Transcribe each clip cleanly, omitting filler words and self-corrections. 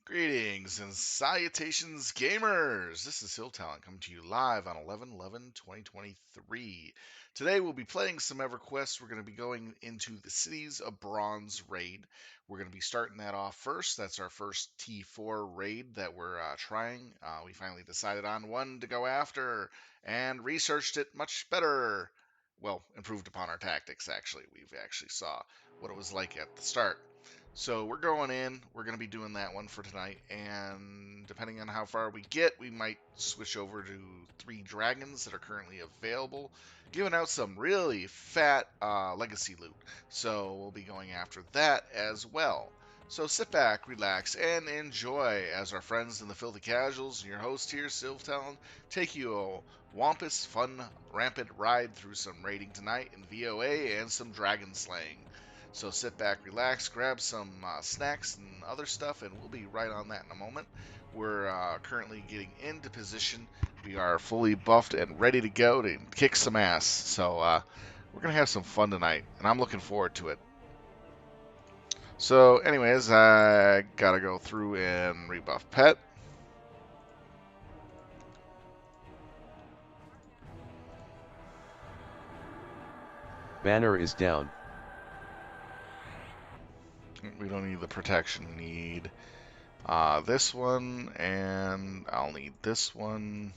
Greetings and salutations, gamers! This is Hill Talent coming to you live on 11/11/2023. Today we'll be playing some EverQuest. We're going to be going into the Cities of Bronze raid. We're going to be starting that off first. That's our first T4 raid that we're trying. We finally decided on one to go after and researched it much better. Well, improved upon our tactics, actually. We've actually saw what it was like at the start. So we're going in. We're going to be doing that one for tonight. And depending on how far we get, we might switch over to 3 dragons that are currently available, giving out some really fat legacy loot. So we'll be going after that as well. So sit back, relax, and enjoy as our friends in the Filthy Casuals and your host here, Sylvtown, take you a wampus, fun, rampant ride through some raiding tonight in VoA and some dragon slaying. So sit back, relax, grab some snacks and other stuff, and we'll be right on that in a moment. We're currently getting into position. We are fully buffed and ready to go to kick some ass. So we're going to have some fun tonight, and I'm looking forward to it. So anyways, I got to go through and rebuff Pet. Banner is down. We don't need the protection. We need this one, and I'll need this one.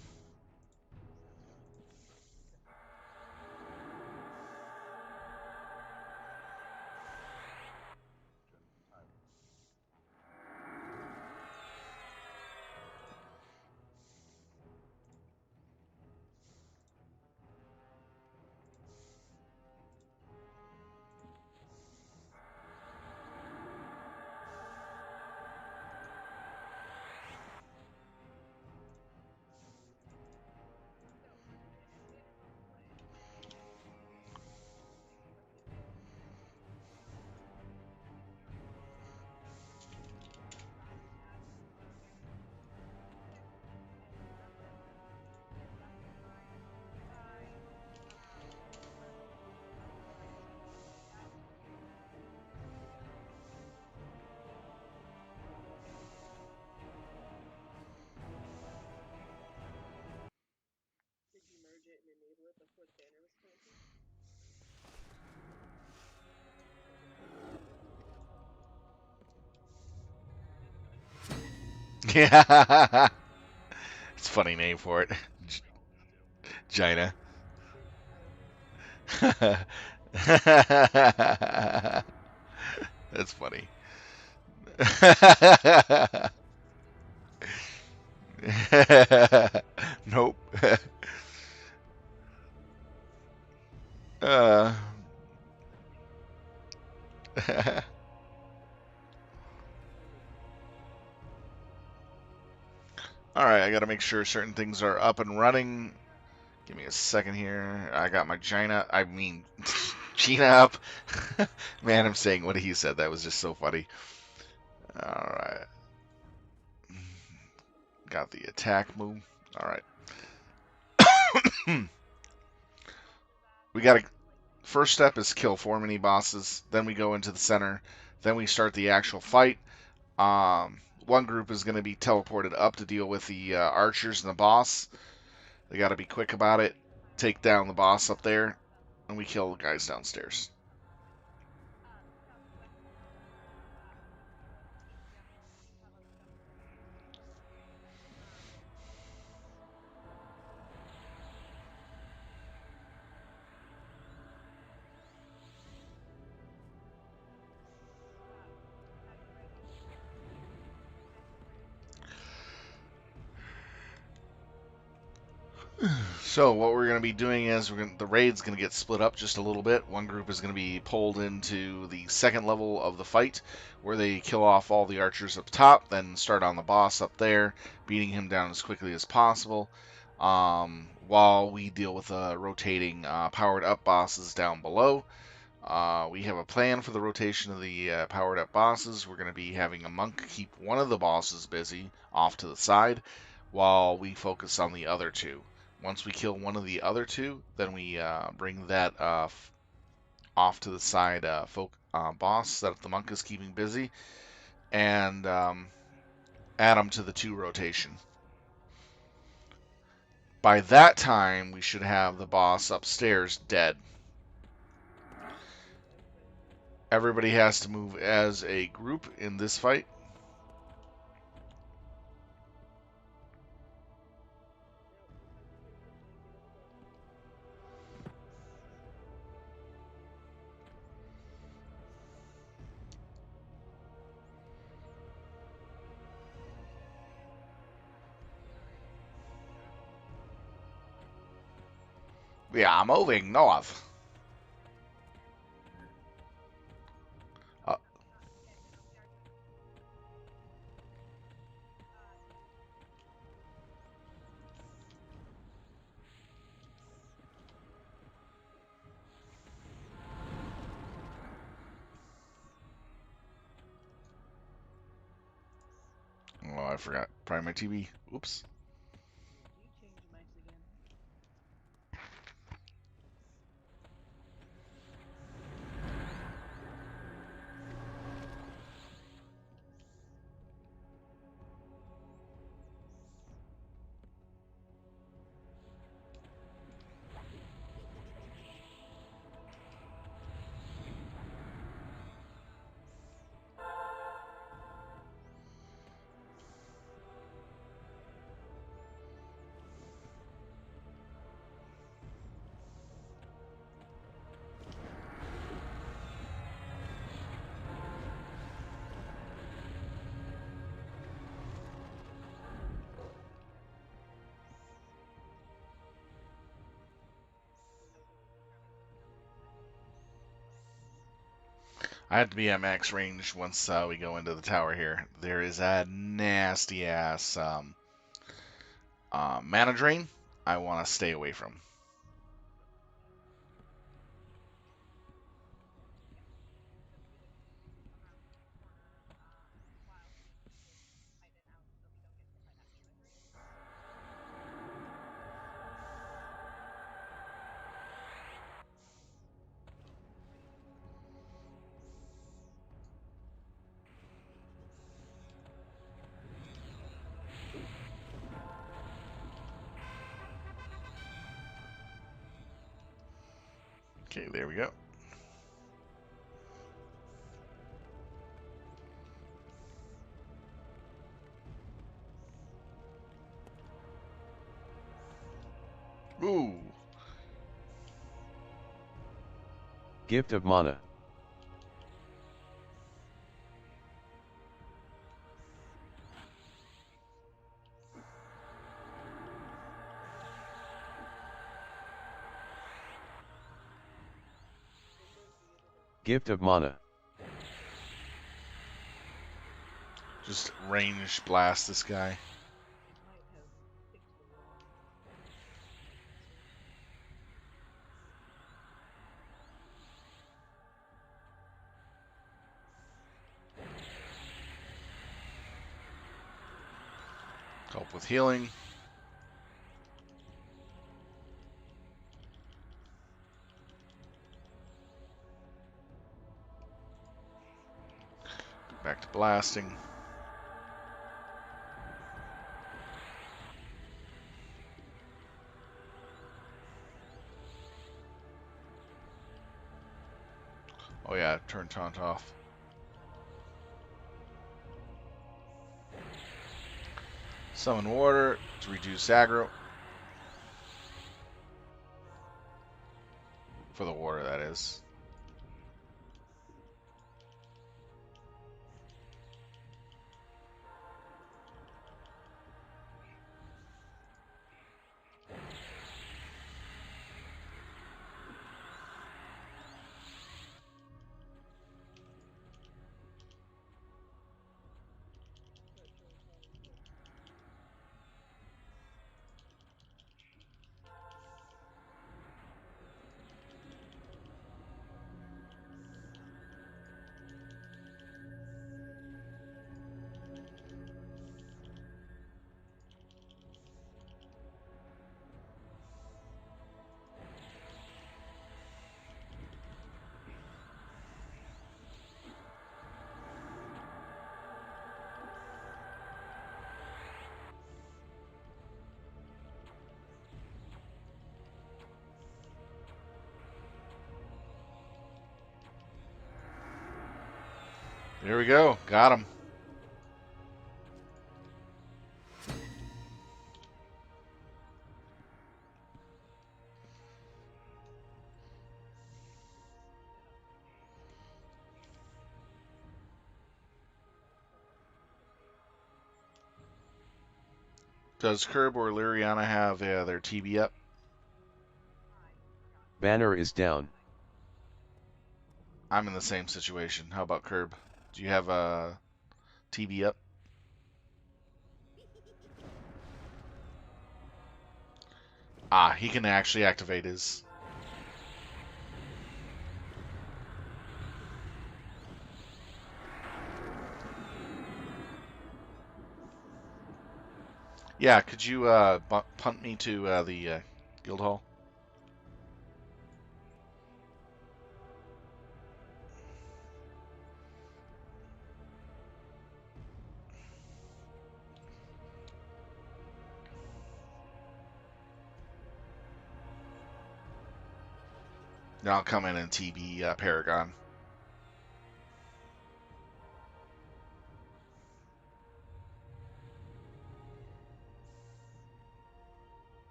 Yeah, it's a funny name for it, Gina. That's funny. Nope. uh, all right, I got to make sure certain things are up and running. Give me a second here. I got my Gina up. Man, I'm saying what he said. That was just so funny. All right. Got the attack move. All right. We got to. First step is kill 4 mini bosses. Then we go into the center. Then we start the actual fight. One group is going to be teleported up to deal with the archers and the boss. They got to be quick about it. Take down the boss up there, and we kill the guys downstairs. So what we're going to be doing is the raid's going to get split up just a little bit. One group is going to be pulled into the second level of the fight, where they kill off all the archers up top, then start on the boss up there, beating him down as quickly as possible, while we deal with rotating powered up bosses down below. We have a plan for the rotation of the powered up bosses. We're going to be having a monk keep one of the bosses busy off to the side, while we focus on the other two. Once we kill one of the other two, then we bring that off to the side boss that the monk is keeping busy, and add them to the 2 rotation. By that time, we should have the boss upstairs dead. Everybody has to move as a group in this fight. We are moving north. Uh, oh, I forgot. Probably my TV. Oops. I have to be at max range once we go into the tower here. There is a nasty ass mana drain I want to stay away from. Okay, there we go. Ooh. Gift of mana. Gift of mana. Just range blast this guy. Help with healing. Back to blasting. Oh yeah, turn taunt off. Summon water to reduce aggro. For the water, that is. There we go. Got him. Does Curb or Liriana have their TB up? Banner is down. I'm in the same situation. How about Curb? Do you have a TB up? Ah, he can actually activate his. Yeah, could you punt me to the guild hall? Then I'll come in and TB Paragon.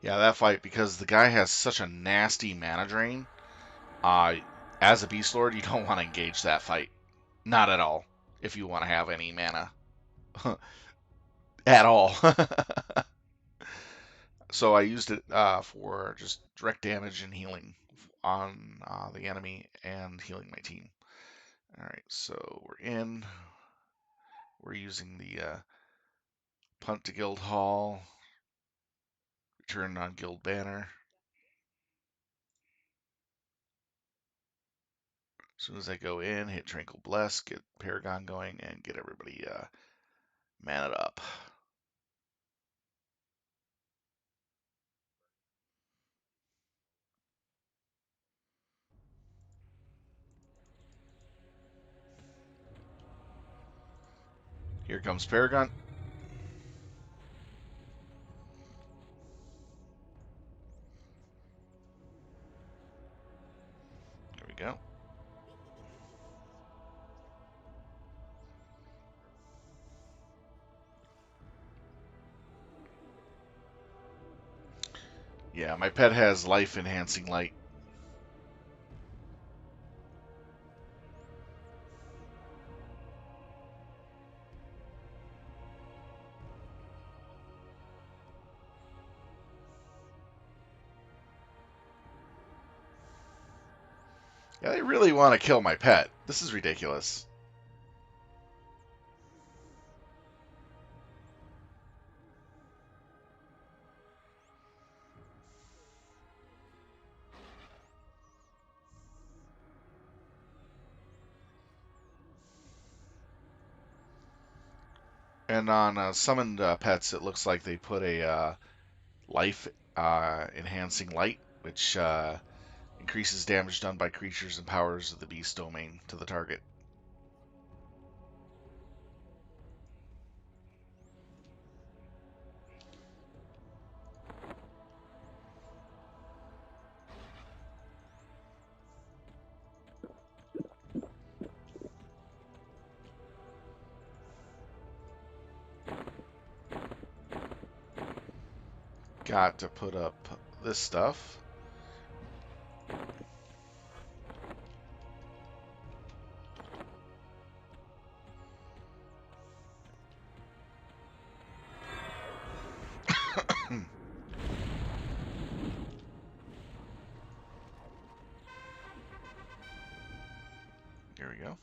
Yeah, that fight, because the guy has such a nasty mana drain. Uh, as a Beast Lord, you don't want to engage that fight. Not at all. If you want to have any mana. At all. So I used it for just direct damage and healing on the enemy and healing my team. Alright, so we're in. We're using the punt to guild hall. Return on guild banner. As soon as I go in, hit Tranquil Bless, get Paragon going, and get everybody maned up. Here comes Paragon. There we go. Yeah, my pet has life enhancing light. Yeah, they really want to kill my pet. This is ridiculous. And on summoned pets, it looks like they put a life enhancing light, which increases damage done by creatures and powers of the beast domain to the target. Got to put up this stuff. Here we go.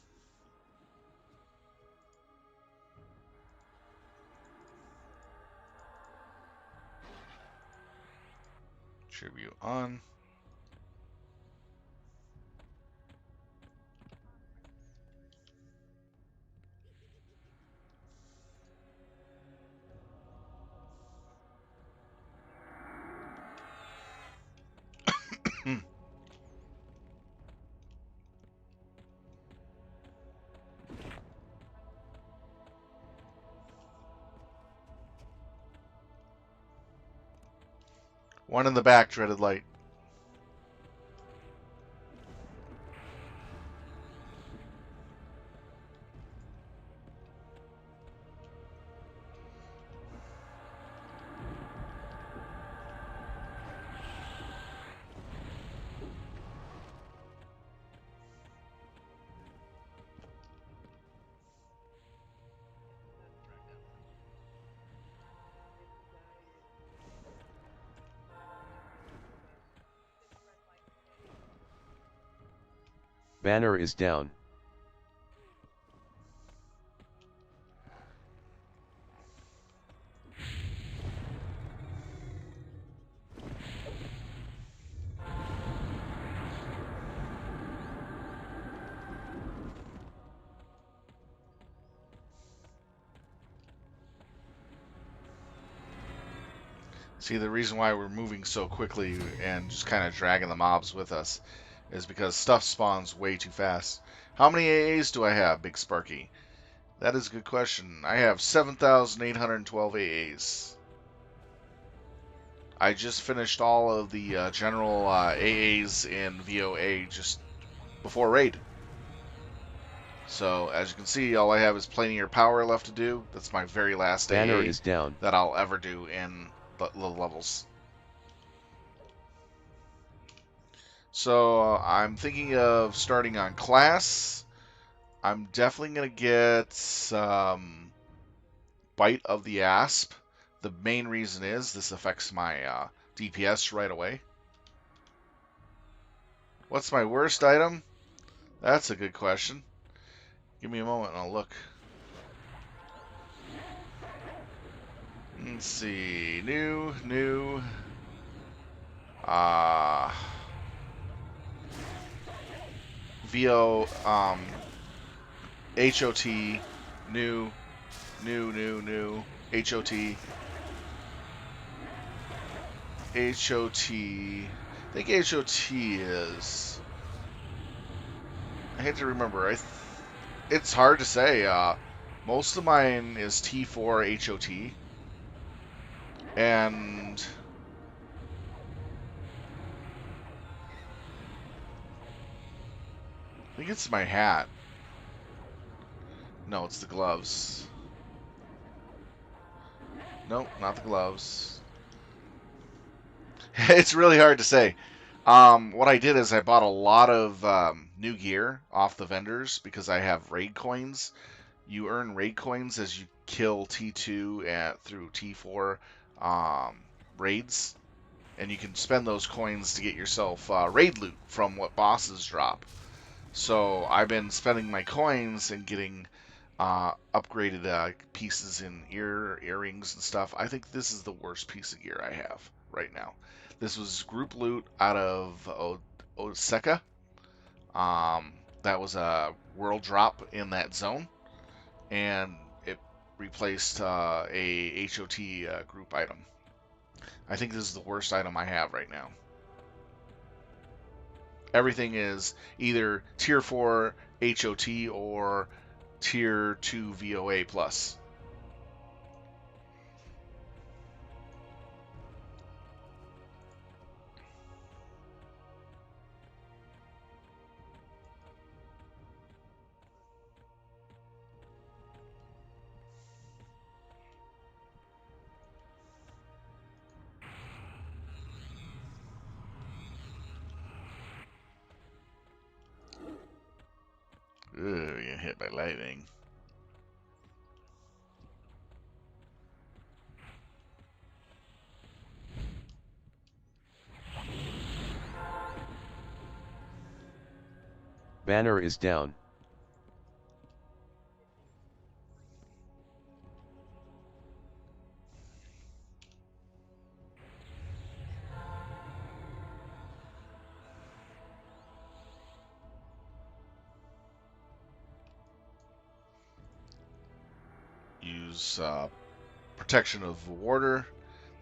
Tribute on. One in the back, dreaded light. Banner is down. See, the reason why we're moving so quickly and just kind of dragging the mobs with us is because stuff spawns way too fast. How many AAs do I have, Big Sparky? That is a good question. I have 7,812 AAs. I just finished all of the general AAs in VoA just before raid. So, as you can see, all I have is Planing Your Power left to do. That's my very last Banner AA is down. that I'll ever do in the levels. So, I'm thinking of starting on class. I'm definitely going to get Bite of the Asp. The main reason is this affects my DPS right away. What's my worst item? That's a good question. Give me a moment and I'll look. Let's see. New. VO, HOT, new, HOT, HOT. I think HOT is. I hate to remember. It's hard to say. Most of mine is T4 HOT, and I think it's my hat. No, it's the gloves. Nope, not the gloves. It's really hard to say. What I did is I bought a lot of new gear off the vendors because I have raid coins. You earn raid coins as you kill T2 through T4 raids, and you can spend those coins to get yourself raid loot from what bosses drop. So I've been spending my coins and getting upgraded pieces in earrings and stuff. I think this is the worst piece of gear I have right now. This was group loot out of Oseka. Um, that was a world drop in that zone, and it replaced a HOT group item. I think this is the worst item I have right now. Everything is either tier 4 HOT or tier 2 VOA plus. Ooh, you hit by lightning. Banner is down. Use protection of warder.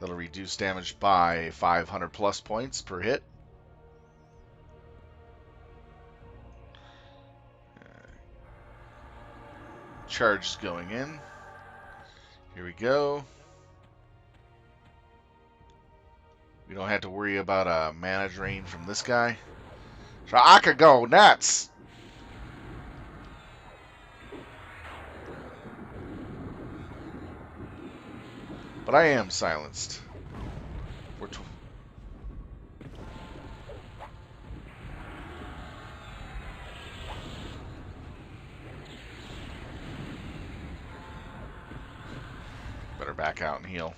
That'll reduce damage by 500 plus points per hit. Charge is going in. Here we go. We don't have to worry about a mana drain from this guy. So I could go nuts. But I am silenced. Better back out and heal.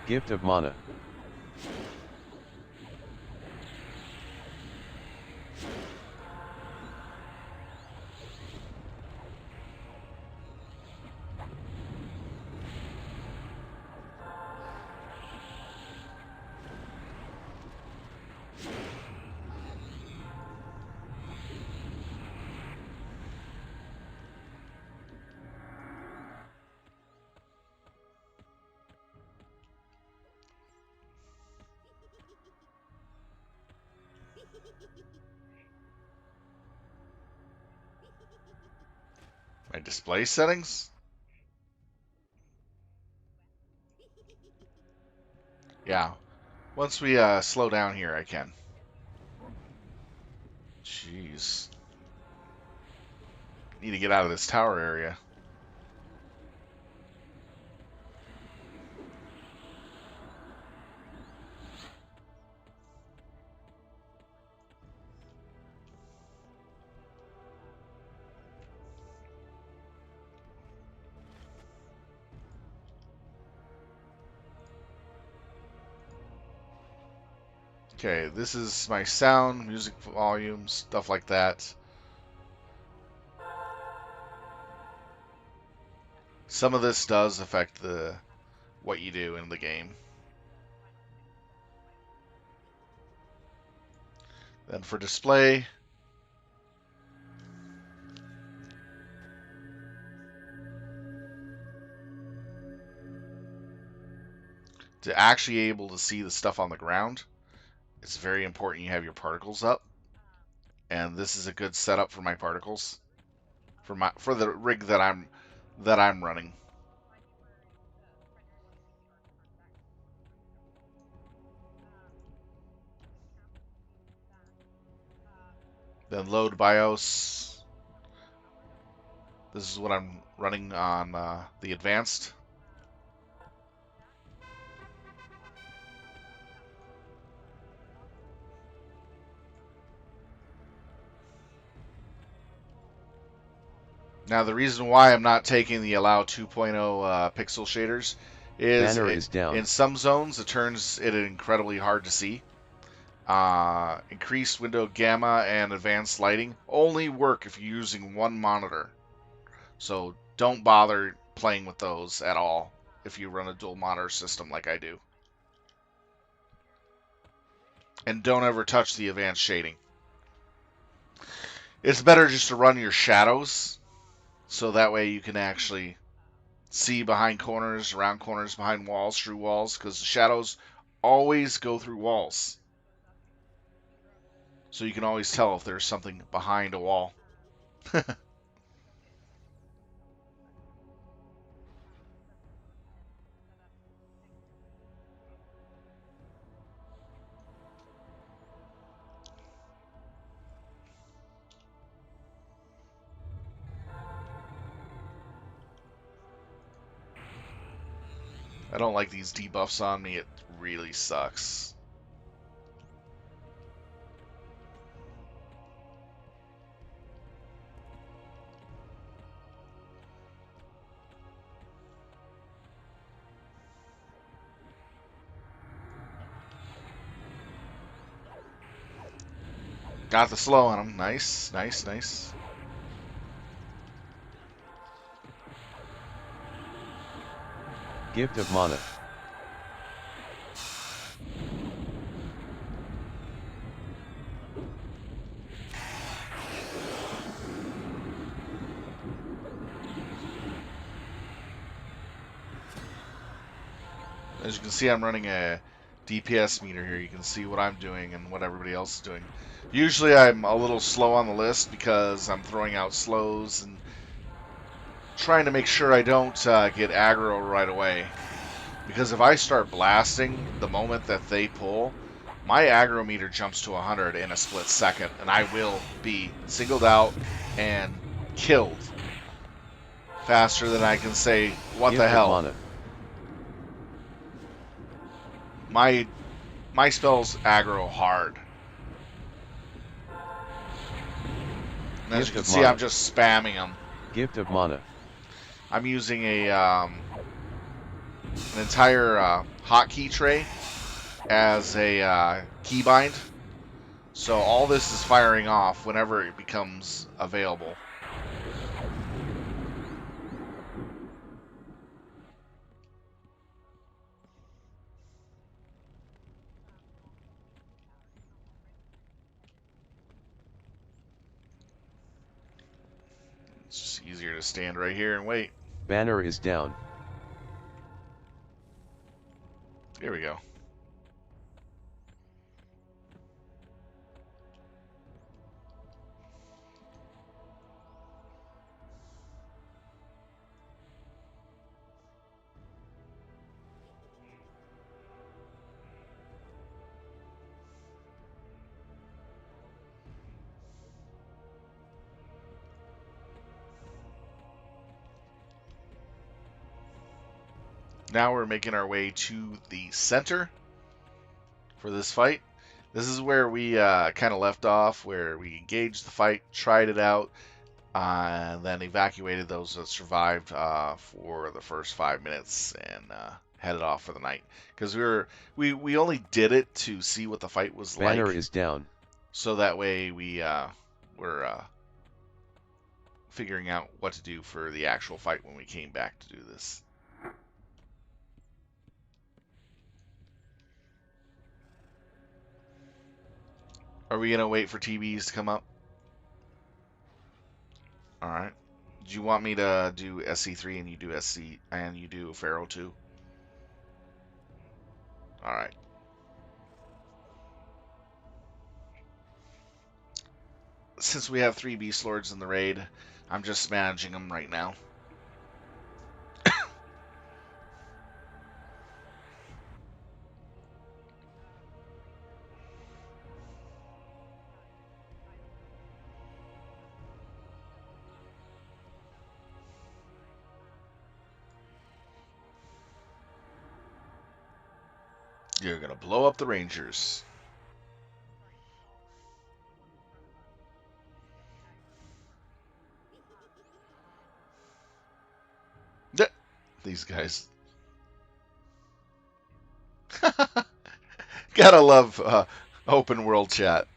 Gift of mana. My display settings? Yeah. Once we slow down here, I can. Jeez. Need to get out of this tower area. Okay, this is my sound, music volume, stuff like that. Some of this does affect what you do in the game. Then for display, to actually able to see the stuff on the ground, it's very important you have your particles up. And this is a good setup for my particles for the rig that I'm running. Then load BIOS. This is what I'm running on the advanced. Now the reason why I'm not taking the allow 2.0 pixel shaders is, Banner is down. in some zones it turns it incredibly hard to see. Increased window gamma and advanced lighting only work if you're using one monitor. So don't bother playing with those at all if you run a dual monitor system like I do. And don't ever touch the advanced shading. It's better just to run your shadows, so that way you can actually see behind corners, around corners, behind walls, through walls, because the shadows always go through walls. So you can always tell if there's something behind a wall. I don't like these debuffs on me. It really sucks. Got the slow on him. Nice, nice, nice. Gift of mana. As you can see, I'm running a DPS meter here. You can see what I'm doing and what everybody else is doing. Usually I'm a little slow on the list because I'm throwing out slows and trying to make sure I don't get aggro right away. Because if I start blasting the moment that they pull, my aggro meter jumps to 100 in a split second, and I will be singled out and killed faster than I can say, what Gift the of hell? mana. My spells aggro hard. And as you can see, I'm just spamming them. Gift of mana. I'm using a an entire hotkey tray as a keybind. So all this is firing off whenever it becomes available. It's just easier to stand right here and wait. Banner is down. Here we go. Now we're making our way to the center for this fight. This is where we kind of left off, where we engaged the fight, tried it out, and then evacuated those that survived for the first 5 minutes and headed off for the night. Because we only did it to see what the fight was Banner like, is down. so that way we were figuring out what to do for the actual fight when we came back to do this. Are we gonna wait for TBs to come up? All right. Do you want me to do SC3 and you do SC and you do Pharaoh 2? All right. Since we have 3 Beast Lords in the raid, I'm just managing them right now. You're gonna blow up the Rangers. These guys. Gotta love open world chat.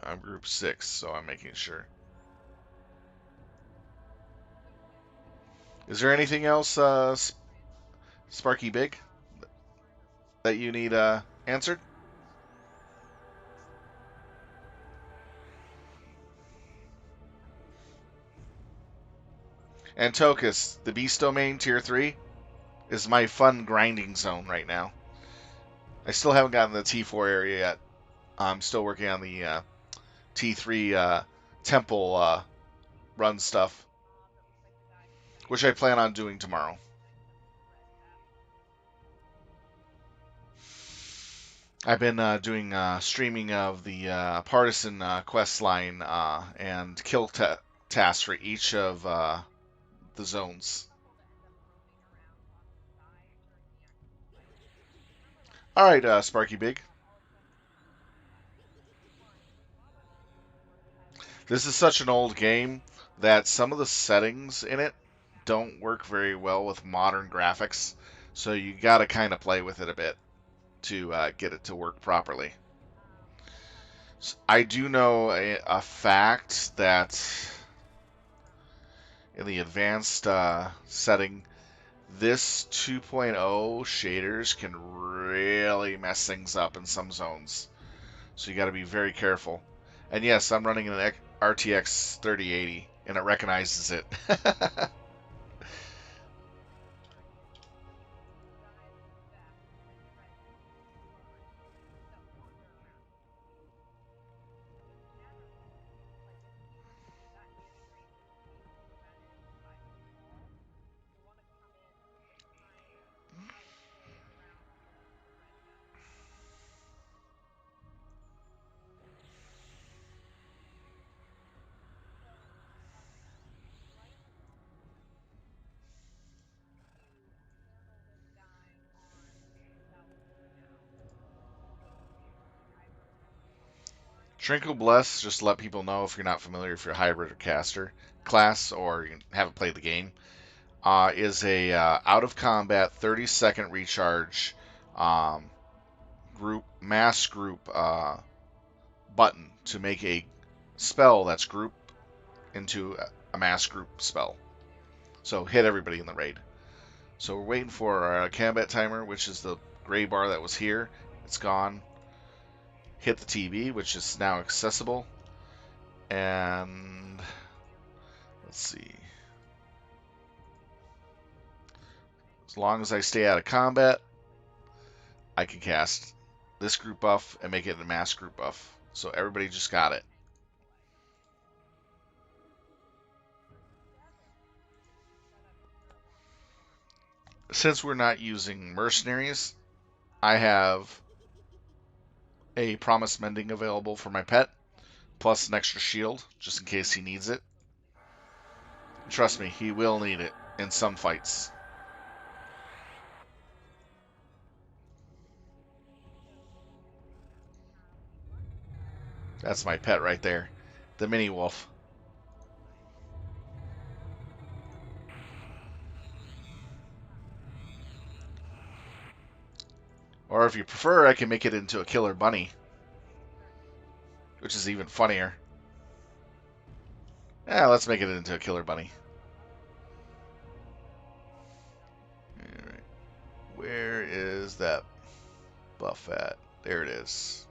I'm group 6, so I'm making sure. Is there anything else, Sparky Big, that you need answered? And Tokus, the Beast Domain Tier 3 is my fun grinding zone right now. I still haven't gotten the T4 area yet. I'm still working on the T3 temple run stuff, which I plan on doing tomorrow. I've been doing streaming of the partisan quest line and kill tasks for each of the zones. All right, Sparky Big. This is such an old game that some of the settings in it don't work very well with modern graphics, so you got to kind of play with it a bit to get it to work properly. I do know a fact that in the advanced setting, this 2.0 shaders can really mess things up in some zones. So you got to be very careful. And yes, I'm running an RTX 3080 and it recognizes it. Shrinkle Bless, just to let people know if you're not familiar, if you're a hybrid or caster class or you haven't played the game, is a out of combat 30-second recharge um, group mass group button to make a spell that's group into a mass group spell. So hit everybody in the raid. So we're waiting for our combat timer, which is the gray bar that was here. It's gone. Hit the TV, which is now accessible. And let's see. As long as I stay out of combat, I can cast this group buff and make it a mass group buff. So everybody just got it. Since we're not using mercenaries, I have a promise mending available for my pet, plus an extra shield, just in case he needs it. Trust me, he will need it in some fights. That's my pet right there, the mini wolf. Or if you prefer, I can make it into a killer bunny, which is even funnier. Yeah, let's make it into a killer bunny. All right. Where is that buff at? There it is.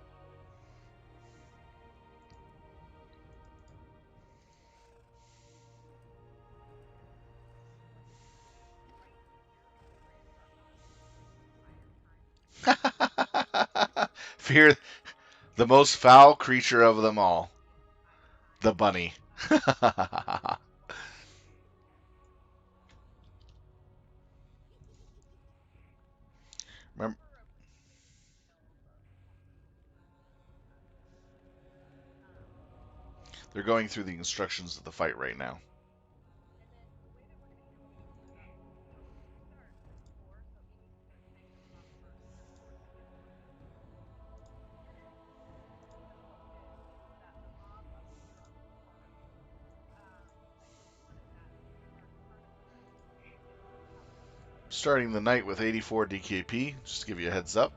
Fear the most foul creature of them all, the bunny. Remember, they're going through the instructions of the fight right now. Starting the night with 84 DKP, just to give you a heads up.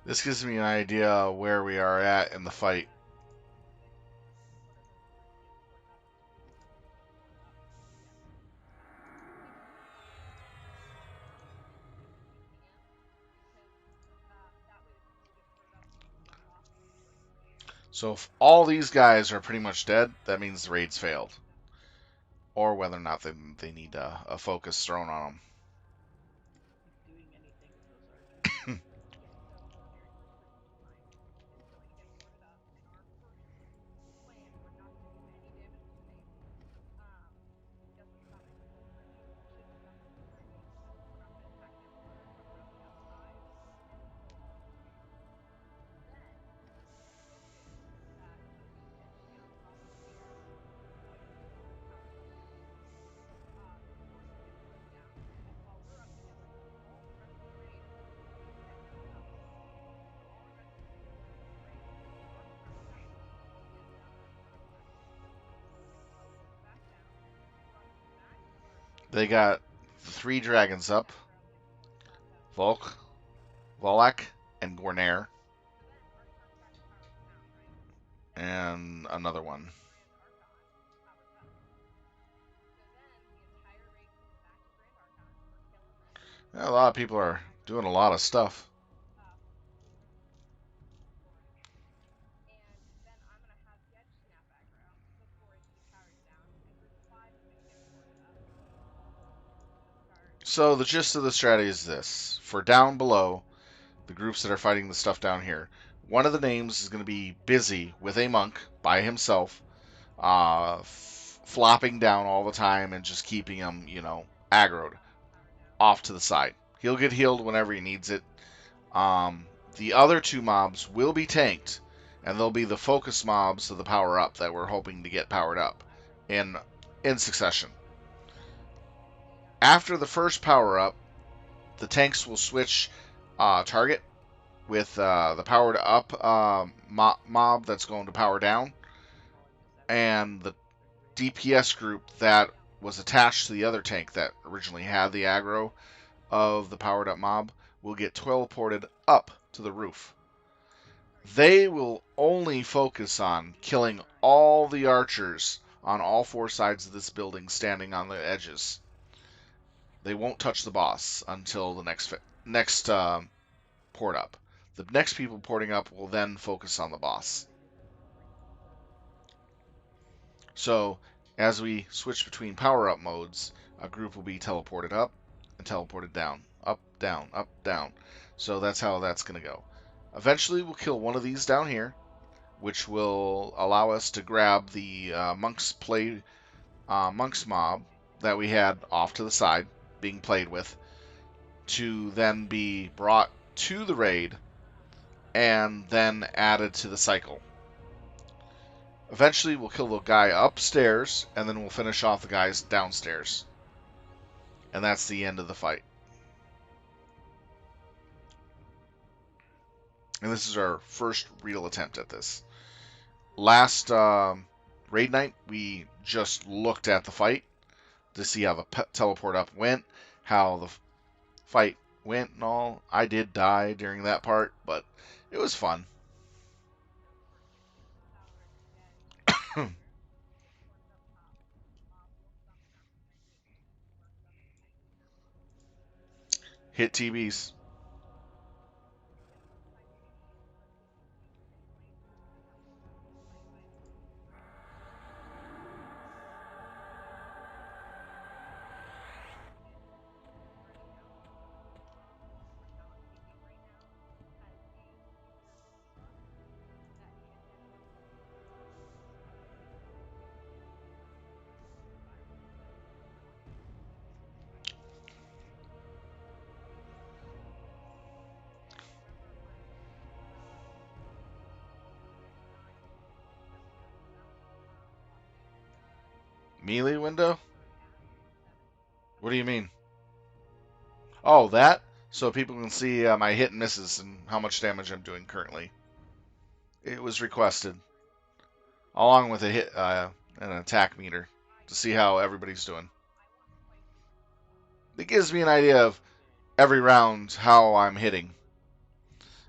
This gives me an idea where we are at in the fight. So if all these guys are pretty much dead, that means the raid's failed. Or whether or not they need a focus thrown on them. They got the three dragons up: Volk, Volak, and Gornair, and another one. Yeah, a lot of people are doing a lot of stuff. So the gist of the strategy is this: for down below, the groups that are fighting the stuff down here, one of the names is going to be busy with a monk by himself, flopping down all the time and just keeping him, aggroed off to the side. He'll get healed whenever he needs it. The other two mobs will be tanked, and they'll be the focus mobs of the power up that we're hoping to get powered up in in succession. After the first power up, the tanks will switch target with the powered up mob that's going to power down, and the DPS group that was attached to the other tank that originally had the aggro of the powered up mob will get teleported up to the roof. They will only focus on killing all the archers on all four sides of this building standing on the edges. They won't touch the boss until the next port up. The next people porting up will then focus on the boss. So, as we switch between power up modes, a group will be teleported up and teleported down. Up, down, up, down. So that's how that's going to go. Eventually, we'll kill one of these down here, which will allow us to grab the monks mob that we had off to the side being played with, to then be brought to the raid and then added to the cycle. Eventually, we'll kill the guy upstairs, and then we'll finish off the guys downstairs. And that's the end of the fight. And this is our first real attempt at this. Last raid night, we just looked at the fight to see how the teleport up went, how the fight went and all. I did die during that part, but it was fun. Hit TBs. Melee window? What do you mean? Oh, that? So people can see my hit and misses and how much damage I'm doing currently. It was requested, along with a hit, an attack meter, to see how everybody's doing. It gives me an idea of every round how I'm hitting.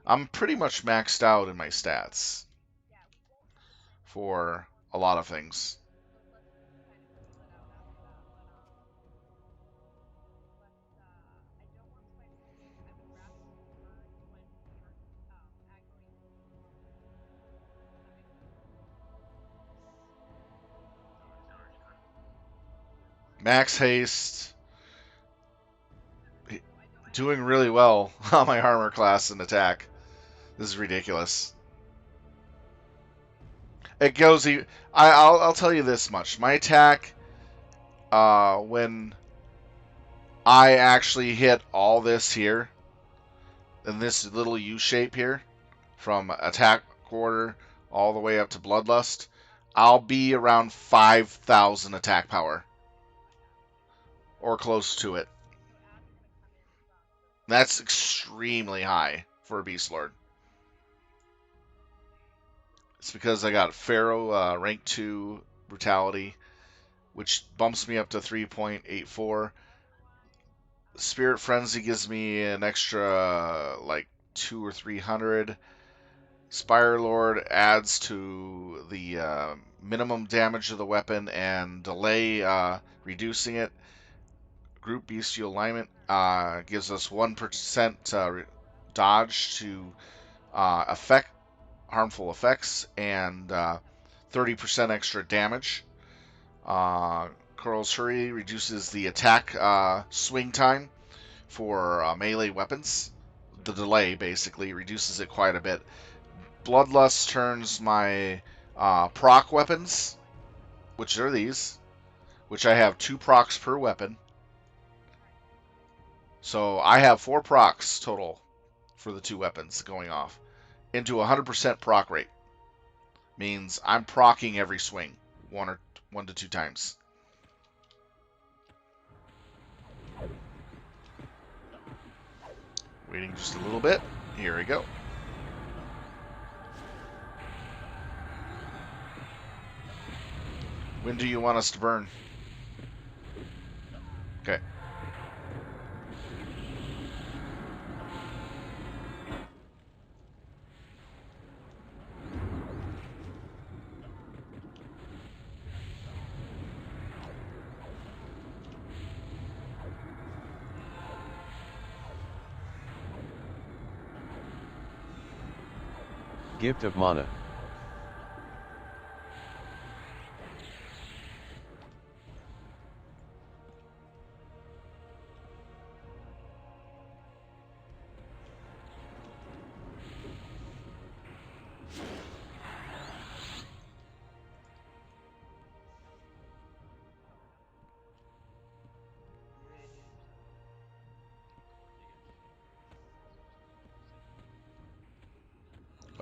I'm pretty much maxed out in my stats for a lot of things. Max haste, doing really well on my armor class and attack. This is ridiculous. It goes. I'll tell you this much. My attack, when I actually hit all this here in this little U shape here, from attack quarter all the way up to bloodlust, I'll be around 5,000 attack power or close to it. That's extremely high for a Beast Lord. It's because I got Pharaoh rank 2 brutality, which bumps me up to 3.84. Spirit Frenzy gives me an extra like 2 or 300. Spire Lord adds to the minimum damage of the weapon and delay reducing it. Group Bestial Alignment gives us 1% dodge to affect harmful effects and 30% extra damage. Curl's Hurry reduces the attack swing time for melee weapons. The delay basically reduces it quite a bit. Bloodlust turns my proc weapons, which are these, which I have 2 procs per weapon. So I have 4 procs total for the 2 weapons going off into 100% proc rate. Means I'm procking every swing, 1 to 2 times. Waiting just a little bit. Here we go. When do you want us to burn? Okay. Gift of mana.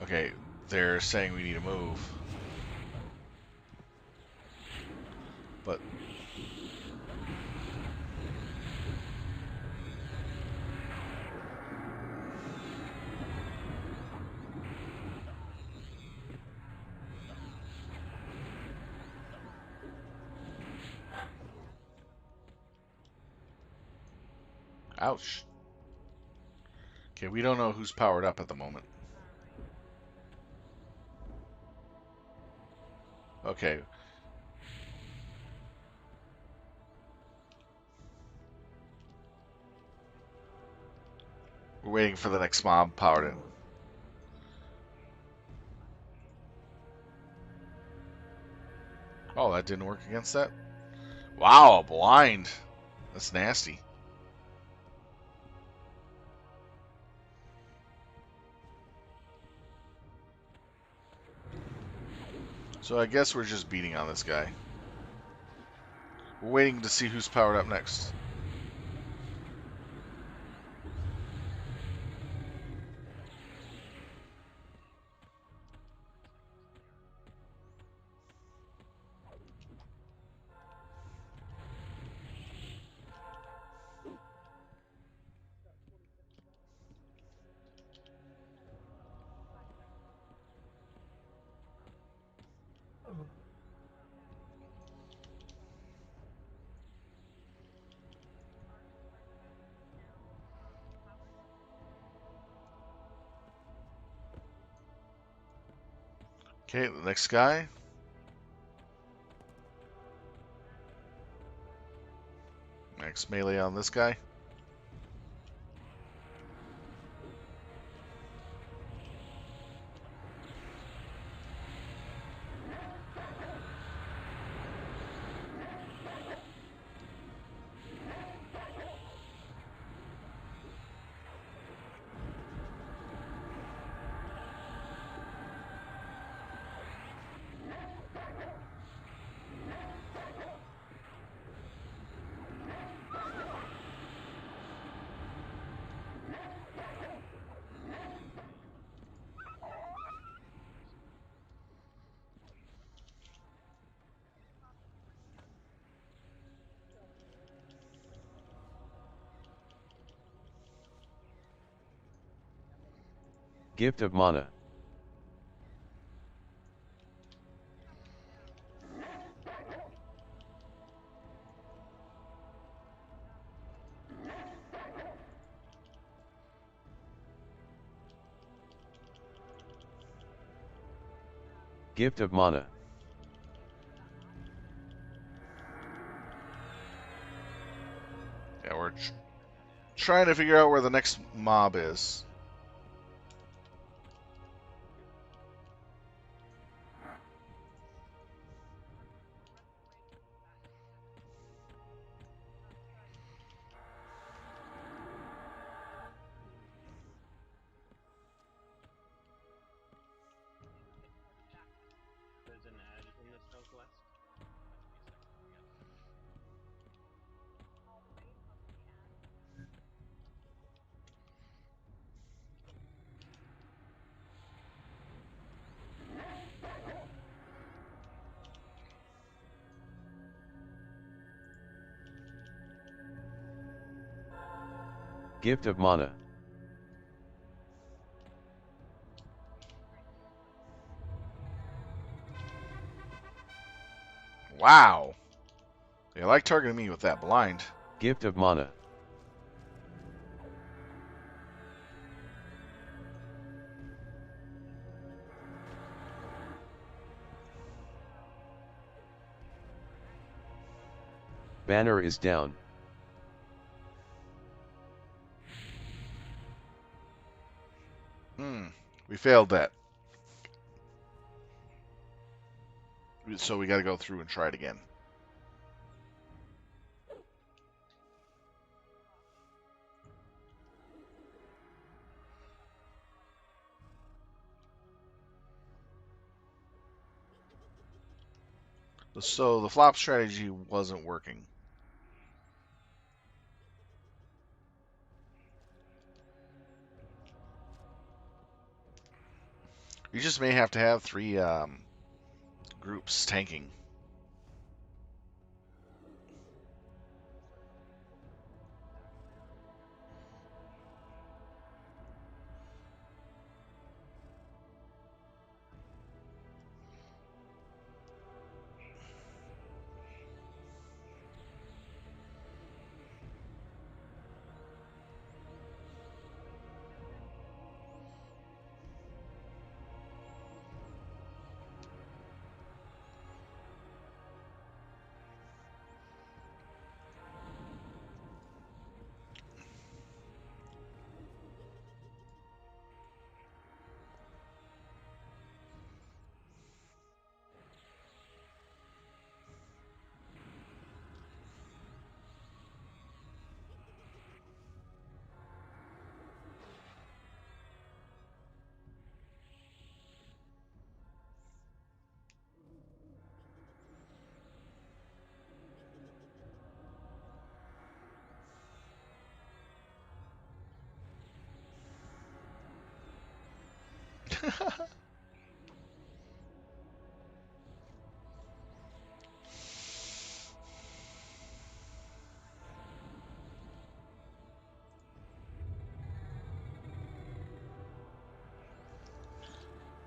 Okay, they're saying we need to move. But ouch. Okay, we don't know who's powered up at the moment. Okay. We're waiting for the next mob powered in. Oh, that didn't work against that? Wow, a blind. That's nasty. So I guess we're just beating on this guy. We're waiting to see who's powered up next. Okay, the next guy. Max melee on this guy. Gift of mana. Gift of mana. Yeah, we're trying to figure out where the next mob is. There's an edge in the southwest. Gift of mana. Wow. They like targeting me with that blind. Gift of mana. Banner is down. We failed that. So we got to go through and try it again. So the flop strategy wasn't working. You just may have to have three groups tanking.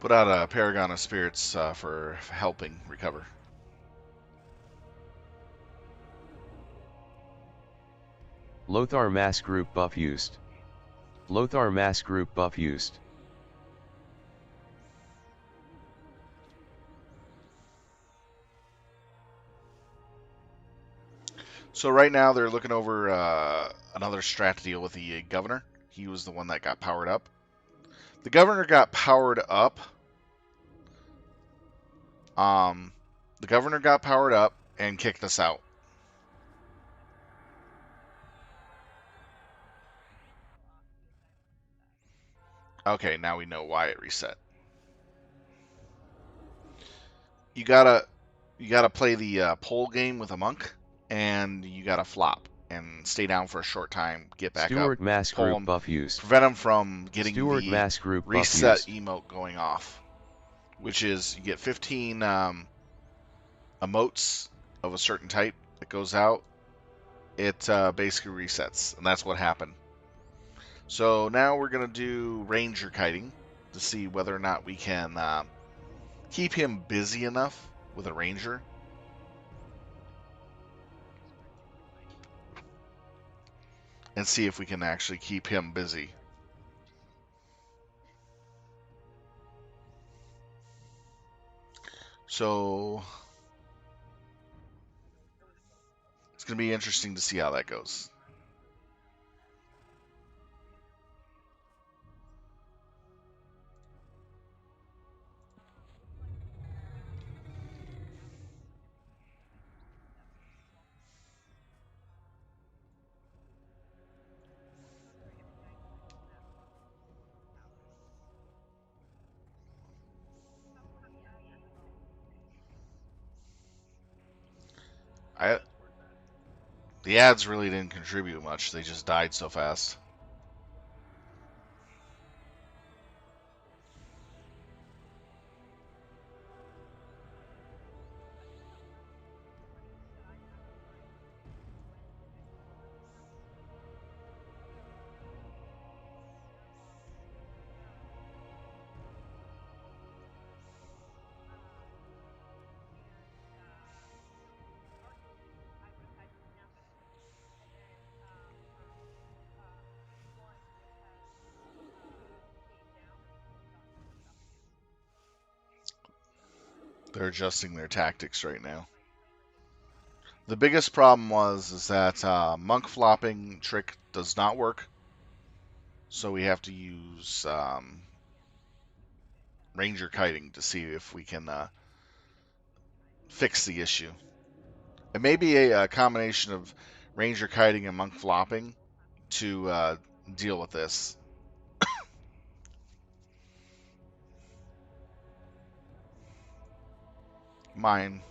Put out a Paragon of Spirits for helping recover. Lothar mass group buff used. Lothar mass group buff used. So right now they're looking over another strat to deal with the governor. He was the one that got powered up. The governor got powered up. The governor got powered up and kicked us out. Okay, now we know why it reset. You gotta play the pole game with a monk, and you gotta flop and stay down for a short time, get back up, Stewart mass pull group them, buff used. prevent them from getting Stewart the mass group buff reset used. emote going off, which is you get 15 emotes of a certain type that goes out. It basically resets, and that's what happened. So now we're gonna do ranger kiting to see whether or not we can keep him busy enough with a ranger. And see if we can actually keep him busy. So it's going to be interesting to see how that goes. I The ads really didn't contribute much. They just died so fast. They're adjusting their tactics right now. The biggest problem is that monk flopping trick does not work, so we have to use ranger kiting to see if we can fix the issue. It may be a combination of ranger kiting and monk flopping to deal with this. Mine,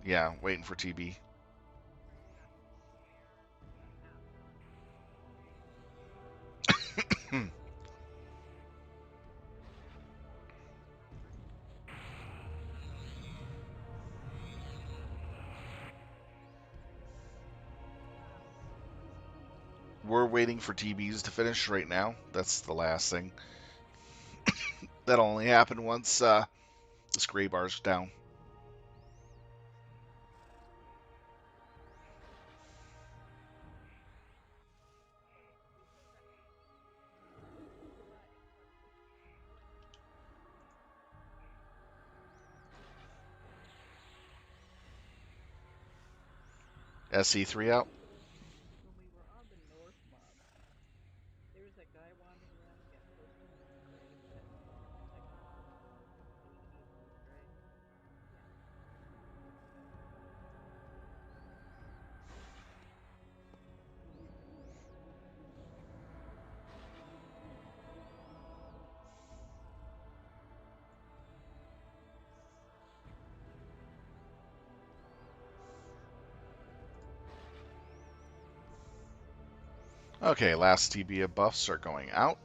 yeah, waiting for TB. We're waiting for TBs to finish right now. That's the last thing. That'll only happen once this gray bar's down. SE3 out. Okay, last TB buffs are going out.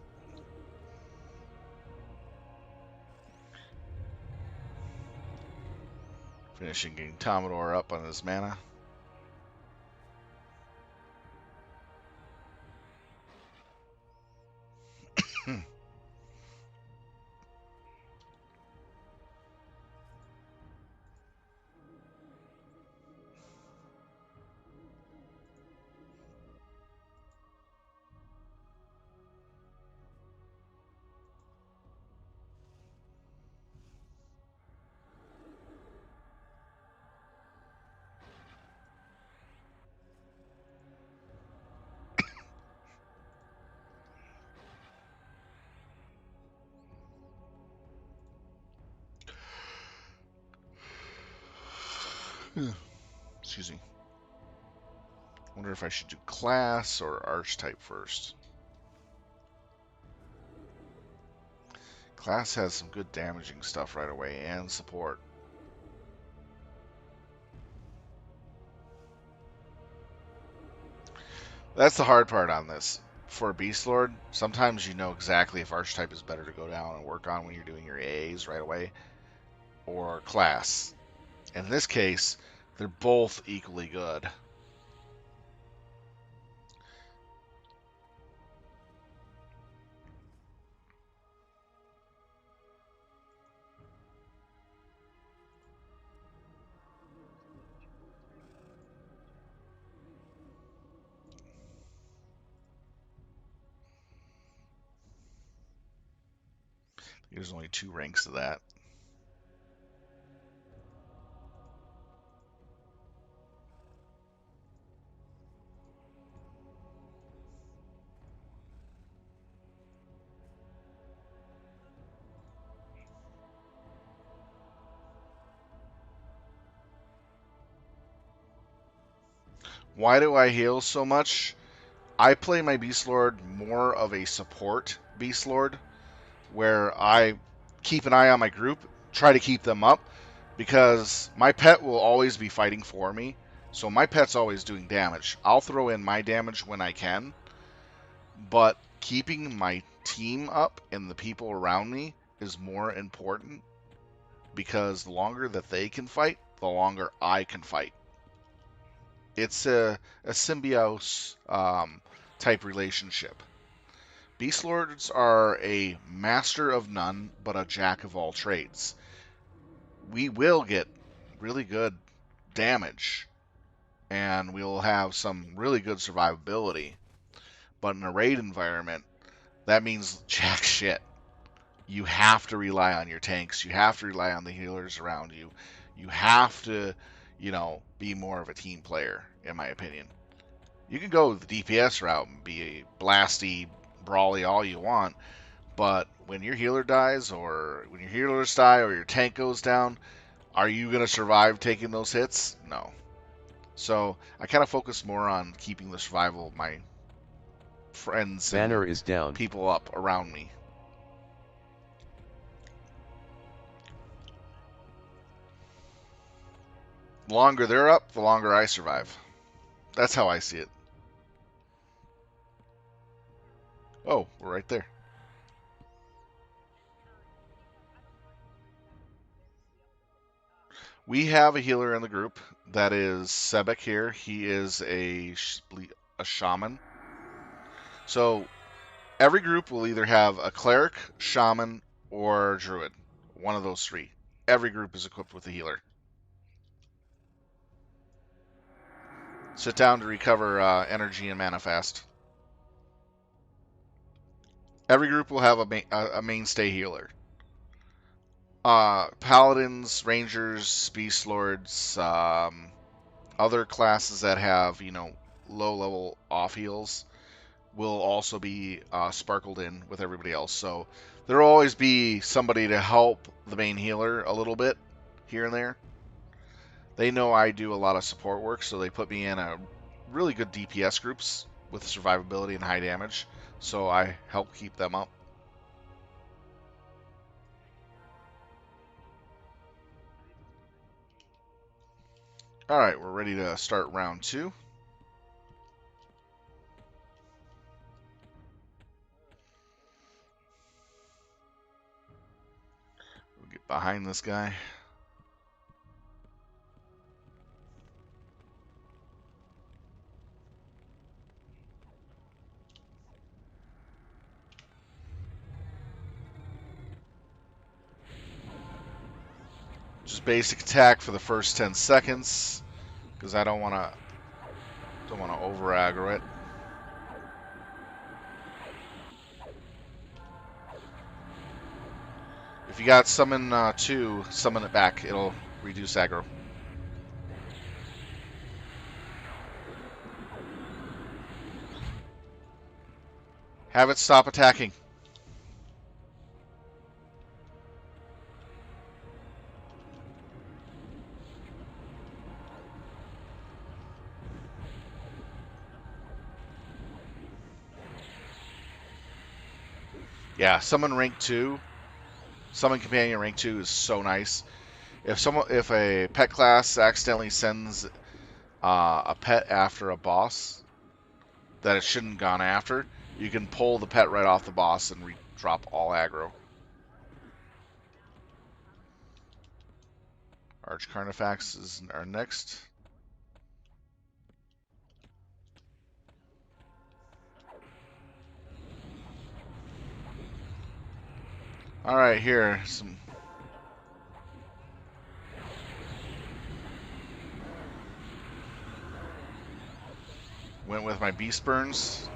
Finishing getting Tomador up on his mana. Excuse me. Wonder if I should do class or archetype first. Class has some good damaging stuff right away and support. That's the hard part on this. For a Beastlord, sometimes you know exactly if archetype is better to go down and work on when you're doing your AAs right away, or class. In this case, they're both equally good. There's only 2 ranks of that. Why do I heal so much? I play my Beastlord more of a support Beastlord, where I keep an eye on my group, try to keep them up, because my pet will always be fighting for me. So my pet's always doing damage. I'll throw in my damage when I can, but keeping my team up and the people around me is more important, because the longer that they can fight, the longer I can fight. It's a symbiosis type relationship. Beast Lords are a master of none, but a jack of all trades. We will get really good damage, and we'll have some really good survivability. But in a raid environment, that means jack shit. You have to rely on your tanks. You have to rely on the healers around you. You have to, be more of a team player, in my opinion. You can go the DPS route and be blasty, brawly all you want, but when your healer dies, or when your healers die, or your tank goes down, are you going to survive taking those hits? No. So I kind of focus more on keeping the survival of my friends and Banner is down. people up around me. The longer they're up, the longer I survive. That's how I see it. Oh, we're right there. We have a healer in the group. That is Sebek here. He is a shaman. So every group will either have a cleric, shaman, or druid. One of those three. Every group is equipped with a healer. Sit down to recover energy and mana fast. Every group will have a mainstay healer. Paladins, rangers, beast lords, other classes that have low level off heals will also be sparkled in with everybody else. So there will always be somebody to help the main healer a little bit here and there. They know I do a lot of support work, so they put me in a really good DPS groups with survivability and high damage, so I help keep them up. Alright, we're ready to start round 2. We'll get behind this guy. Just basic attack for the first 10 seconds, because I don't want to over aggro it. If you got summon 2, summon it back. It'll reduce aggro. Have it stop attacking. Yeah, summon rank 2. Summon companion rank 2 is so nice. If a pet class accidentally sends a pet after a boss that it shouldn't have gone after, you can pull the pet right off the boss and drop all aggro. Arch Carnifex is our next. Alright, here, some... Went with my Beast Burns.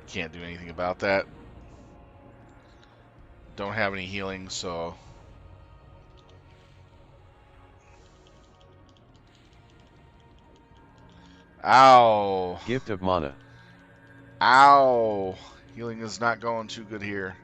Can't do anything about that. Don't have any healing, so... Ow. Gift of mana. Ow. Healing is not going too good here.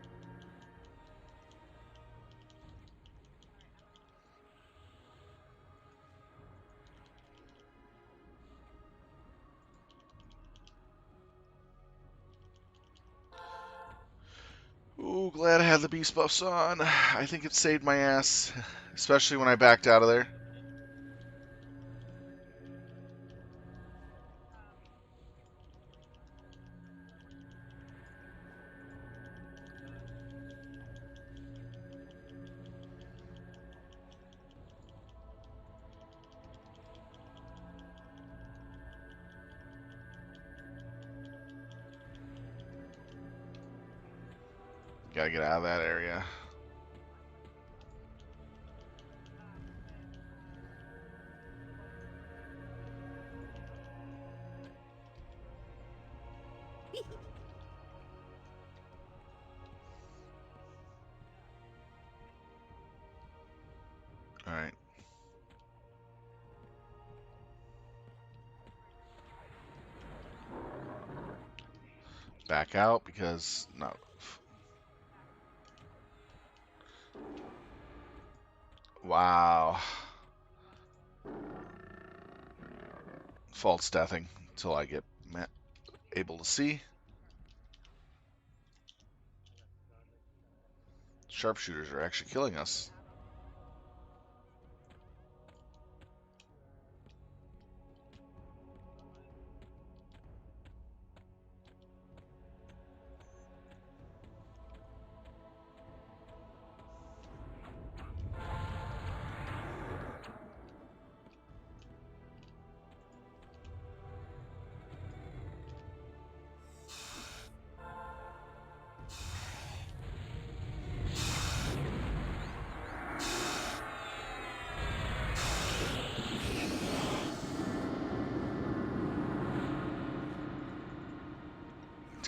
Ooh, glad I had the beast buffs on. I think it saved my ass, especially when I backed out of there. Gotta get out of that area. Alright. Back out because no. Wow. False deathing until I get able to see. Sharpshooters are actually killing us.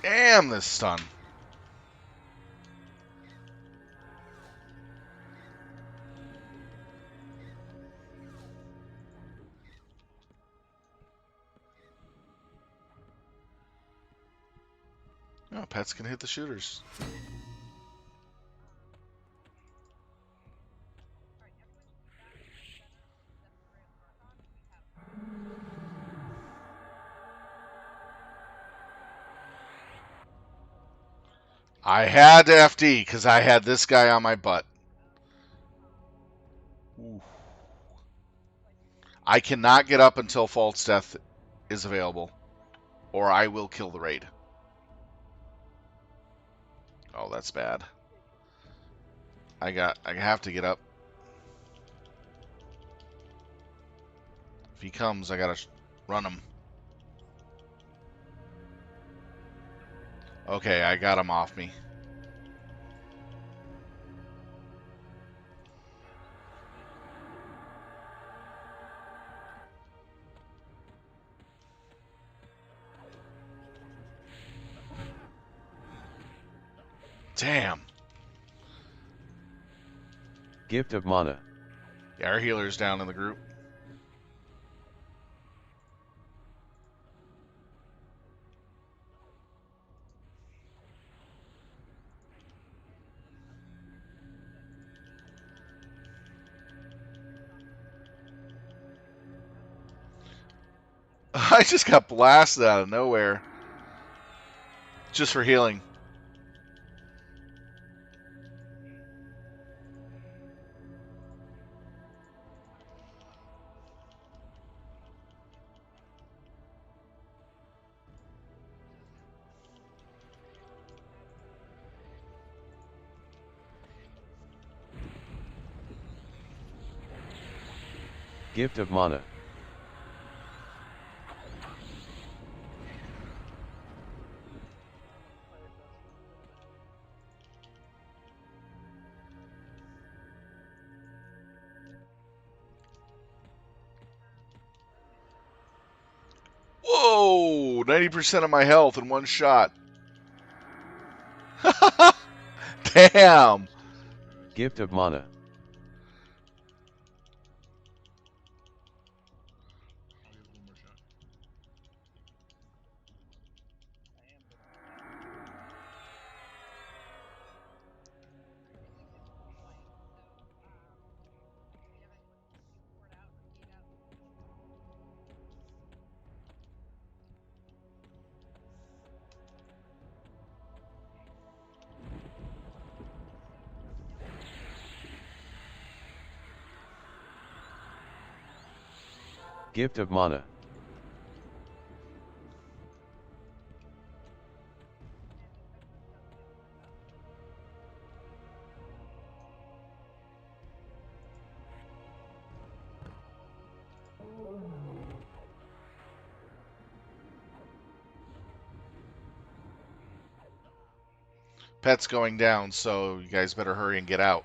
Damn this stun. Oh, pets can hit the shooters. I had to FD because I had this guy on my butt. Ooh. I cannot get up until False Death is available, or I will kill the raid. Oh, that's bad. I have to get up. If he comes, I gotta run him. Okay, I got him off me. Damn. Gift of mana. Yeah, our healer's down in the group. I just got blasted out of nowhere. Just for healing. Gift of mana. Whoa! 90% of my health in one shot. Damn! Gift of mana. Gift of mana. Pet's going down, so you guys better hurry and get out.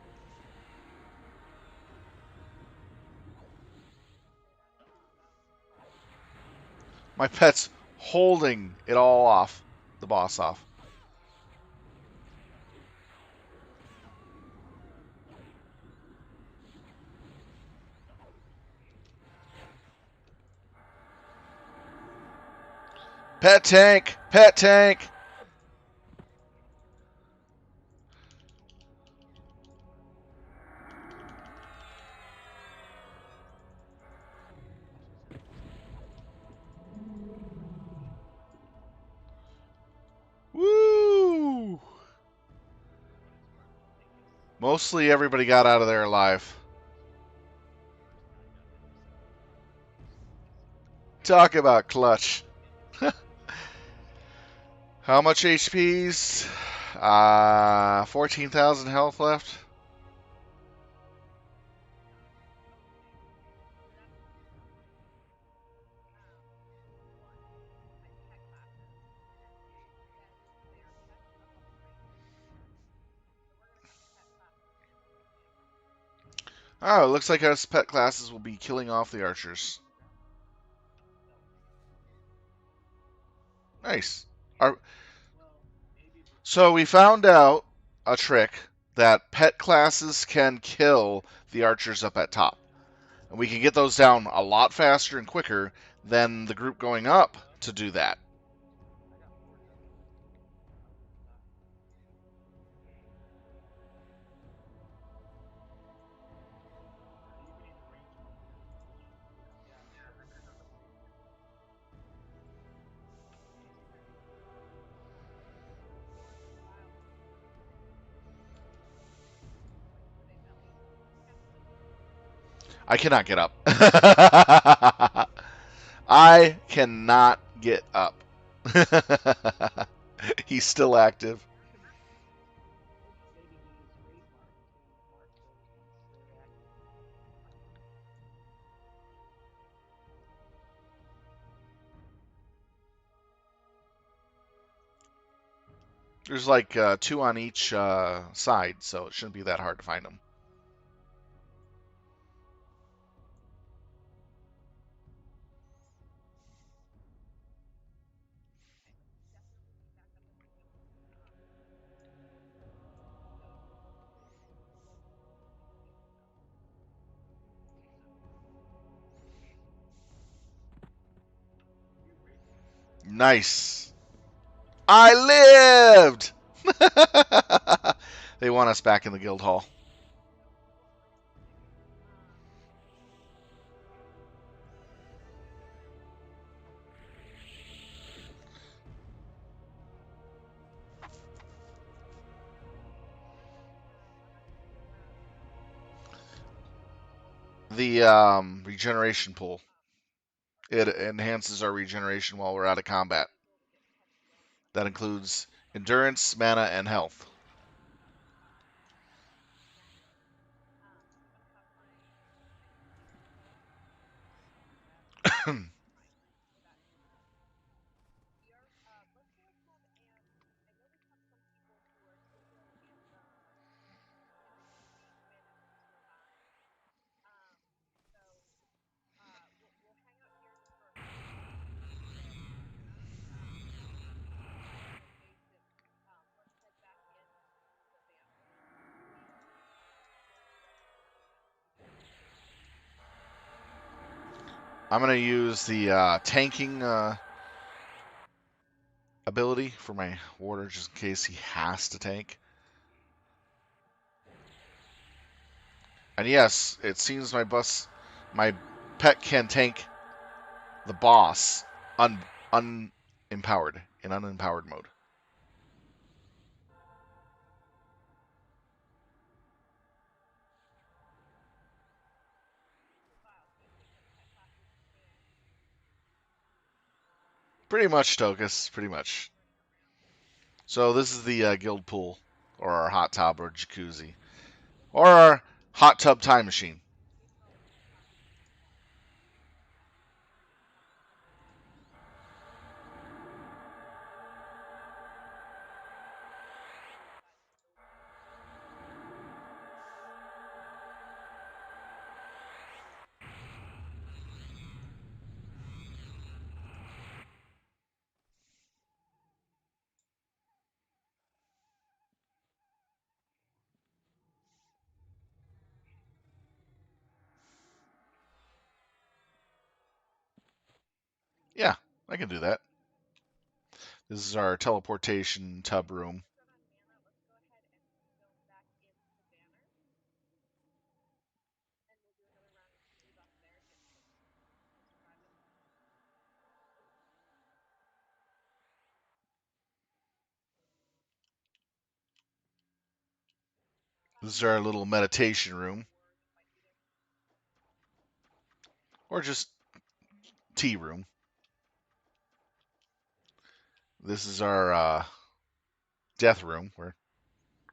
My pet's holding it all off, the boss off. Pet tank! Pet tank! Woo! Mostly everybody got out of there alive. Talk about clutch. How much HPs? 14,000 health left. Oh, it looks like us pet classes will be killing off the archers. Nice. Our, so we found out a trick that pet classes can kill the archers up at top. And we can get those down a lot faster and quicker than the group going up to do that. I cannot get up. I cannot get up. He's still active. There's like two on each side, so it shouldn't be that hard to find them. Nice. I lived! They want us back in the guild hall. The regeneration pool. It enhances our regeneration while we're out of combat. That includes endurance, mana, and health. I'm going to use the tanking ability for my warder just in case he has to tank. And yes, it seems my pet can tank the boss unempowered, in unempowered mode. Pretty much, Tokus. Pretty much. So this is the guild pool, or our hot tub or jacuzzi, or our hot tub time machine. Yeah, I can do that. This is our teleportation tub room. This is our little meditation room, or just tea room. This is our death room, where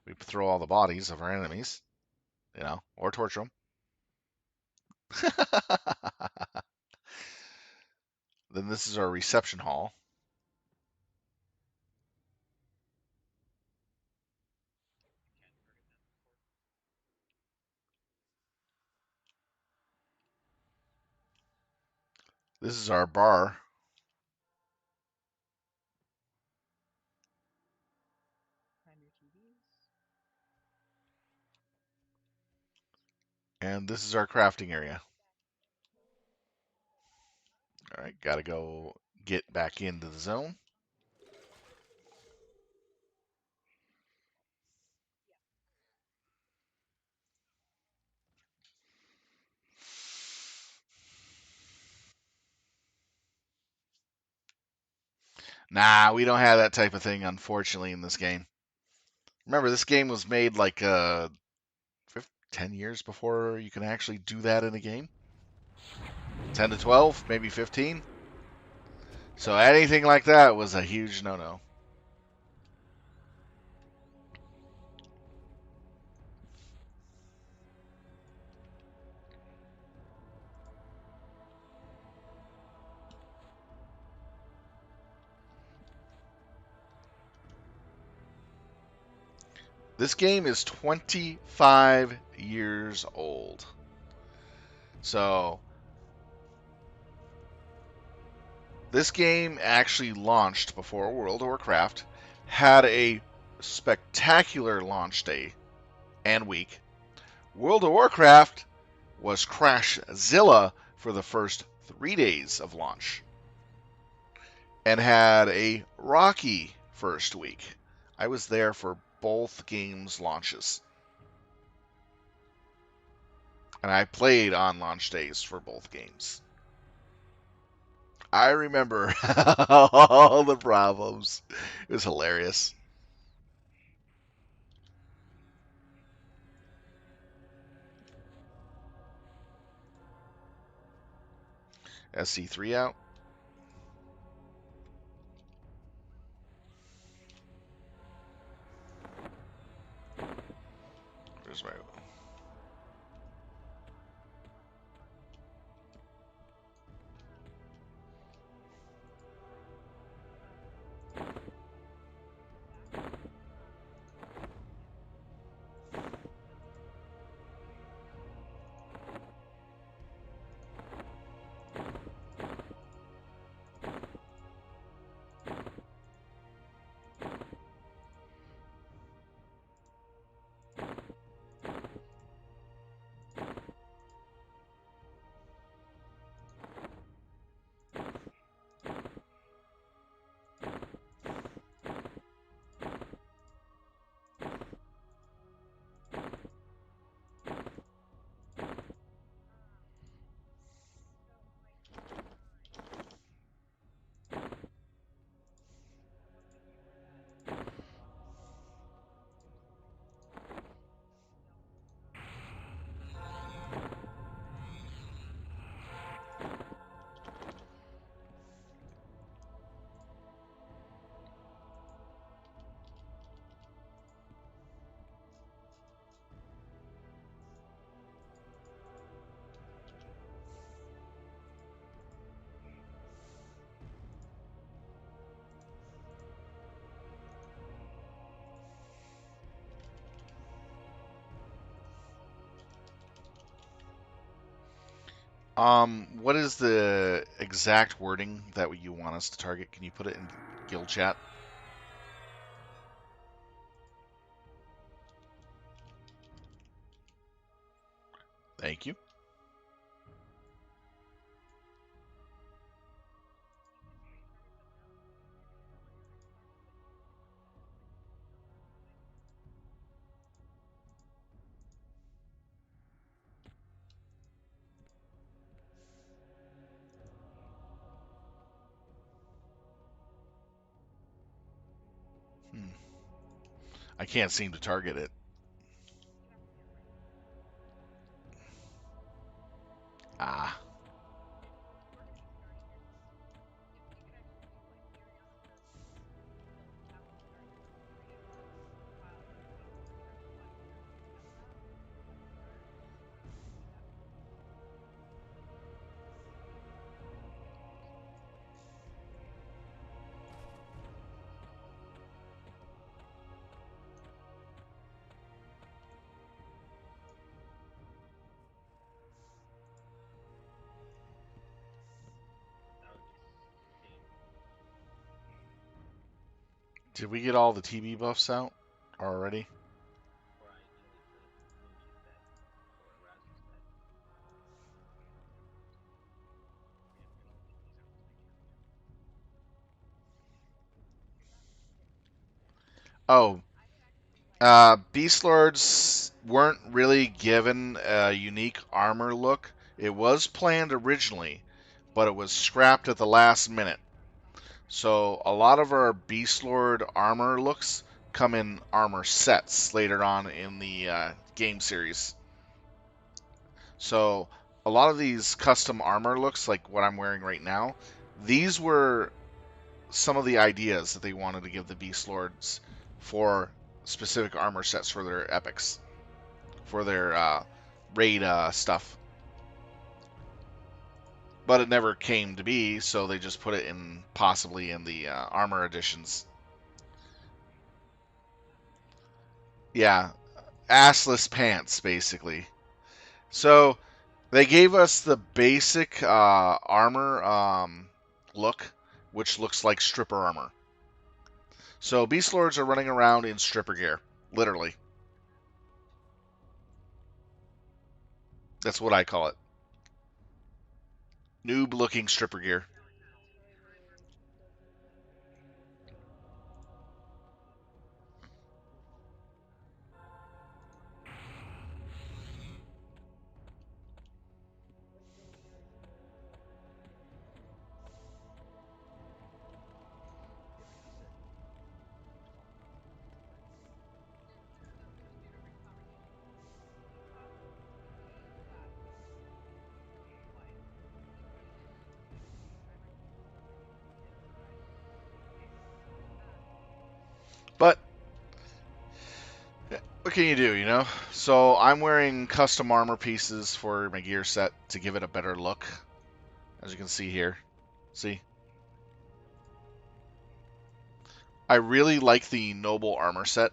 we throw all the bodies of our enemies, or torture them. Then this is our reception hall. This is our bar. And this is our crafting area. All right, gotta go get back into the zone. Nah, we don't have that type of thing, unfortunately, in this game. Remember, this game was made like 10 years before you can actually do that in a game. 10 to 12, maybe 15. So anything like that was a huge no-no. This game is 25 years old. So this game actually launched before World of Warcraft, had a spectacular launch day and week. World of Warcraft was Crashzilla for the first 3 days of launch and had a rocky first week. I was there for both games' launches. And I played on launch days for both games. I remember all the problems. It was hilarious. SC3 out. Where's my... What is the exact wording that you want us to target? Can you put it in guild chat? Thank you. Hmm. I can't seem to target it. Ah. That would be insane. Did we get all the TB buffs out already? Or ideally for Lumi's deck or Razzle's deck. Oh, Beastlords weren't really given a unique armor look. It was planned originally, but it was scrapped at the last minute. So a lot of our Beastlord armor looks come in armor sets later on in the game series. So a lot of these custom armor looks, like what I'm wearing right now, these were some of the ideas that they wanted to give the Beast Lords for specific armor sets for their epics, for their raid stuff. But it never came to be, so they just put it in possibly in the armor editions. Yeah, assless pants basically. So they gave us the basic armor look, which looks like stripper armor. So Beast Lords are running around in stripper gear, literally. That's what I call it. Noob looking stripper gear. But what can you do, you know? So I'm wearing custom armor pieces for my gear set to give it a better look, as you can see here. See? I really like the noble armor set.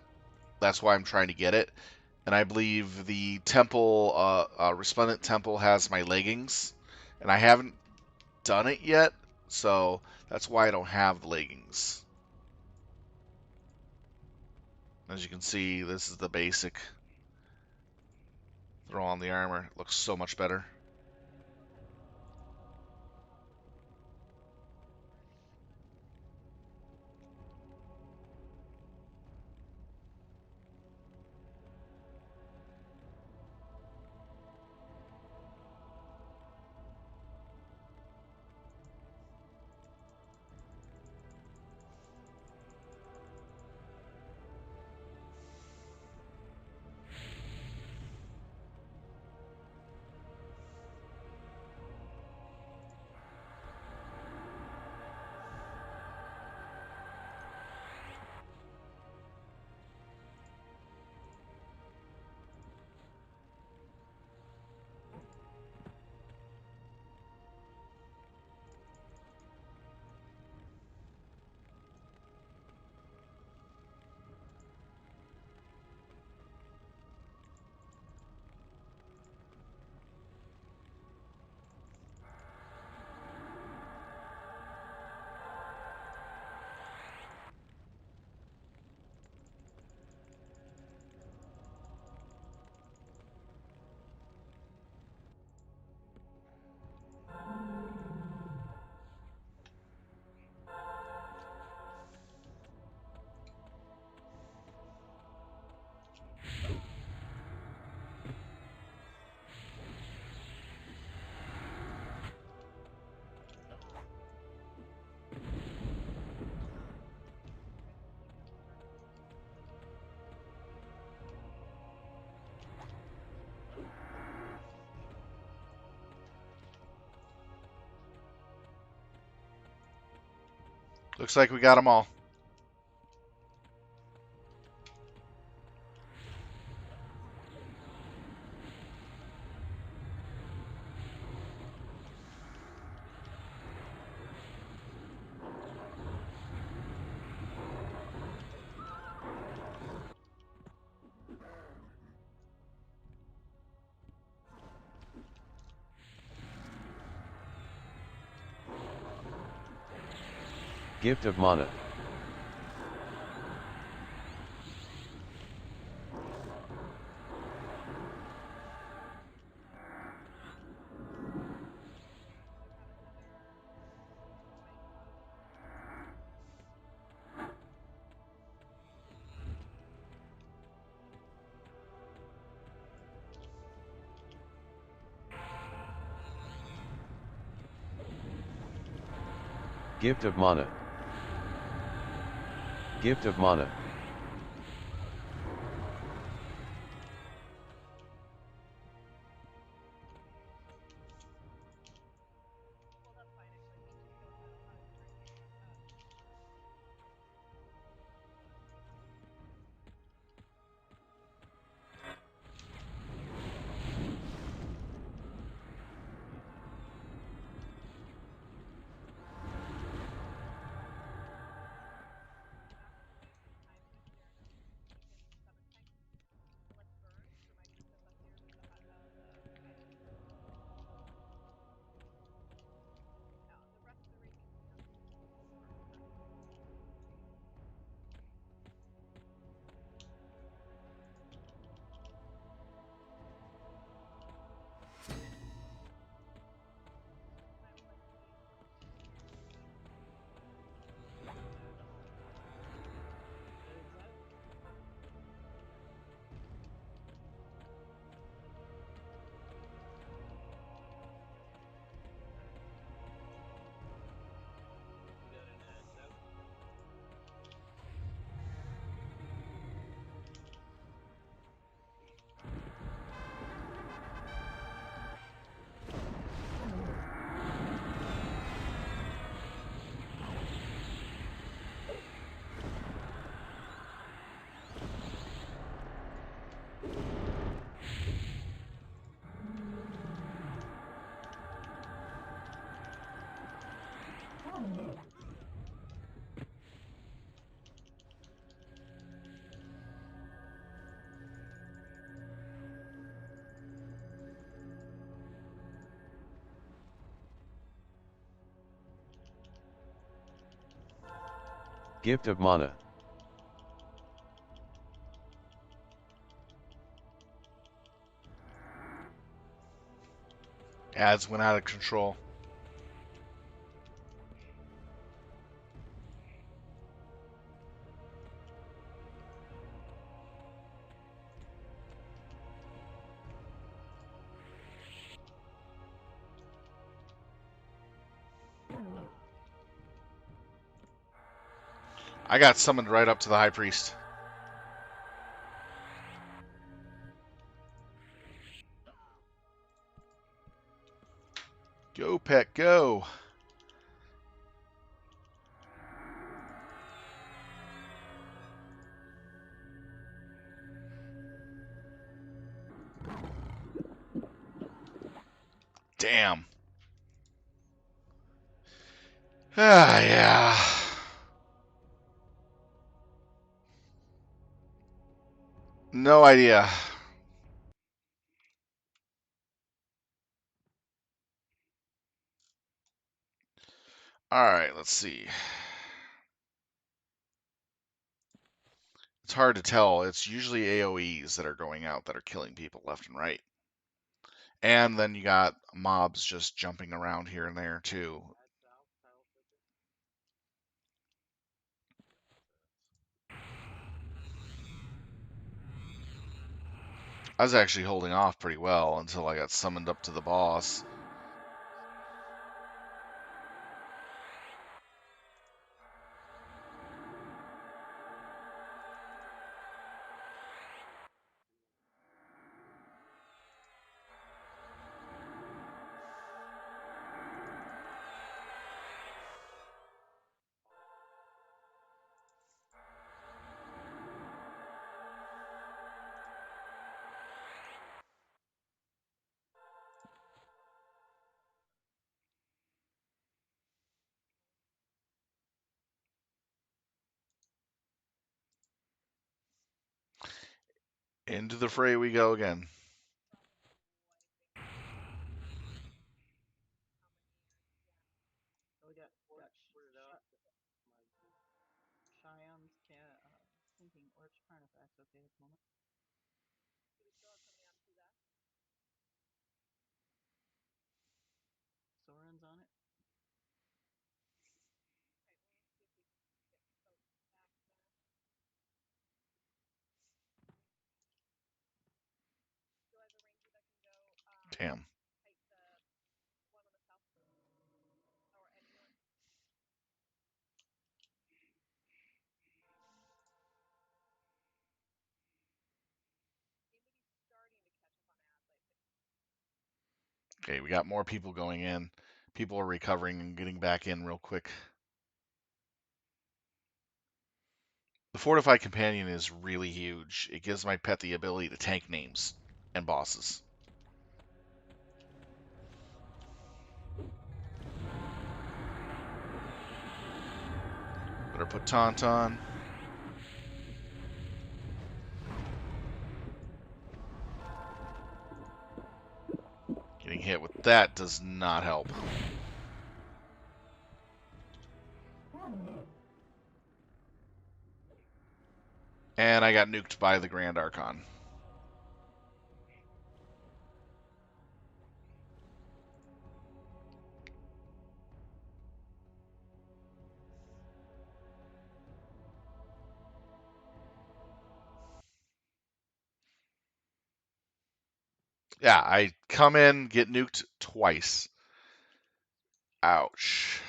That's why I'm trying to get it. And I believe the temple, resplendent temple, has my leggings, and I haven't done it yet, so that's why I don't have the leggings. As you can see, this is the basic. Throw on the armor. It looks so much better. Looks like we got them all. Gift of Mana. Gift of Mana. Gift of Mana. Gift of Mana. Ads went out of control. I got summoned right up to the High Priest. Go, pet, go. Damn. Ah, yeah. No idea. Alright, let's see. It's hard to tell. It's usually AoEs that are going out that are killing people left and right. And then you got mobs just jumping around here and there, too. I was actually holding off pretty well until I got summoned up to the boss. Into the fray we go again. Oh, we got Cheyenne's cat, thinking Orch Carnifex. Okay, at the moment. Soren's on it. Damn. Okay, we got more people going in. People are recovering and getting back in real quick. The Fortified Companion is really huge. It gives my pet the ability to tank names and bosses. Better put Taunt on. Getting hit with that does not help. And I got nuked by the Grand Archon. Yeah, I come in, get nuked twice. Ouch.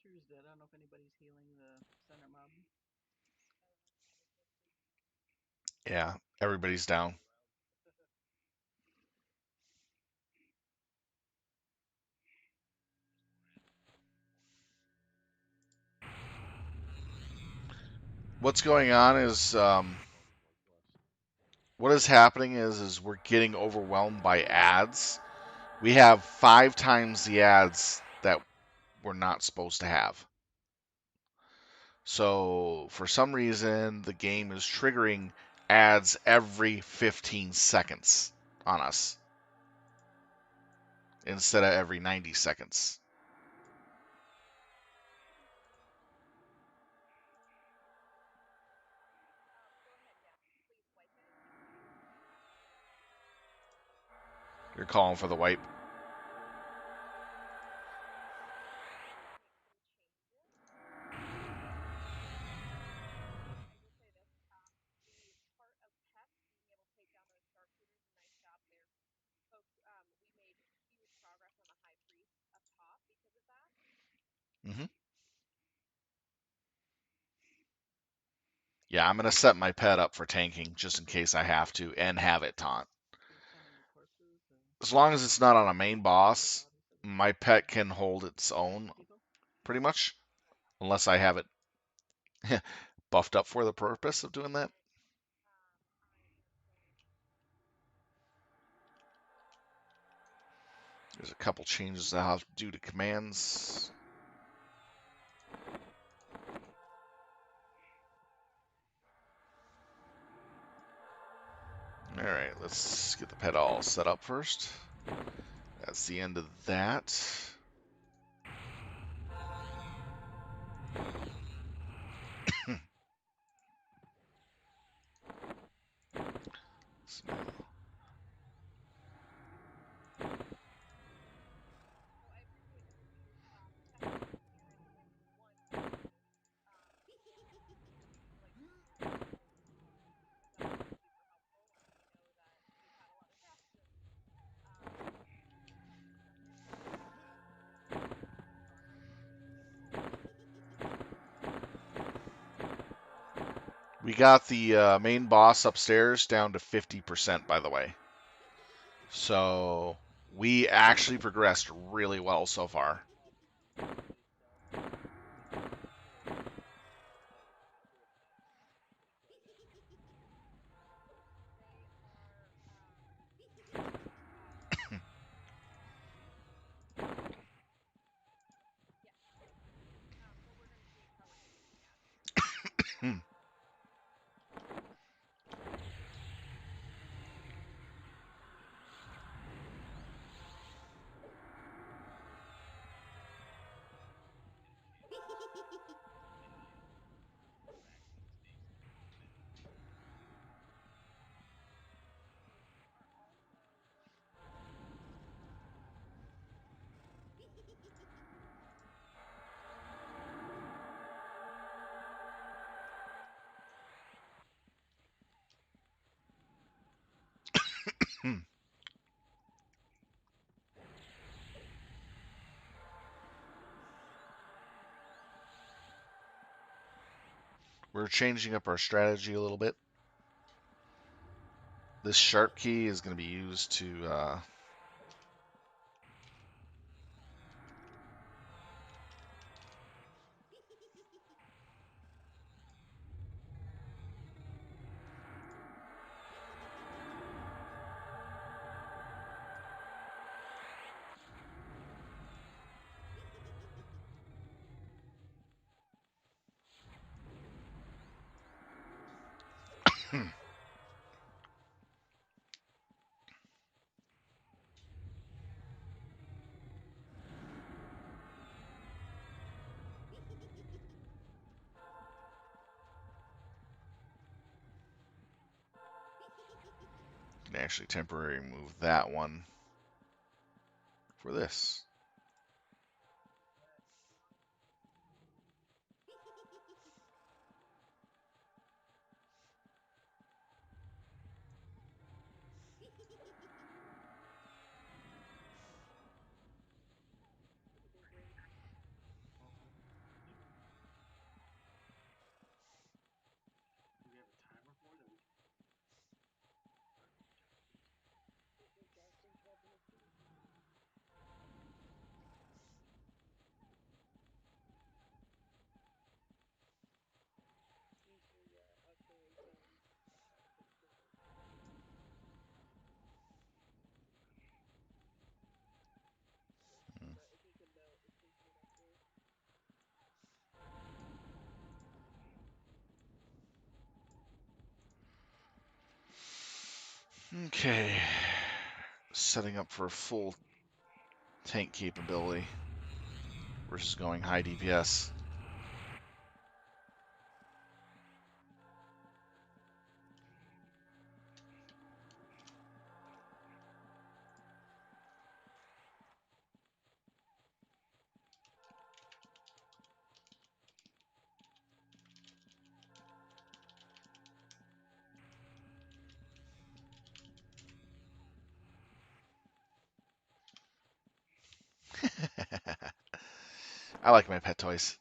Drew's dead. I don't know if anybody's healing the center mob. Yeah, everybody's down. What's going on is what is happening is we're getting overwhelmed by ads. We have 5 times the ads that we're not supposed to have. So for some reason, the game is triggering ads every 15 seconds on us instead of every 90 seconds. You're calling for the wipe. Hmm. Yeah, I'm going to set my pet up for tanking just in case I have to and have it taunt. As long as it's not on a main boss, my pet can hold its own pretty much, unless I have it buffed up for the purpose of doing that. There's a couple changes I'll have to do to commands. Alright, let's get the pet all set up first. That's the end of that. So, we got the main boss upstairs down to 50%, by the way. So We actually progressed really well so far. We're changing up our strategy a little bit. This sharp key is going to be used to actually temporarily move that one for this. Okay, setting up for full tank capability versus going high DPS. I like my pet toys.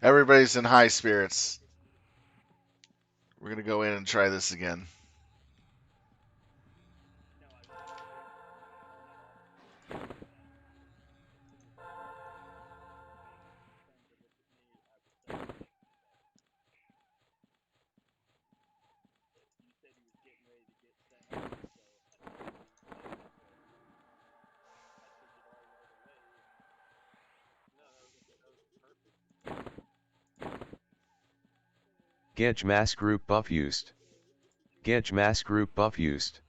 Everybody's in high spirits. We're going to go in and try this again. Gedge mass group buff used. Gedge mass group buff used.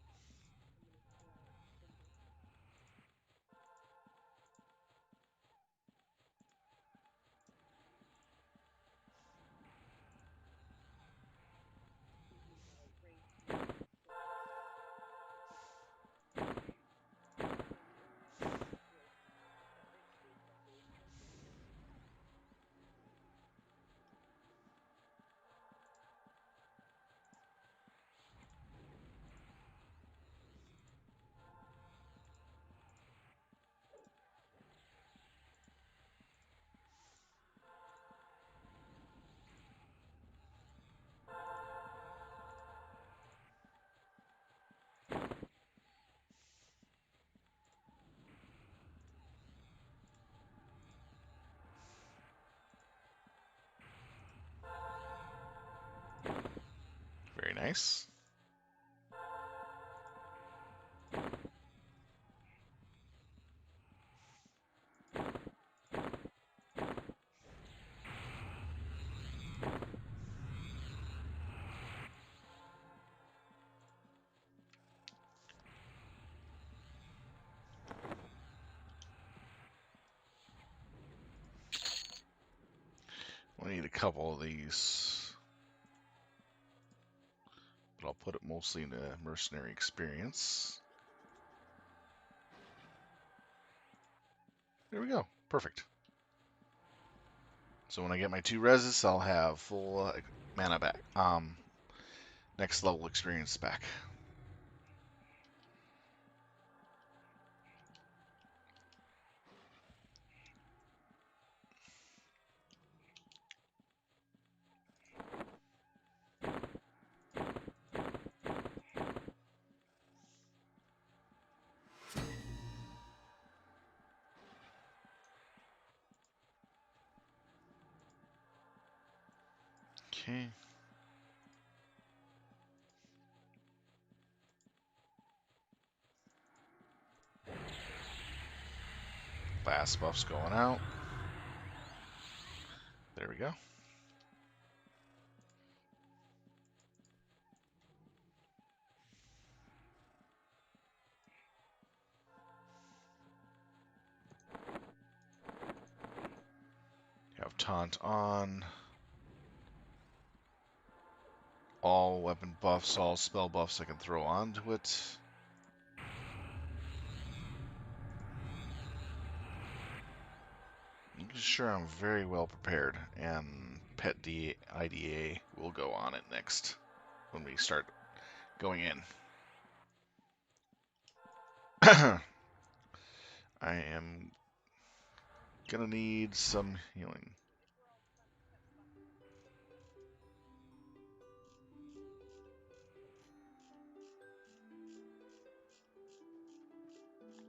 Nice. We need a couple of these, but I'll put it mostly into mercenary experience. There we go. Perfect. So when I get my 2 reses, I'll have full mana back. Next level experience back. Okay. Last buff's going out. There we go. Have taunt on. All weapon buffs, all spell buffs I can throw onto it. I'm sure I'm very well prepared, and Pet IDA will go on it next when we start going in. I am gonna need some healing.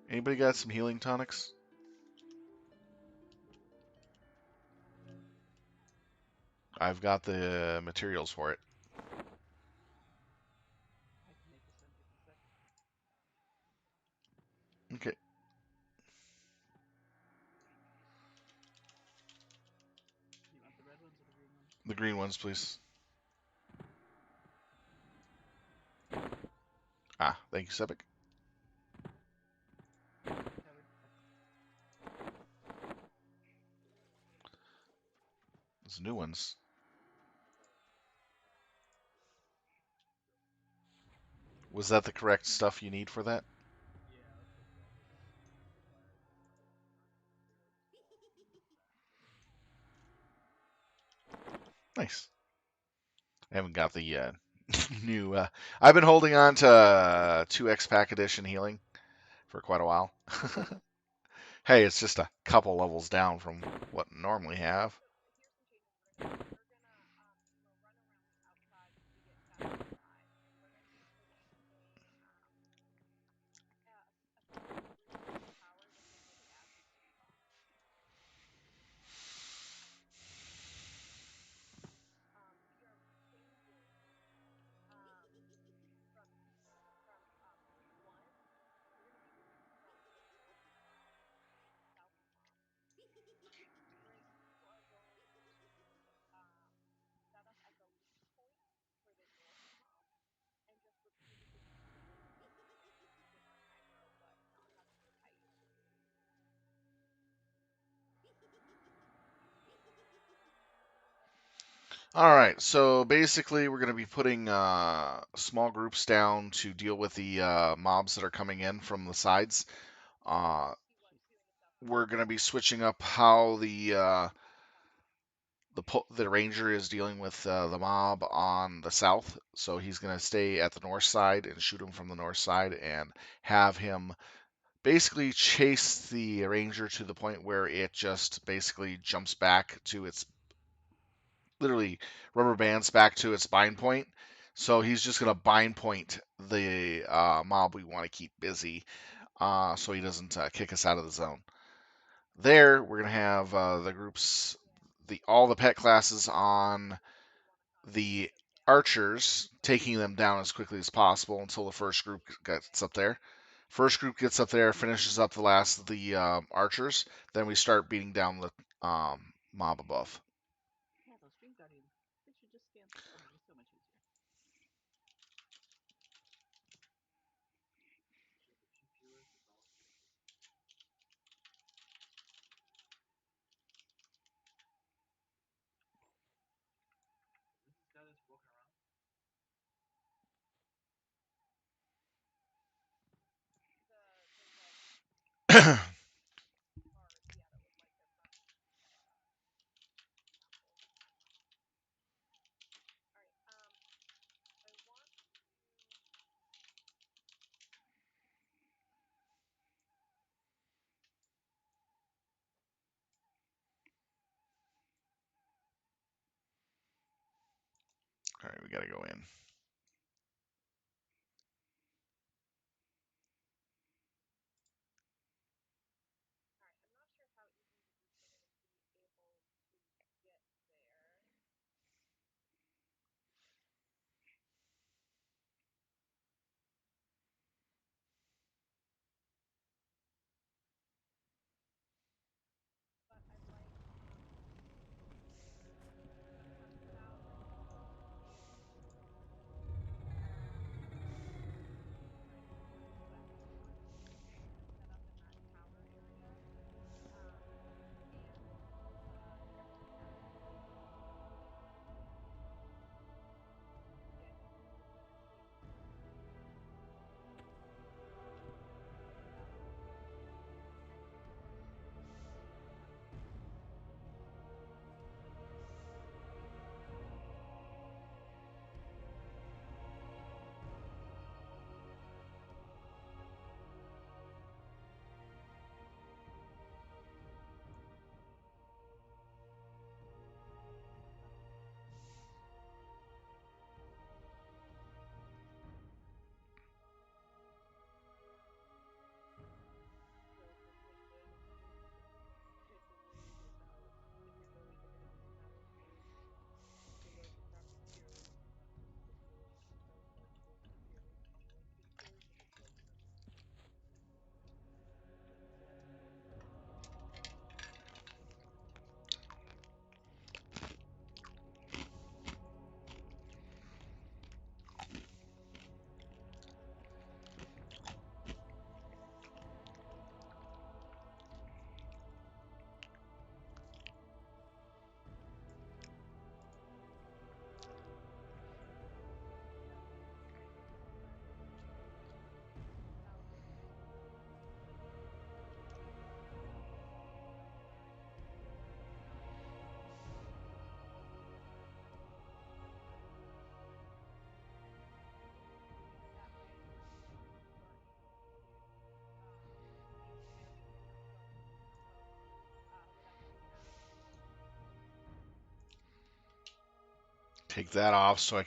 Anybody got some healing tonics? I've got the materials for it. I can make a send just a second. Okay. You want the red ones or the green ones? The green ones, please. Ah, thank you, Sebek. Covered. Those new ones. Was that the correct stuff you need for that? Yeah, let's take that. Nice. I haven't got the new. I've been holding on to 2X Pack Edition healing for quite a while. Hey, it's just a couple levels down from what I normally have. All right, so basically, we're going to be putting small groups down to deal with the mobs that are coming in from the sides. Uh, we're going to be switching up how the ranger is dealing with the mob on the south. So he's going to stay at the north side and shoot him from the north side, and have him basically chase the ranger to the point where it just basically jumps back to its literally rubber bands back to its bind point. So he's just going to bind point the mob we want to keep busy, so he doesn't kick us out of the zone. There, we're going to have the groups, all the pet classes on the archers, taking them down as quickly as possible until the first group gets up there. First group gets up there, finishes up the last of the archers. Then we start beating down the mob above. Yeah, those Dream Guardians, they should just stand still. It'd be so much easier. Just a few viewers, that's all it takes. Is this guy that's walking around? All right, we gotta go in. Take that off so I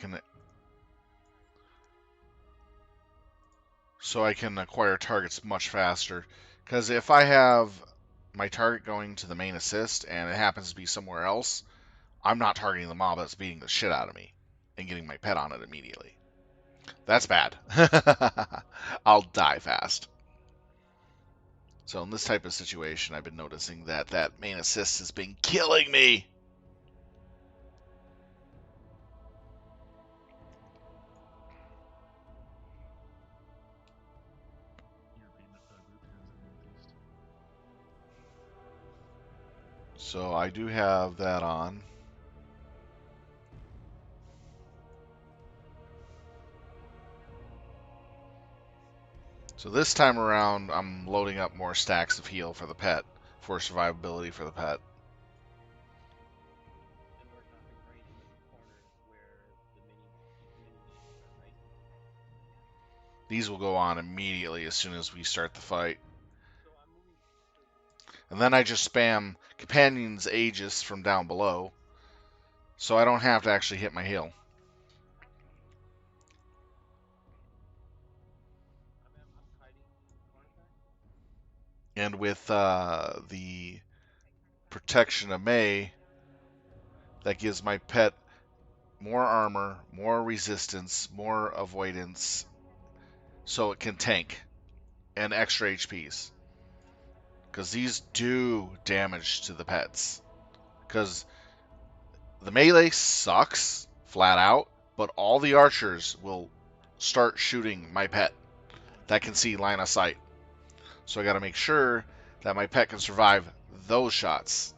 can acquire targets much faster. Because if I have my target going to the main assist and it happens to be somewhere else, I'm not targeting the mob that's beating the shit out of me and getting my pet on it immediately. That's bad. I'll die fast. So in this type of situation, I've been noticing that that main assist has been killing me. European group here in the northeast. So I do have that on. So this time around, I'm loading up more stacks of heal for the pet, for survivability for the pet. And we're stopping right in the corner where the mini missions are, right? These will go on immediately as soon as we start the fight. So I'm moving. So And then I just spam Companion's Aegis from down below, so I don't have to actually hit my heal. I'm kiting Carnifax. And with the protection of May, that gives my pet more armor, more resistance, more avoidance, so it can tank and extra HPs. Because these do damage to the pets. Because the melee sucks flat out, but all the archers will start shooting my pet that can see line of sight. So I got to make sure that my pet can survive those shots.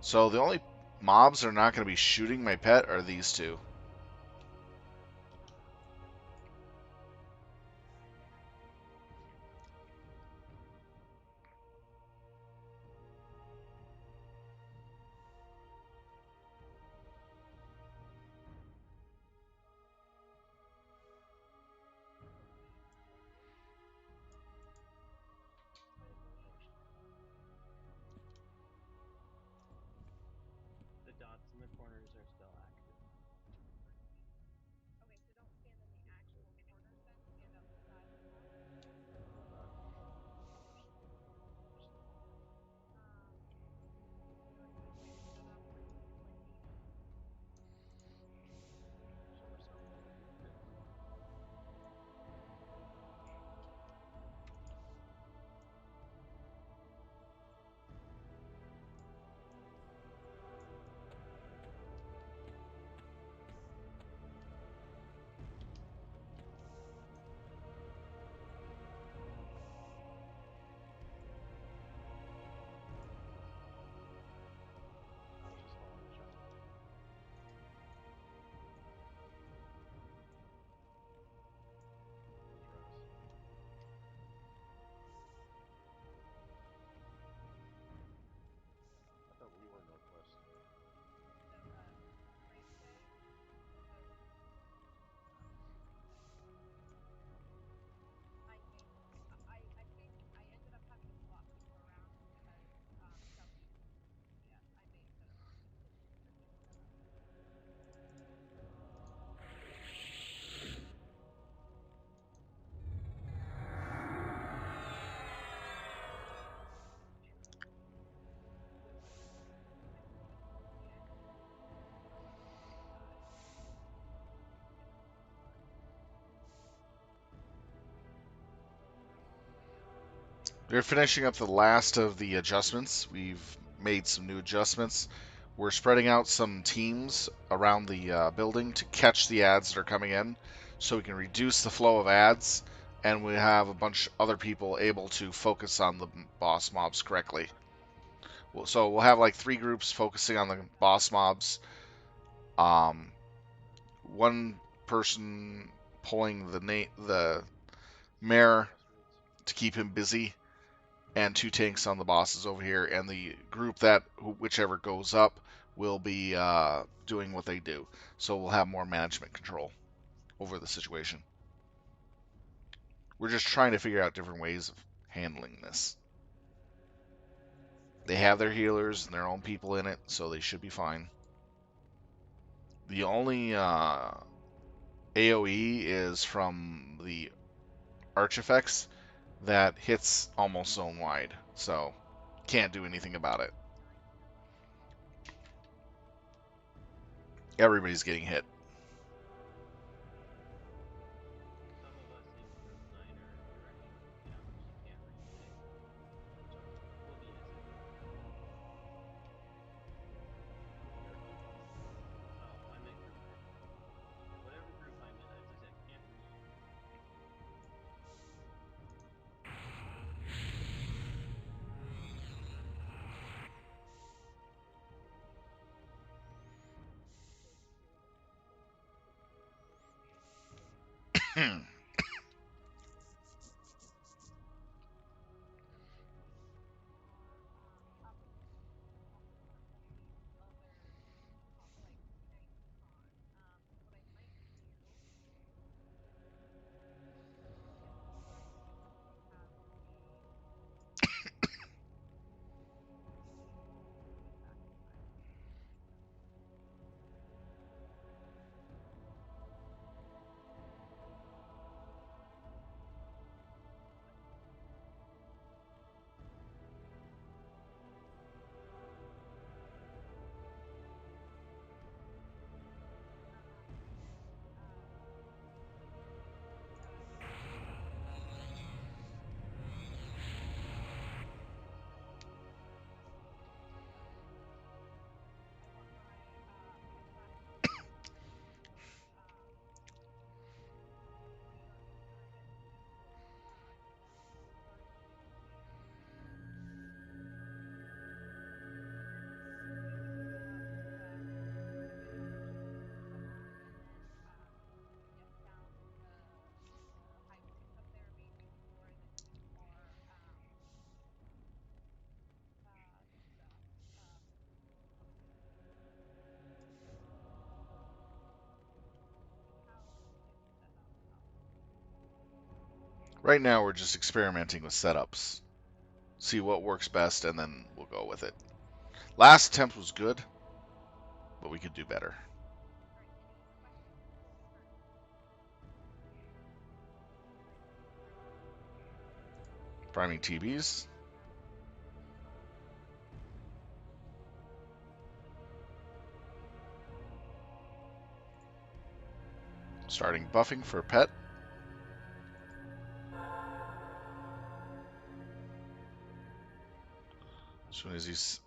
So the only mobs that are not going to be shooting my pet are these two. The dots in the corners are still active. Show myself a little bit. I was just following the shot. Those rest. I thought we were northwest. We're finishing up the last of the adjustments. We've made some new adjustments. We're spreading out some teams around the building to catch the ads that are coming in so we can reduce the flow of ads and we have a bunch of other people able to focus on the boss mobs correctly. So we'll have like 3 groups focusing on the boss mobs. Um, one person pulling the mare Grassroots. to keep him busy, and 2 tanks on the bosses over here, and the group that whichever goes up will be doing what they do. So we'll have more management control over the situation. We're just trying to figure out different ways of handling this. They have their healers and their own people in it, so they should be fine. The only AoE is from the arch effects that hits almost zone wide, so can't do anything about it. Everybody's getting hit. Some of us in group 9 are directionally challenged and can't read today. So we'll need assistance. What are group 9? I'm in group 9. Whatever group I'm in, as I said, can't read. Right now, we're just experimenting with setups. See what works best, and then we'll go with it. Last attempt was good, but we could do better. Priming TBs. Starting buffing for pet. As soon as he's...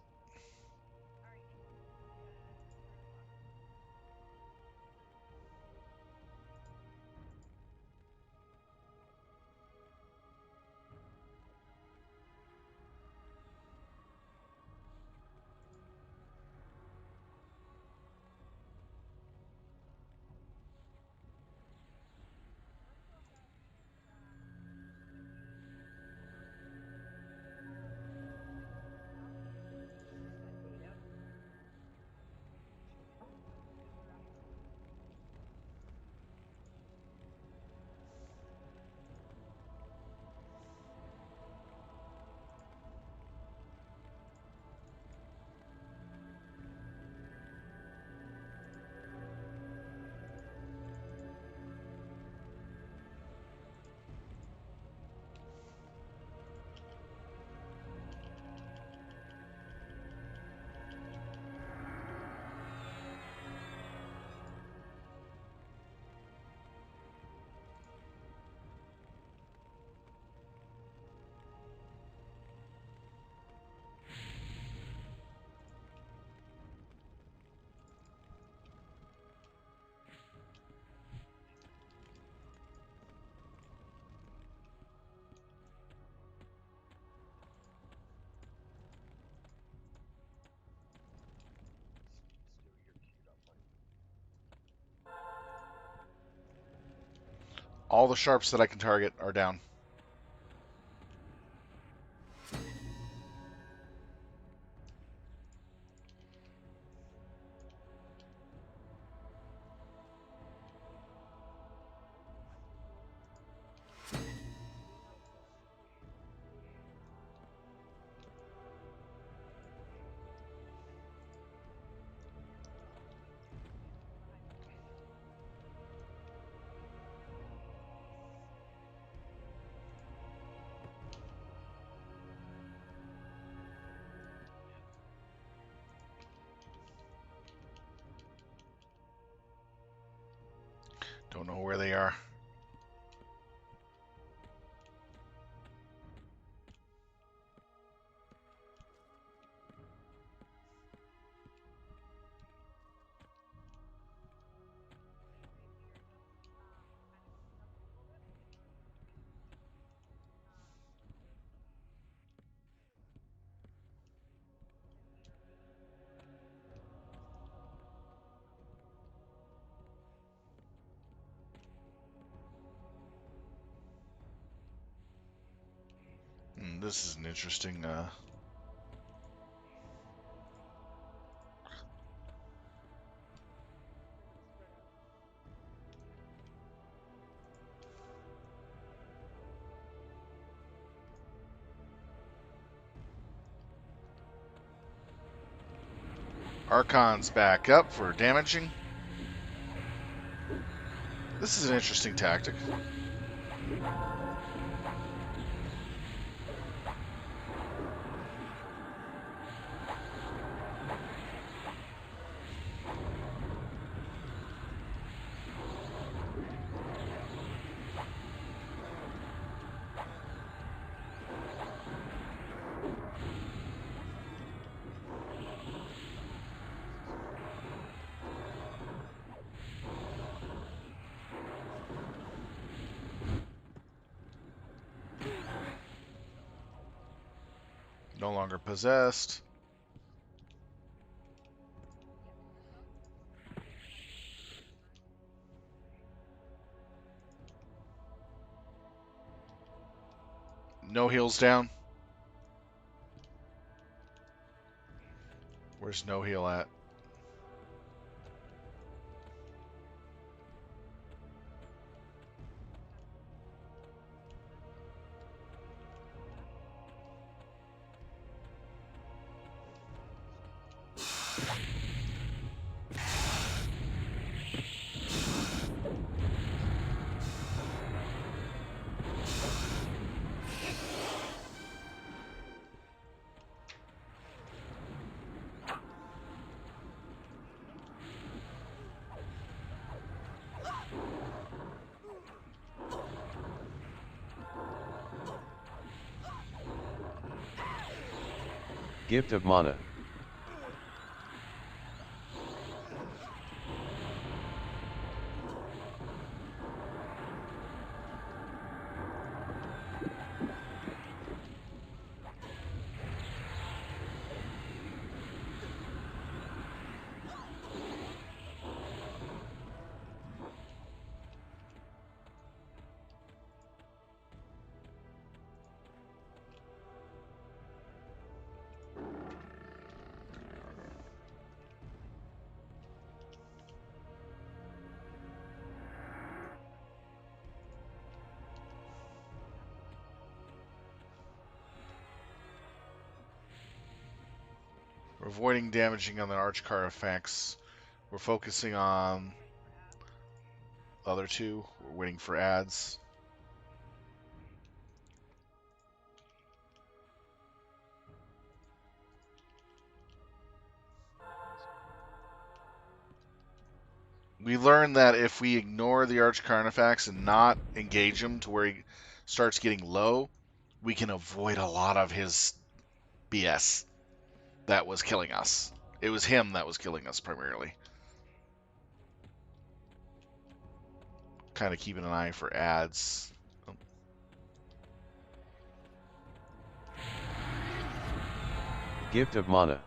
All the sharps that I can target are down. Don't know where they are. This is an interesting... Archon's back up for damaging. This is an interesting tactic. No longer possessed. No heals down. Where's no heal at? Gift of Mana. We're avoiding damaging on the Archcar effects. We're focusing on the other two. We're waiting for ads. We learned that if we ignore the Arch Carnifex and not engage him to where he starts getting low, we can avoid a lot of his BS that was killing us. It was him that was killing us primarily. Kind of keeping an eye for ads. Gift of Mana.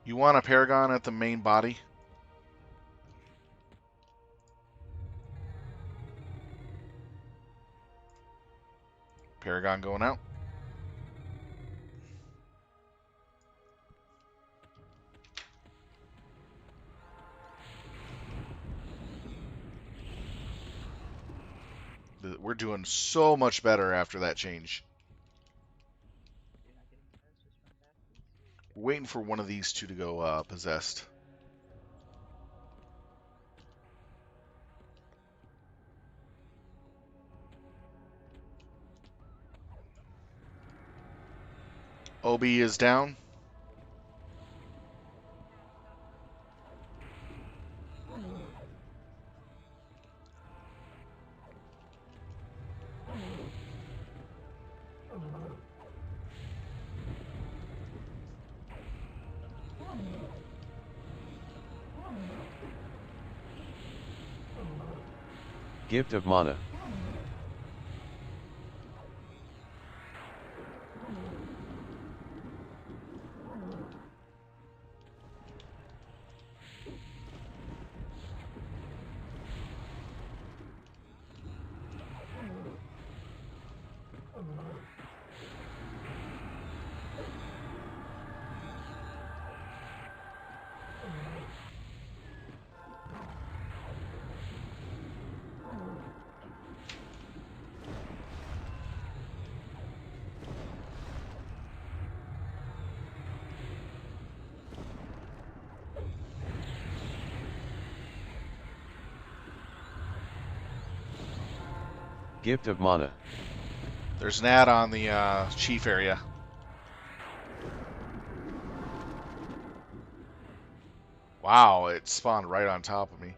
You want a Paragon at the main body? Paragon going out. We're doing so much better after that change. We're waiting for one of these two to go possessed. OB is down. Gift of Mana. Gift of Mana. There's an ad on the chief area. Wow, it spawned right on top of me.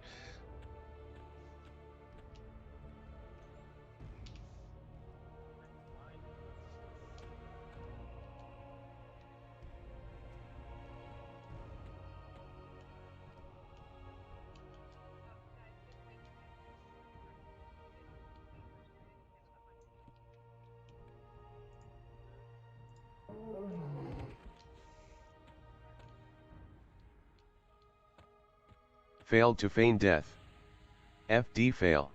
Failed to feign death. FD fail.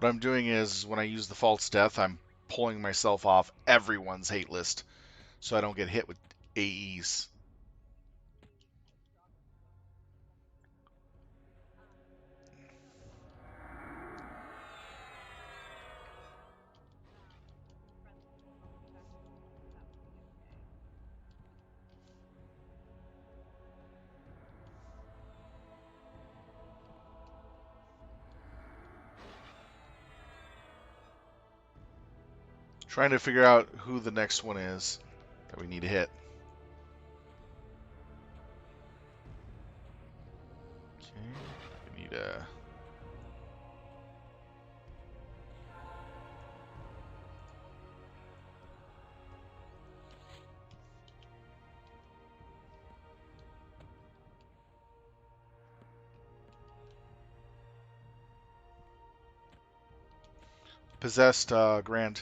What I'm doing is when I use the false death, I'm pulling myself off everyone's hate list so I don't get hit with AEs. Trying to figure out who the next one is that we need to hit. Okay, we need a... Possessed Grand.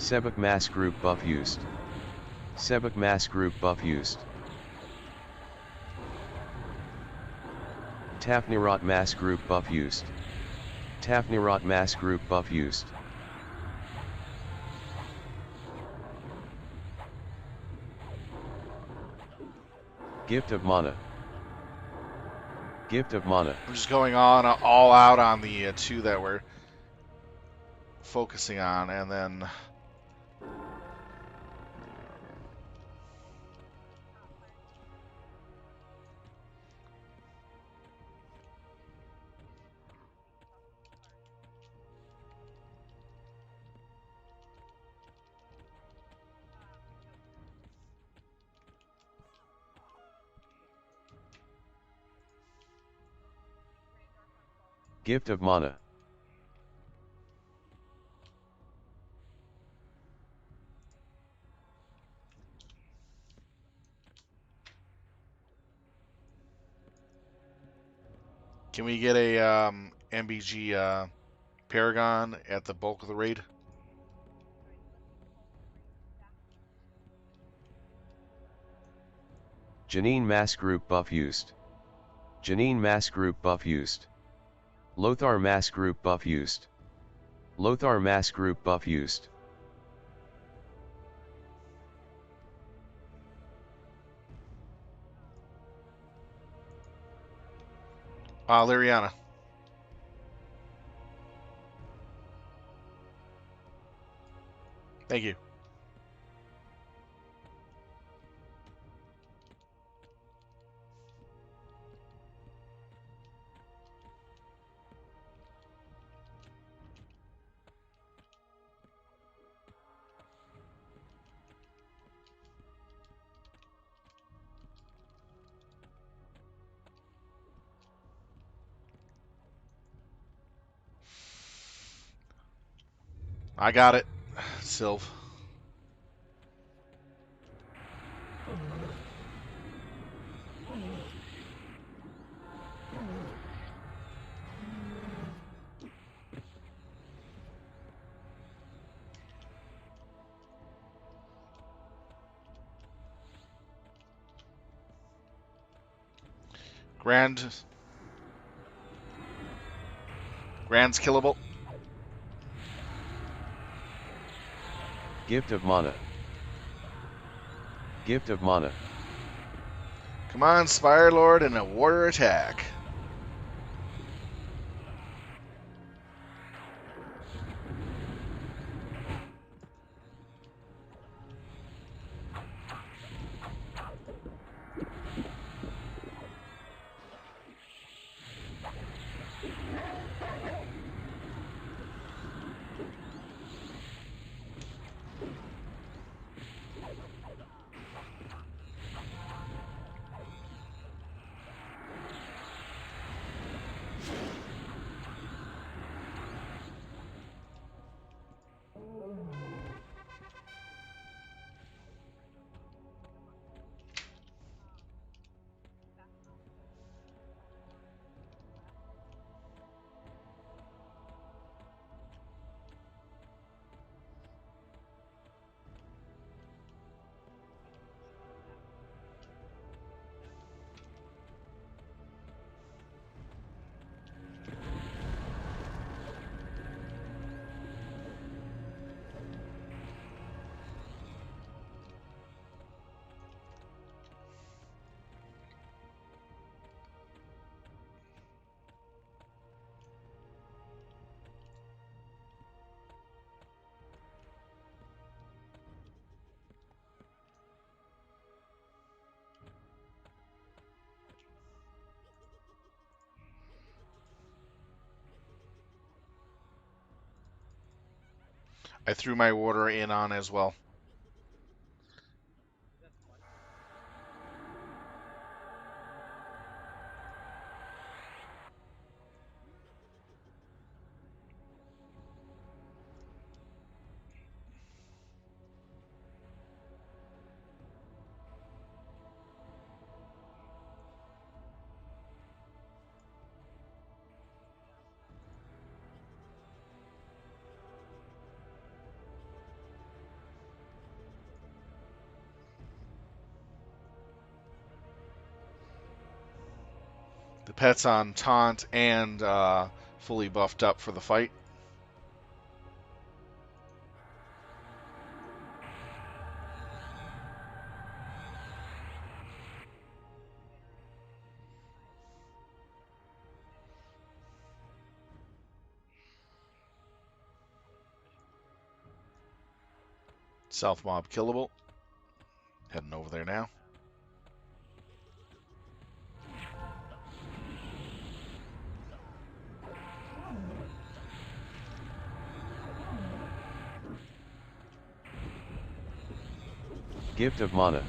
Sebek Mass Group buff used. Sebek Mass Group buff used. Tafnirot Mass Group buff used. Tafnirot Mass Group buff used. Gift of Mana. Gift of Mana. I'm just going on all out on the two that we're focusing on, and then Gift of Mana. can we get a MBG Paragon at the bulk of the raid? Janine Mass Group buff used. Janine Mass Group buff used. Lothar Mass Group buff used. Lothar Mass Group buff used. Liriana. Thank you. I got it, Sylv. Grand's killable. Gift of Mana. Gift of Mana. Come on, Spire Lord, and a warrior attack. I threw my order in on as well. The pet's on taunt and fully buffed up for the fight. South mob killable. Heading over there now. Gift of Mana.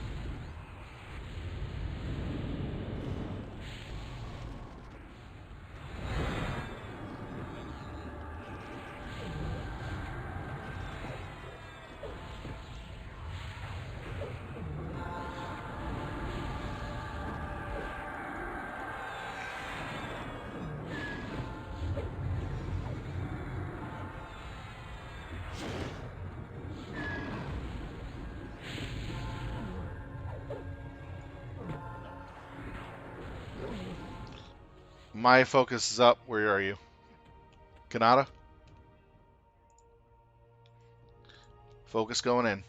My focus is up. Where are you? Kanata? Focus going in.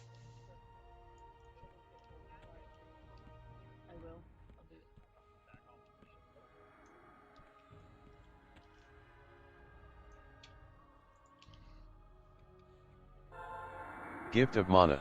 I will. I'll do it. Back home mission. Gift of Mana.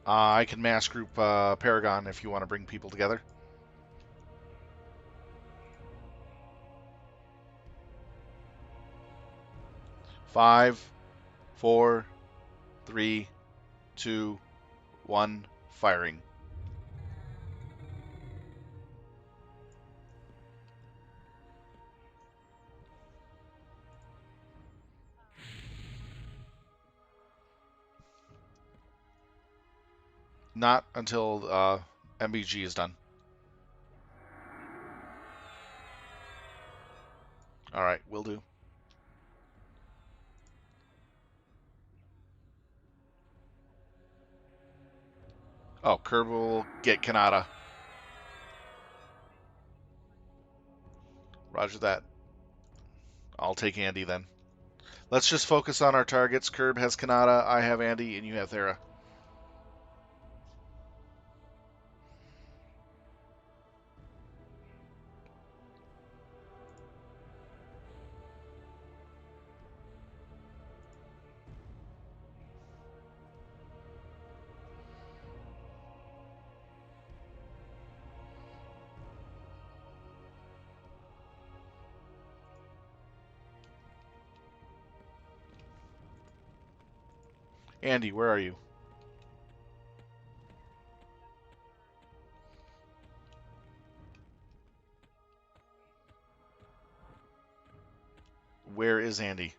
I can mass group Paragon if you want to bring people together. 5, 4, 3, 2, 1, firing. Not until MBG is done. All right, will do. Oh, Curb will get Kanata. Roger that. I'll take Andy then. Let's just focus on our targets. Curb has Kanata, I have Andy, and you have Thera. Andy, where are you? Where is Andy?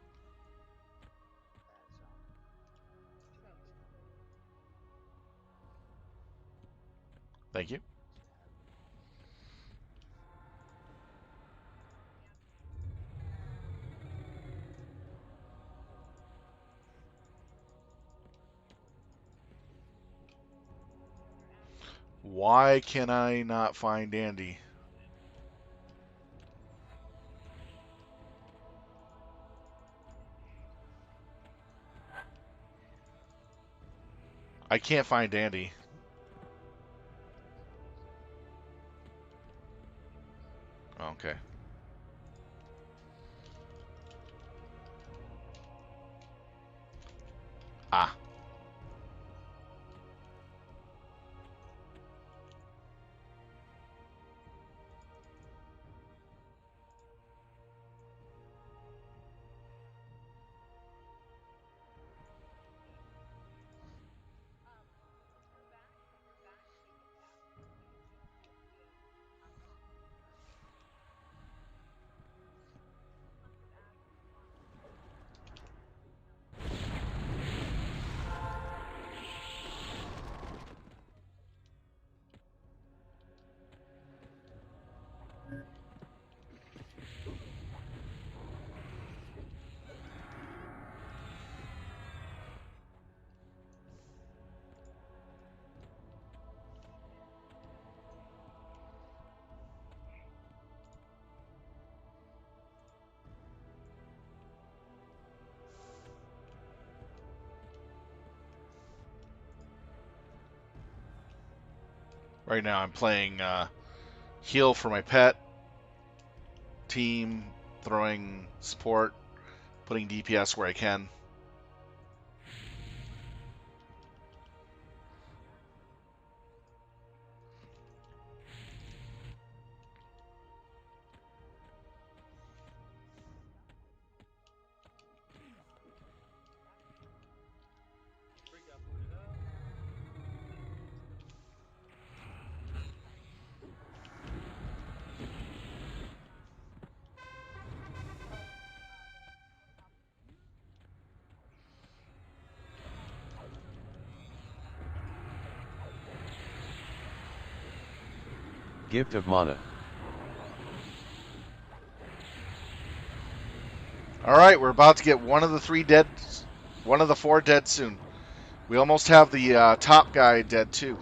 Thank you. Why can I not find Andy? I can't find Andy. Okay. Ah. Right now I'm playing heal for my pet, team, throwing support, putting DPS where I can. Bring up, bring it up. Gift of mana. All right, we're about to get one of the three dead, one of the four dead soon. We almost have the top guy dead too.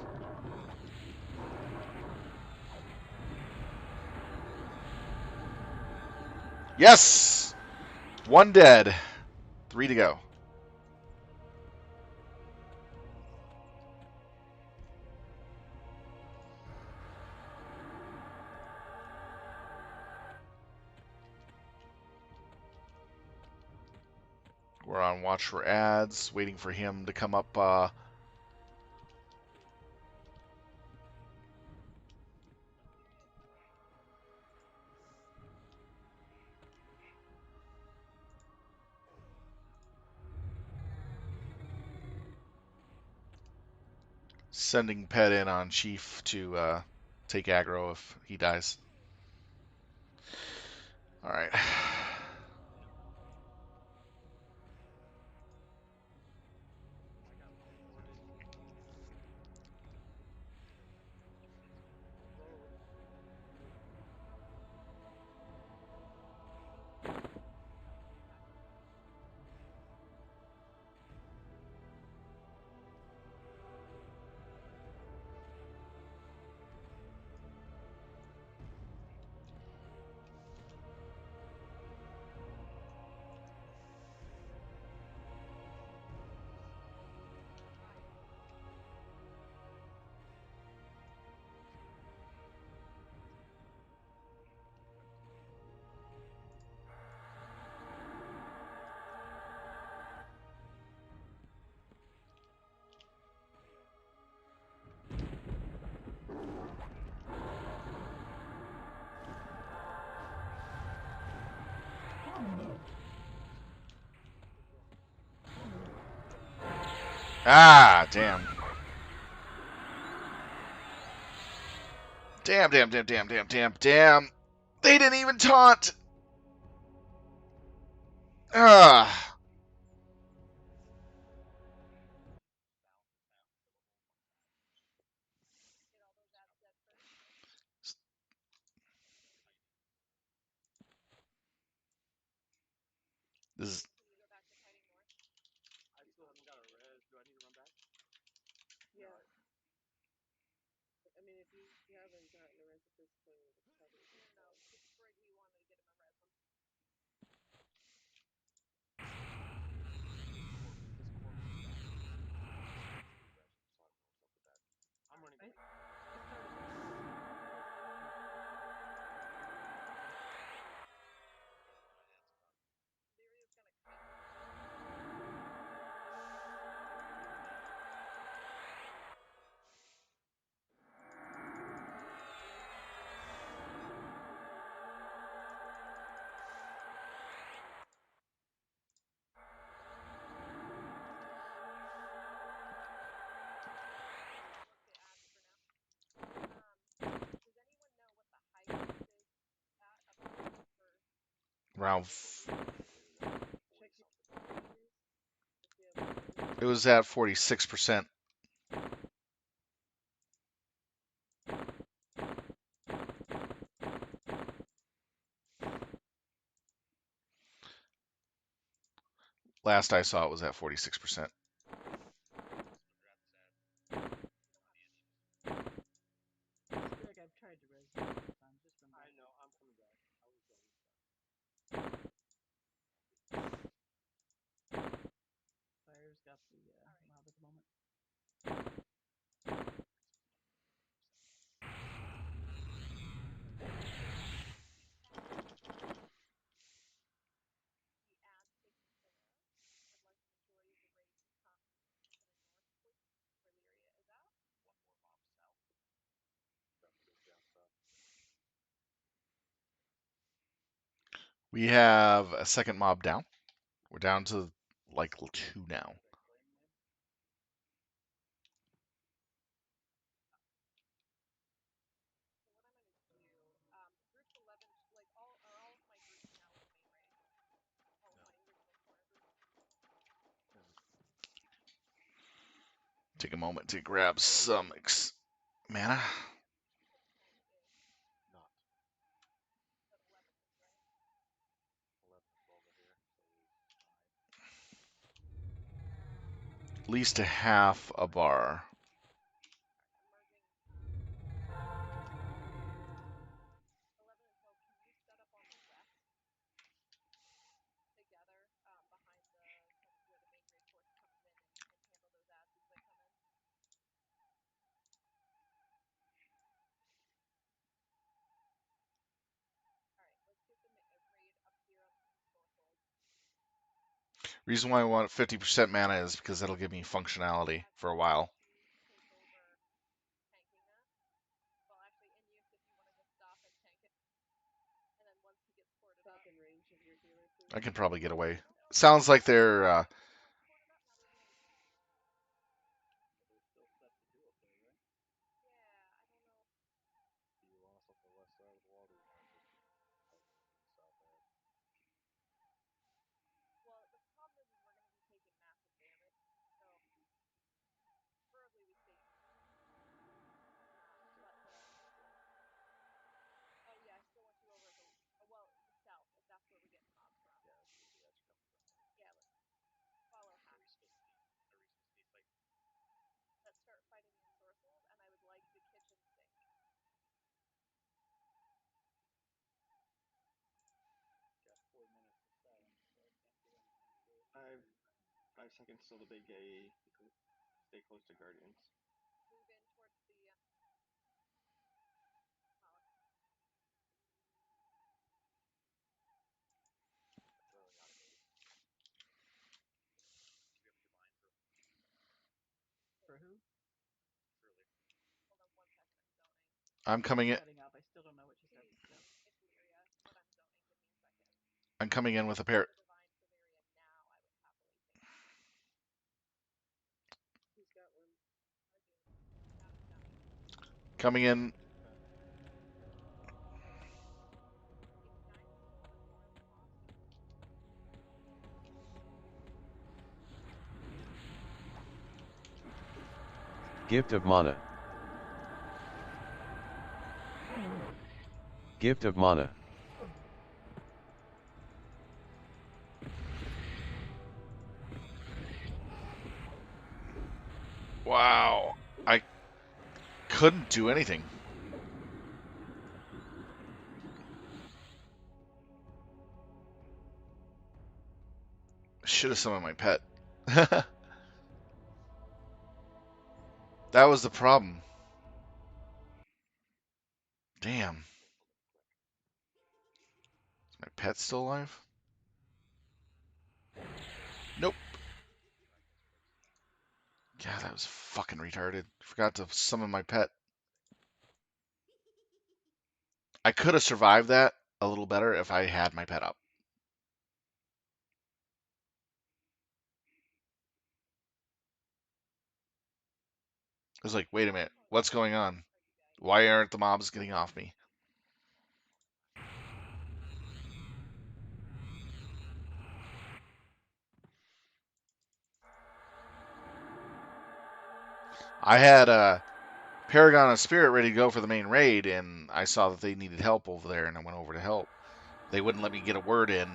Yes, one dead, three to go. We're on watch for ads, waiting for him to come up. Sending pet in on Chief to take aggro if he dies. All right. I got teleported. Whoa. Ah, damn. Damn, damn, damn, damn, damn, damn, damn. They didn't even taunt. Ah. This is I still haven't got a res. Do I need to run back? Yeah. No, I mean, if you haven't gotten a res at this point, it's probably just Around, Check your meters if you have low. it was at 46%. Last I saw it was at 46%. I feel like I've tried to res multiple times just from. I know. I'm coming back. I was going. Fire's got the mob at the moment. We have a second mob down. We're down to like 2 now. Take a moment to grab some mana. At least a half a bar. Reason why I want 50% mana is because that'll give me functionality for a while. Stop in range of your healer, please. I can probably get away. Sounds like they're There's still stuff to do up there, right? Do you want us up the west side of the wall, or do you want to just south end? Yeah, that's where the edge comes from. Got 4 minutes of silence, so I can't do anything for it. 5 seconds till the big AE. Stay close to Guardians. For who? I'm coming in. Cutting off. I still don't know what you said. So. I'm coming in with a pair. Who's got one? Coming in. Okay. Gift of Mana. Gift of Mana. Wow. I couldn't do anything. Should have summoned my pet. That was the problem. Damn. Is my pet still alive? Nope. Yeah, that was fucking retarded. Forgot to summon my pet. I could have survived that a little better if I had my pet up. I was like, wait a minute, what's going on? Why aren't the mobs getting off me? I had a Paragon of Spirit ready to go for the main raid, and I saw that they needed help over there, and I went over to help. They wouldn't let me get a word in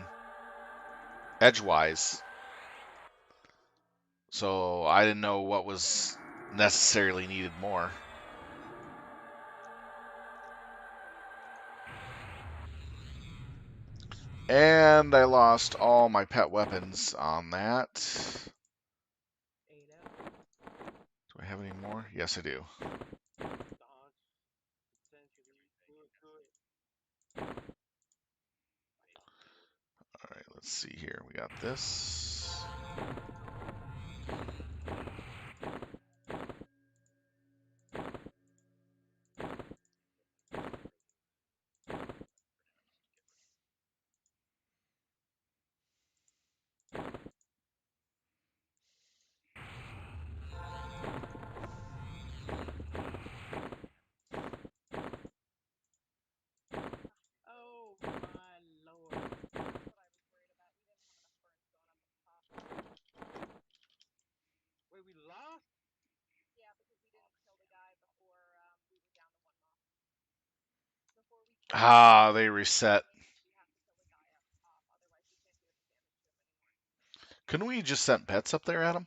edgewise, so I didn't know what was necessarily needed more. And I lost all my pet weapons on that. Do I have any more? Yes, I do. All right, let's see here. We got this. Oh my lord. That's what I was worried about. We didn't have enough burns going up at the top. Wait, we lost? Yeah, because we didn't kill the guy before we were down to one mob. Before we kill the guy Ah, at they the top, reset. we have to kill the guy up top. Otherwise, we can't do any damage to him anymore. Couldn't we just sent pets up there, Adam?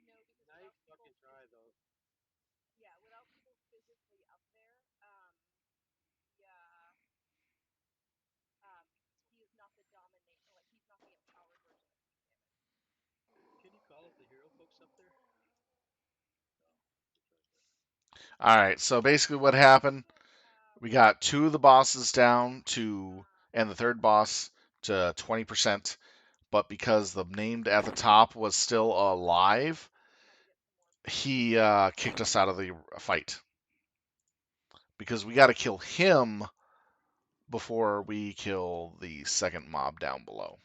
No, because now without people, try though. Yeah, without people physically up there, yeah, he is not the dominate. Like he's not the empowered version of speed damage. Can you call up the hero folks up there? All right, so basically what happened, we got two of the bosses down to, and the third boss to 20%, but because the named at the top was still alive, he kicked us out of the fight. Because we got to kill him before we kill the second mob down below.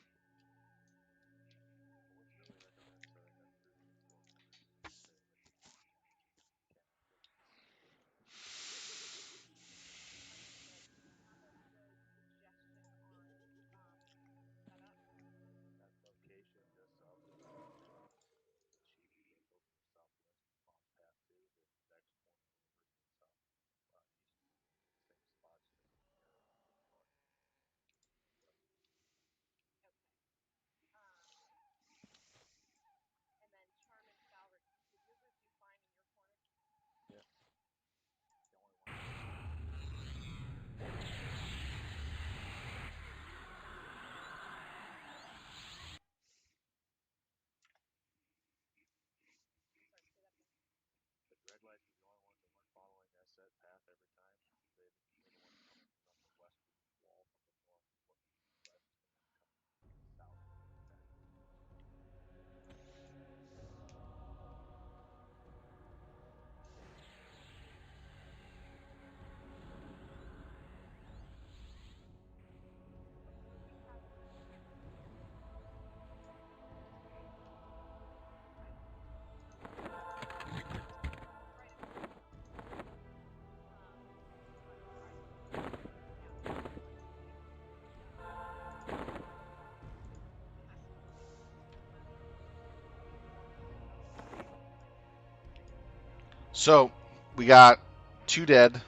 So we got two dead,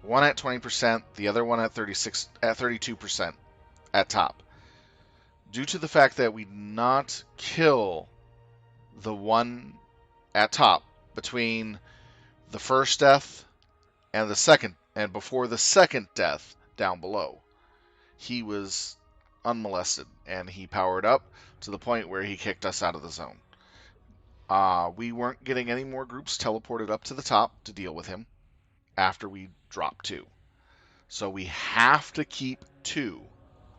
one at 20%, the other one at 32% at top. Due to the fact that we did not kill the one at top between the first death and the second, and before the second death down below, he was unmolested and he powered up to the point where he kicked us out of the zone. We weren't getting any more groups teleported up to the top to deal with him after we dropped two. So we have to keep two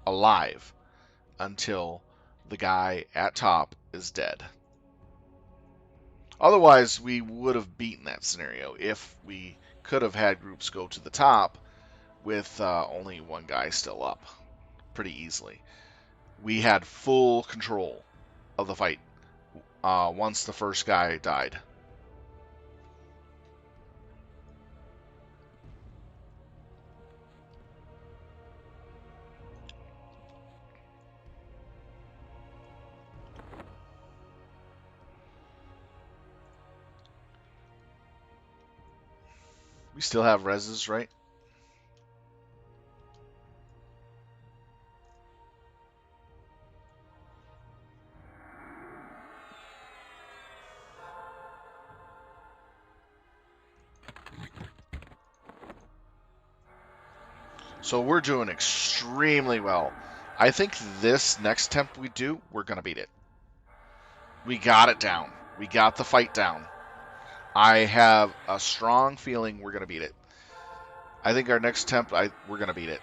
alive until the guy at top is dead. Otherwise, we would have beaten that scenario if we could have had groups go to the top with only one guy still up pretty easily. We had full control of the fight once the first guy died. We still have reses, right? So we're doing extremely well. I think this next temp we do, we're going to beat it. We got it down. We got the fight down. I have a strong feeling we're going to beat it. I think our next temp, we're going to beat it.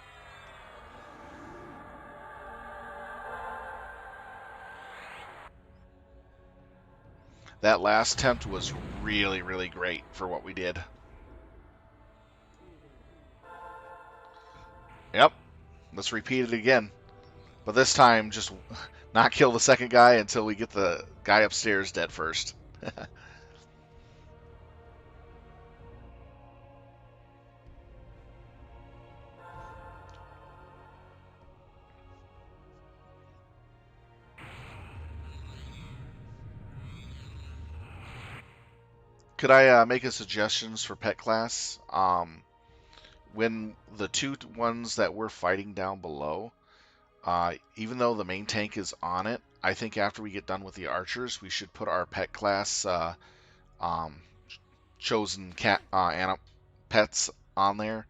That last temp was really, really great for what we did. Yep. Let's repeat it again. But this time, just not kill the second guy until we get the guy upstairs dead first. Could I make a suggestions for pet class? When the two ones that we're fighting down below, even though the main tank is on it, I think after we get done with the archers, we should put our pet class um, chosen cat pets on there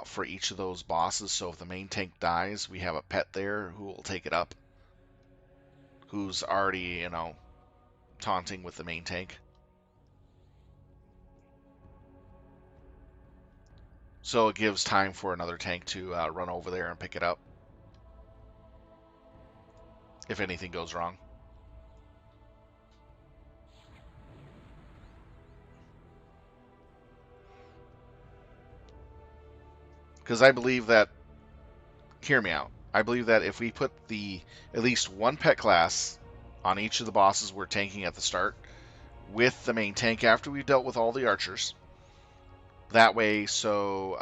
for each of those bosses. So if the main tank dies, we have a pet there who will take it up, who's already taunting with the main tank. So it gives time for another tank to run over there and pick it up if anything goes wrong. Because I believe that, hear me out. I believe that if we put at least one pet class on each of the bosses we're tanking at the start, with the main tank after we've dealt with all the archers, that way, so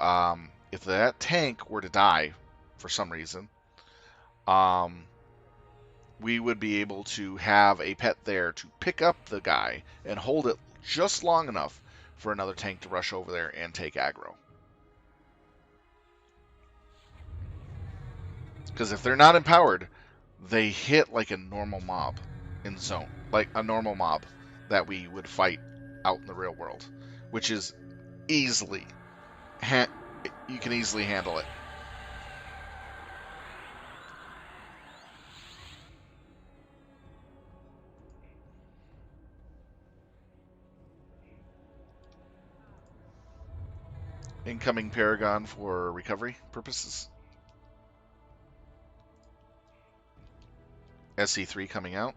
if that tank were to die for some reason, um, we would be able to have a pet there to pick up the guy and hold it just long enough for another tank to rush over there and take aggro. Because if they're not empowered, they hit like a normal mob in zone, like a normal mob that we would fight out in the real world, which is easily, you can easily handle it. Incoming Paragon for recovery purposes. SC3 coming out.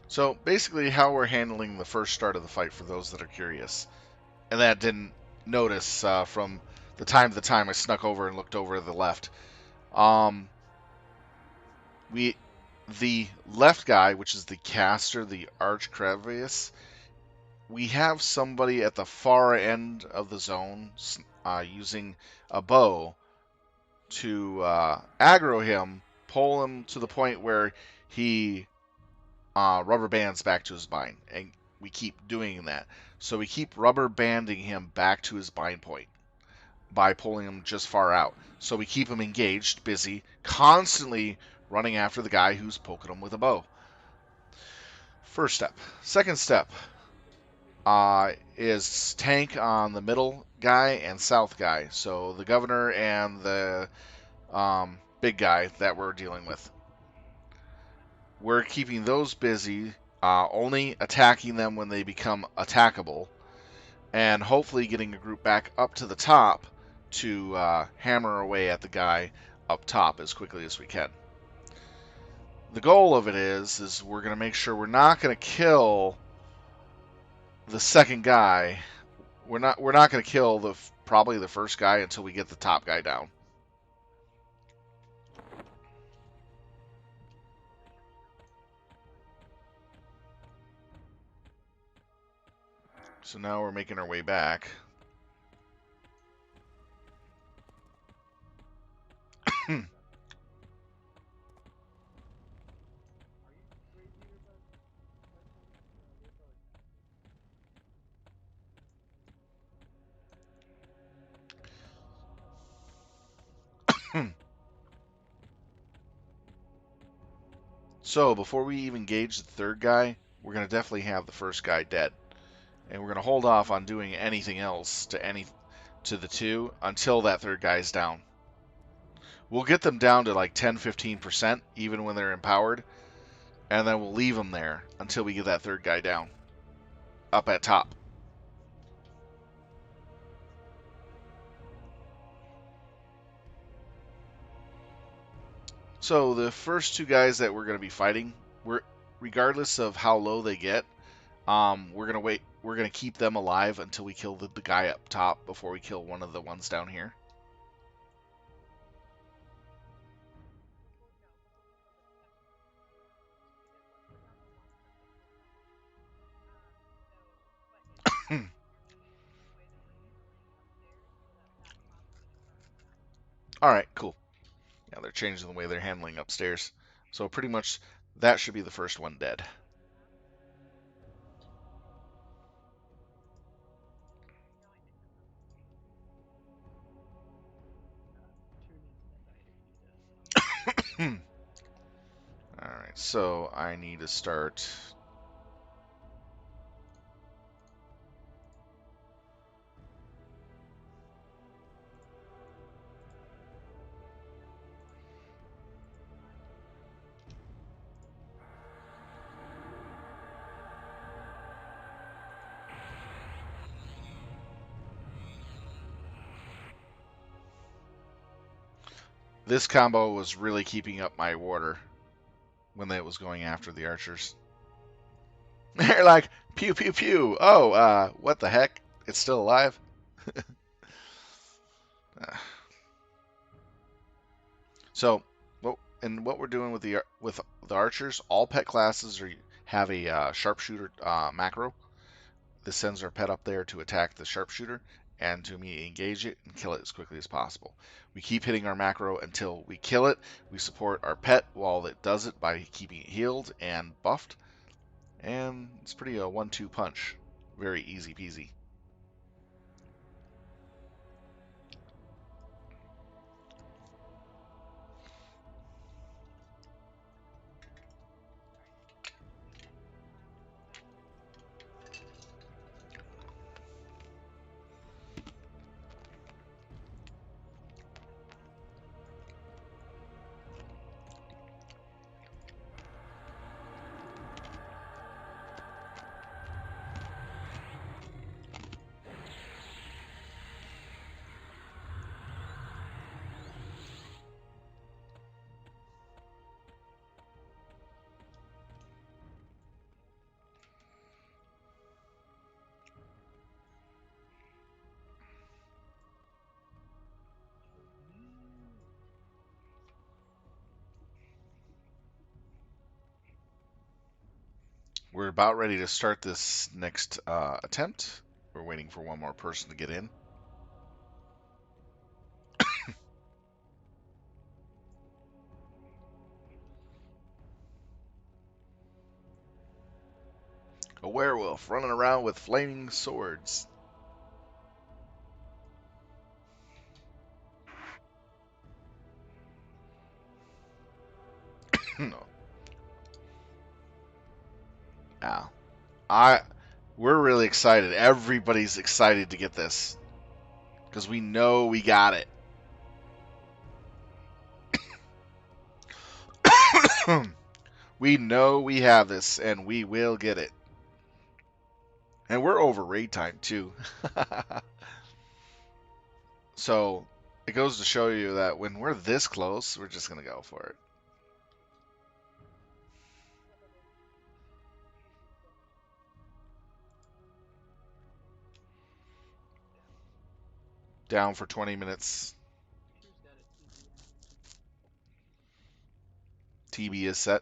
So basically, how we're handling the first start of the fight for those that are curious, and that didn't notice from the time I snuck over and looked over to the left. Um, we the left guy, which is the caster, the Arch Crevious, we have somebody at the far end of the zone using a bow to aggro him, pull him to the point where he rubber bands back to his spine and we keep doing that. So we keep rubber banding him back to his bind point by pulling him just far out. So we keep him engaged, busy, constantly running after the guy who's poking him with a bow. First step. Second step is tank on the middle guy and south guy. So the governor and the big guy that we're dealing with. We're keeping those busy, only attacking them when they become attackable, and hopefully getting a group back up to the top to hammer away at the guy up top as quickly as we can. The goal of it is we're going to make sure we're not going to kill the second guy. We're not going to kill probably the first guy until we get the top guy down. So now we're making our way back. So before we even engage the third guy, we're going to definitely have the first guy dead. And we're going to hold off on doing anything else to the two until that third guy's down. We'll get them down to like 10-15% even when they're empowered, and then we'll leave them there until we get that third guy down up at top. So the first two guys that we're going to be fighting, regardless of how low they get, we're going to wait. We're going to keep them alive until we kill the guy up top before we kill one of the ones down here. All right, cool. Yeah, they're changing the way they're handling upstairs. So pretty much that should be the first one dead. All right, so I need to start. This combo was really keeping up my water when it was going after the archers. They're like, pew, pew, pew. Oh, what the heck? It's still alive? So, what we're doing with the archers, all pet classes have a sharpshooter macro. This sends our pet up there to attack the sharpshooter and to immediately engage it and kill it as quickly as possible. We keep hitting our macro until we kill it. We support our pet while it does it by keeping it healed and buffed. And it's pretty a 1-2 punch. Very easy peasy. We're about ready to start this next attempt. We're waiting for one more person to get in. A werewolf running around with flaming swords. No. Yeah. I we're really excited. Everybody's excited to get this because we know we got it. We know we have this and we will get it. And we're over raid time too. So it goes to show you that when we're this close, we're just gonna go for it. Down for 20 minutes. Who's got a TV on? TB is set.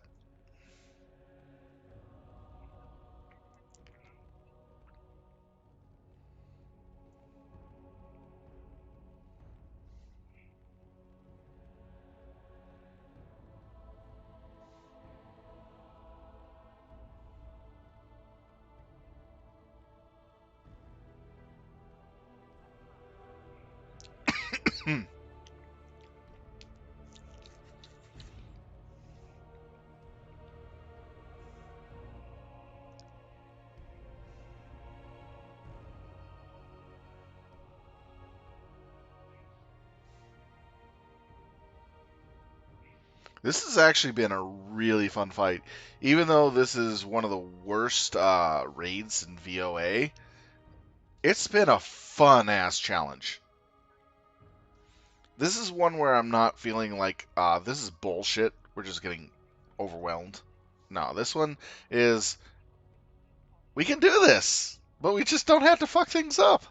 This has actually been a really fun fight. Even though this is one of the worst raids in VoA, it's been a fun ass challenge. This is one where I'm not feeling like this is bullshit. We're just getting overwhelmed. No, this one is we can do this, but we just don't have to fuck things up.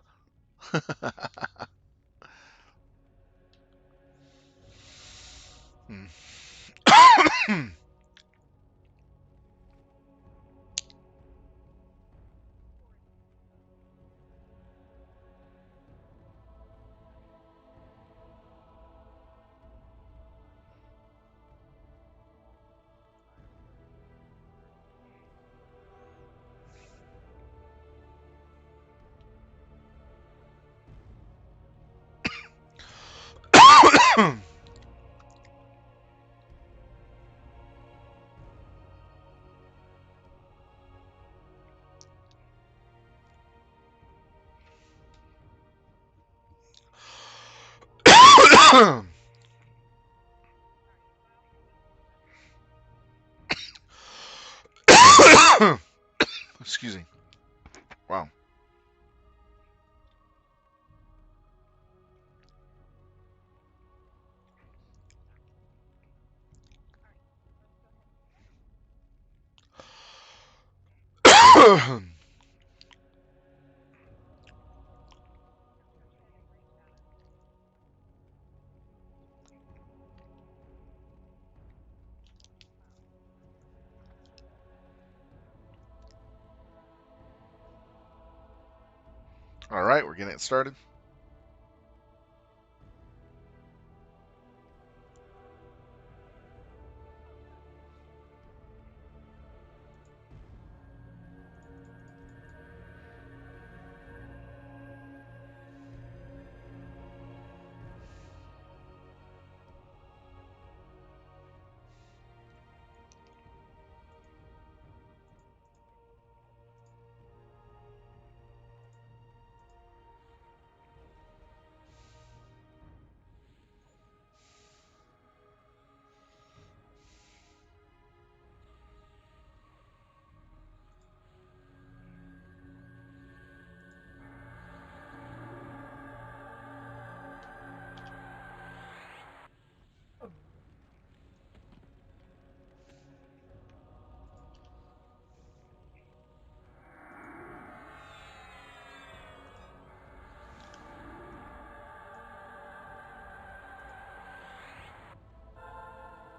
Excuse me. Wow. All right, we're getting it started.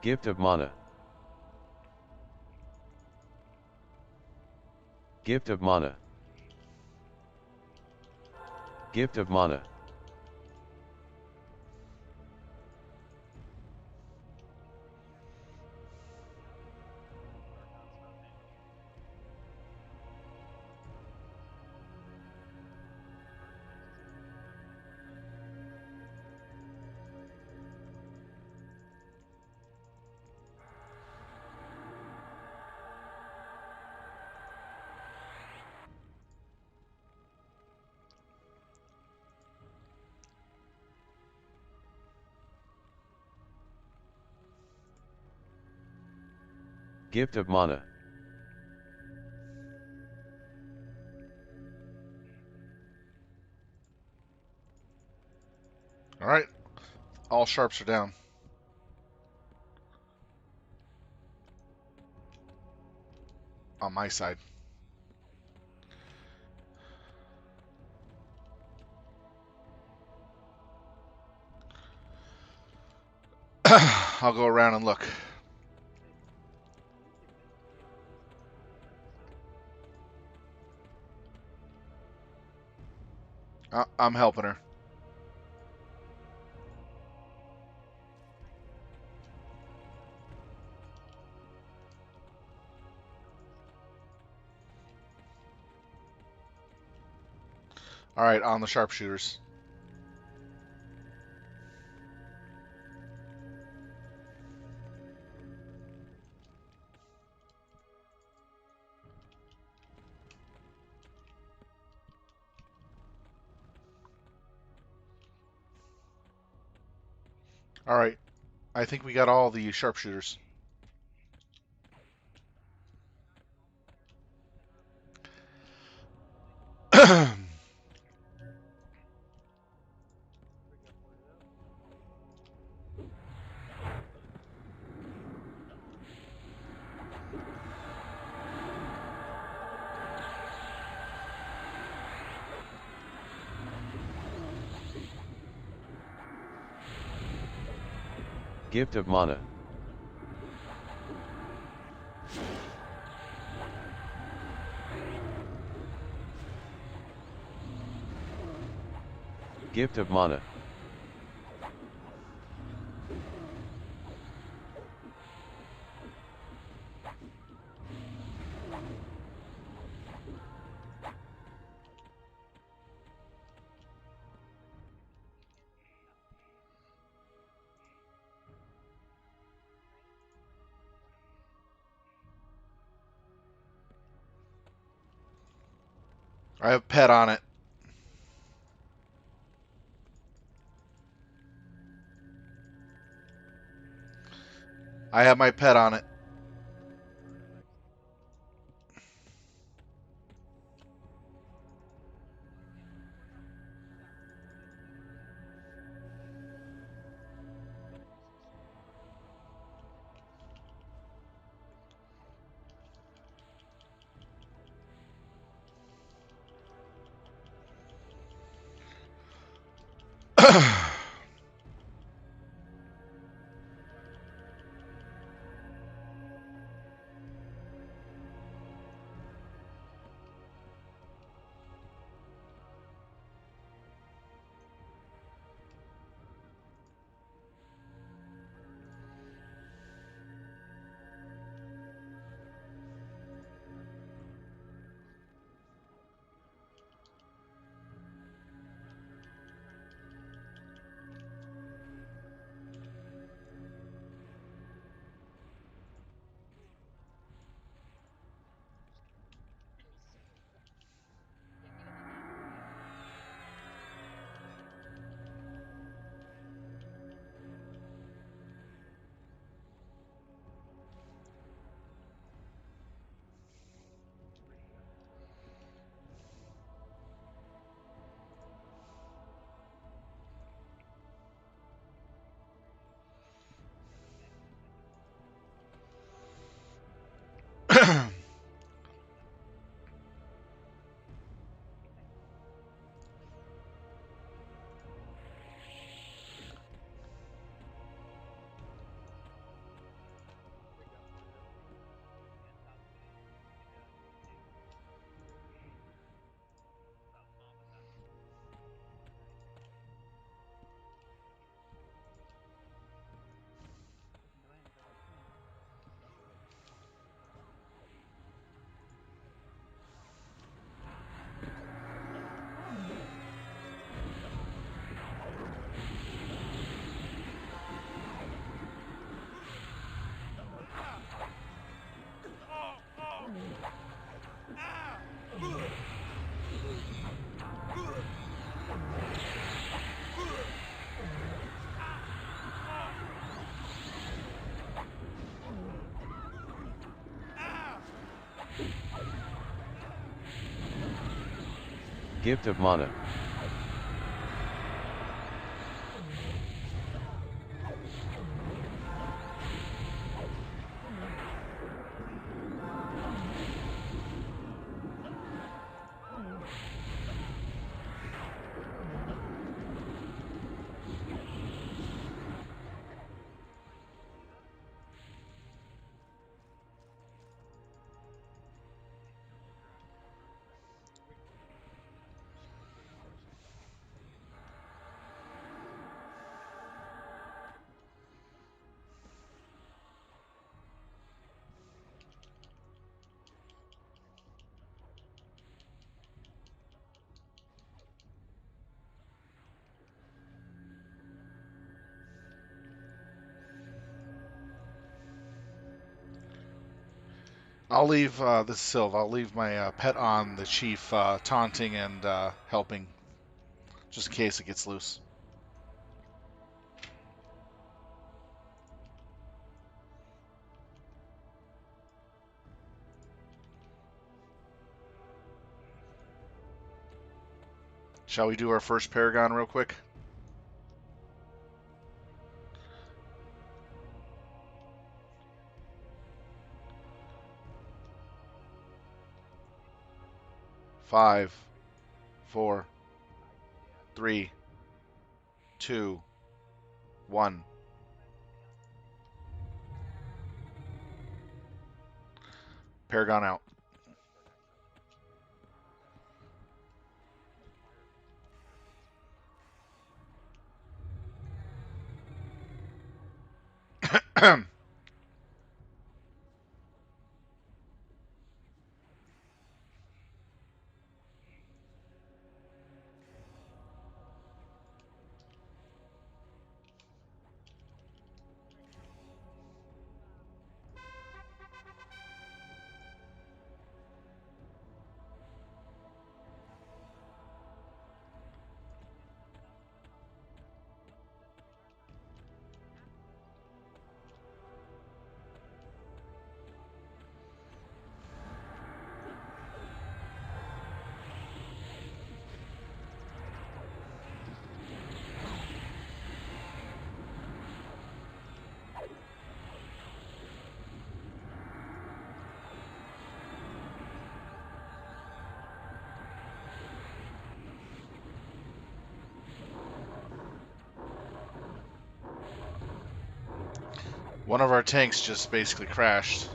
Gift of Mana. Gift of Mana. Gift of Mana. Gift of mana. All right, all sharps are down. On my side. I'll go around and look. I'm helping her. All right, on the sharpshooters. All right, I think we got all the sharpshooters. Gift of mana. Gift of mana. I have pet on it. I have my pet on it. Gift of mana. I'll leave, this is Sylv, I'll leave my pet on the chief, taunting and helping, just in case it gets loose. Shall we do our first Paragon real quick? Five, four, three, two, one. Paragon out. One of our tanks just basically crashed.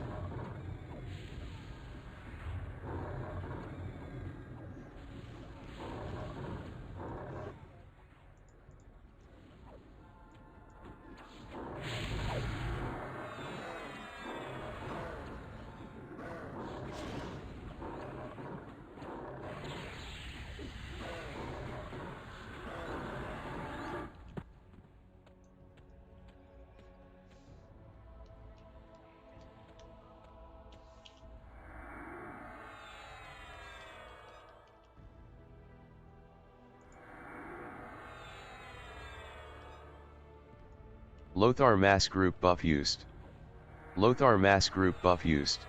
Lothar mass group buff used. Lothar mass group buff used.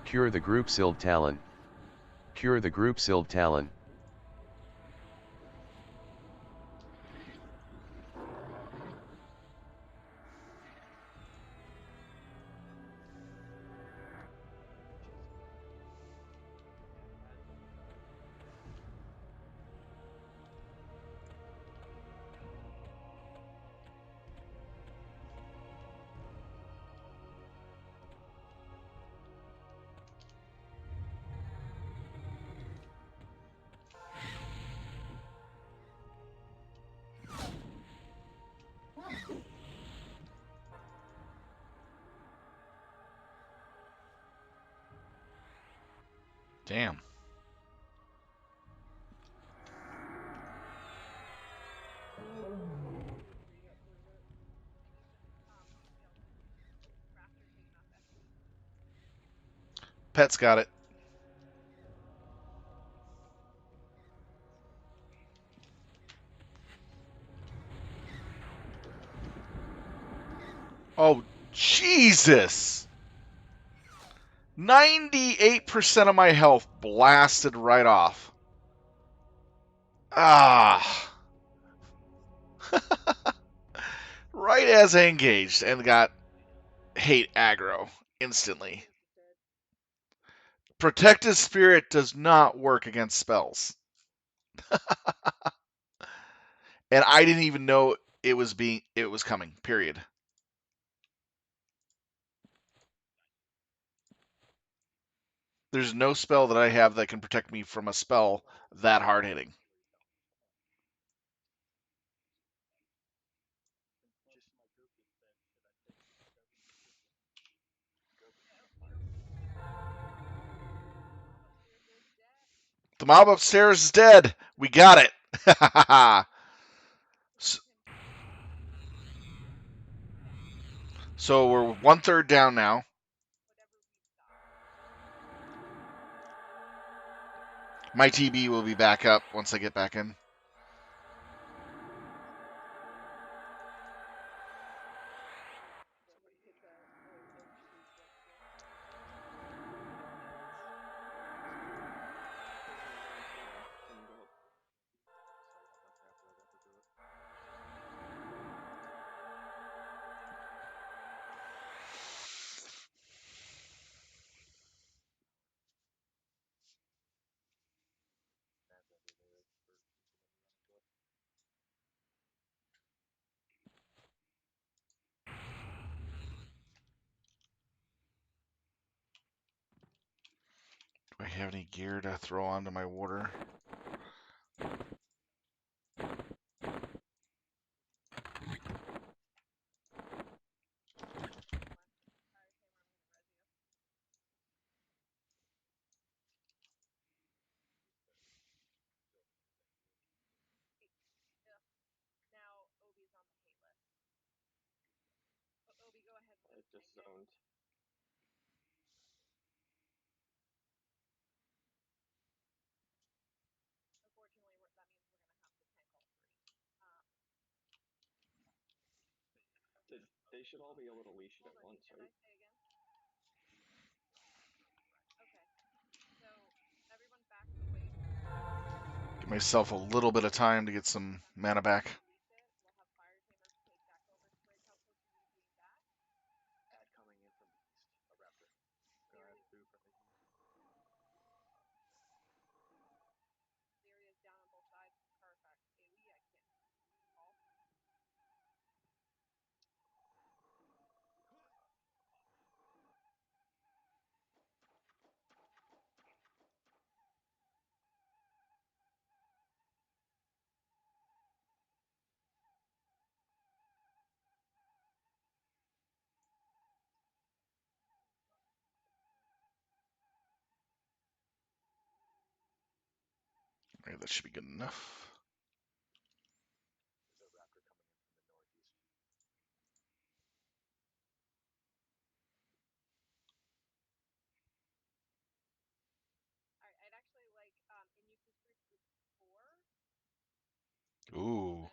Cure the group Sild Talon. Cure the group Sild Talon. Damn. Pet's got it. Oh, Jesus! 98% of my health blasted right off. Ah. Right as I engaged and got hate aggro instantly. Protective Spirit does not work against spells. And I didn't even know it was coming, period. There's no spell that I have that can protect me from a spell that hard hitting. The mob upstairs is dead. We got it. So we're 1/3 down now. My TB will be back up once I get back in. Do I have any gear to throw onto my water? Give myself a little bit of time to get some mana back. Okay, that should be good enough. Ooh.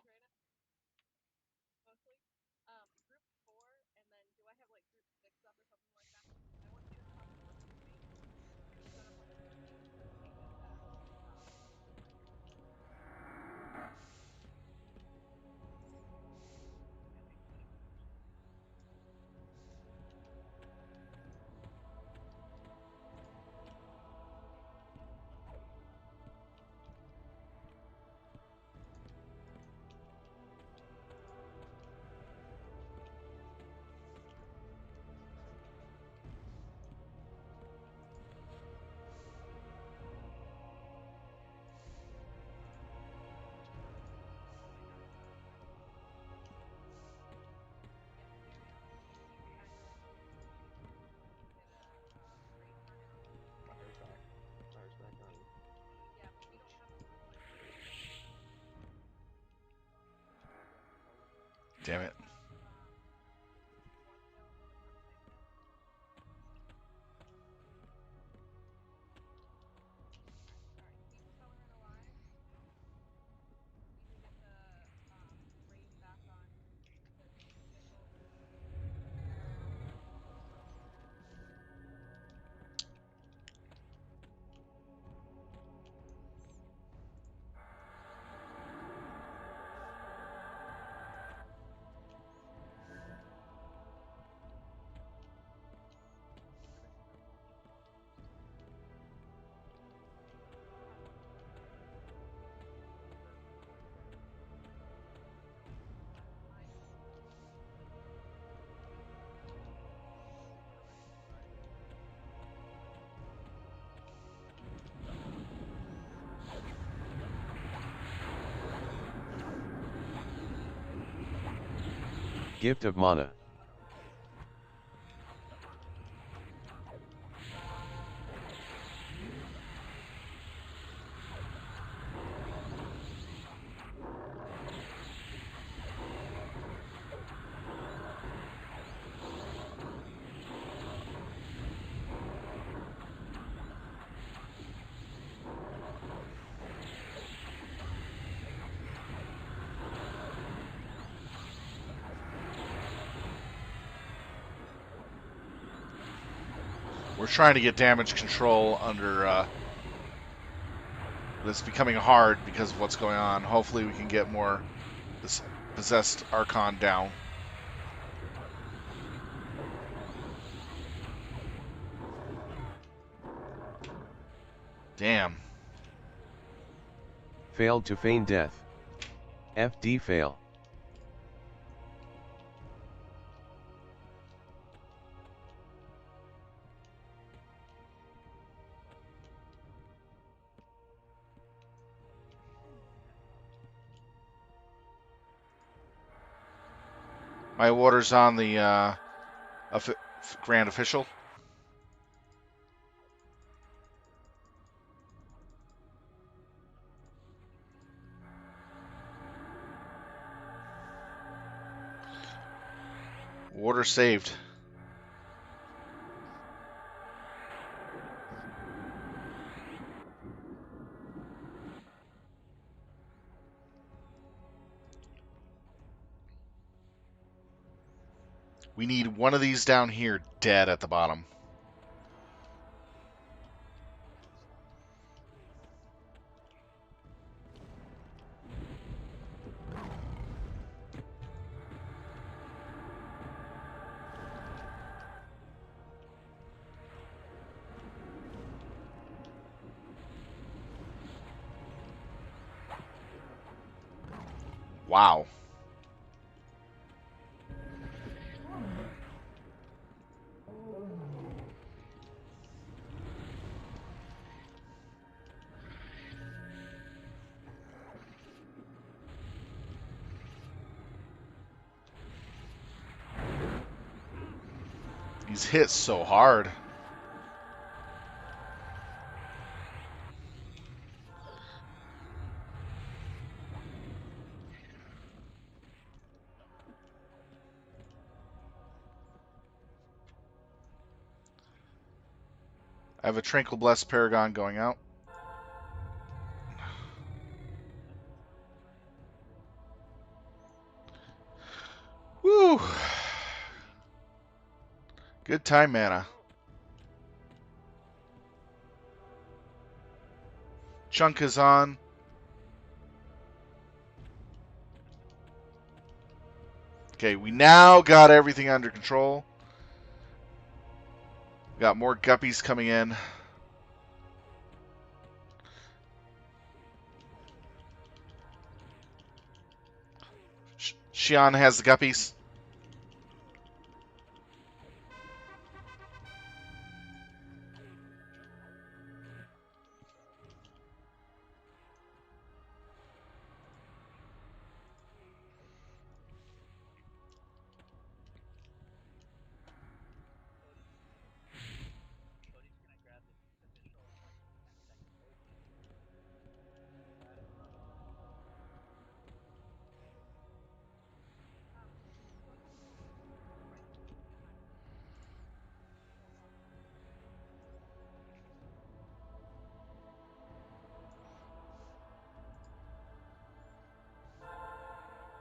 Damn it. Gift of mana. We're trying to get damage control under. It's becoming hard because of what's going on. Hopefully, we can get more this possessed Archon down. Damn. Failed to feign death. FD fail. My water's on the Grand Official. Water saved. We need one of these down here dead at the bottom. Wow. He's hit so hard. I have a Tranquil Blessed Paragon going out. Woo! Good time, mana. Chunk is on. Okay, we now got everything under control. Got more guppies coming in. Xian has the guppies.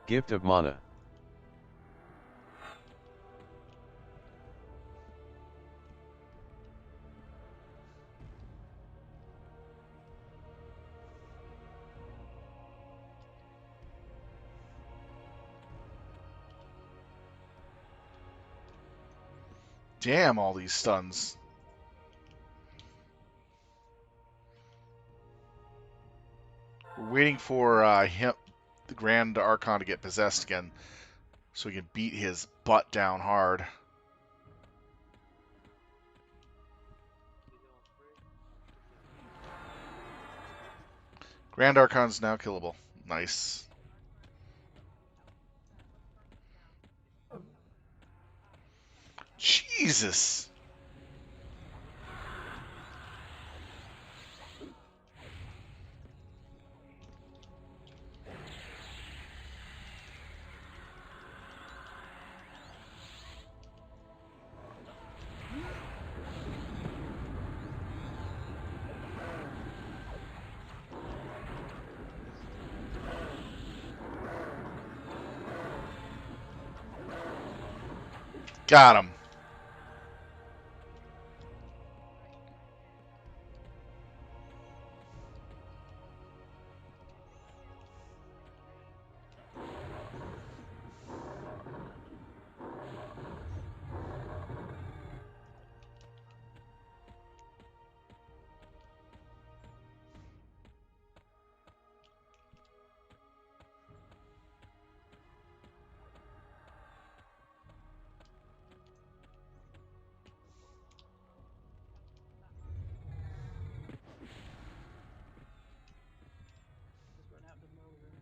Gift of Mana. Damn, all these stuns. We're waiting for him, the Grand Archon, to get possessed again, so we can beat his butt down hard. Grand Archon's now killable. Nice. Jesus! Got him. Just run out to mow them.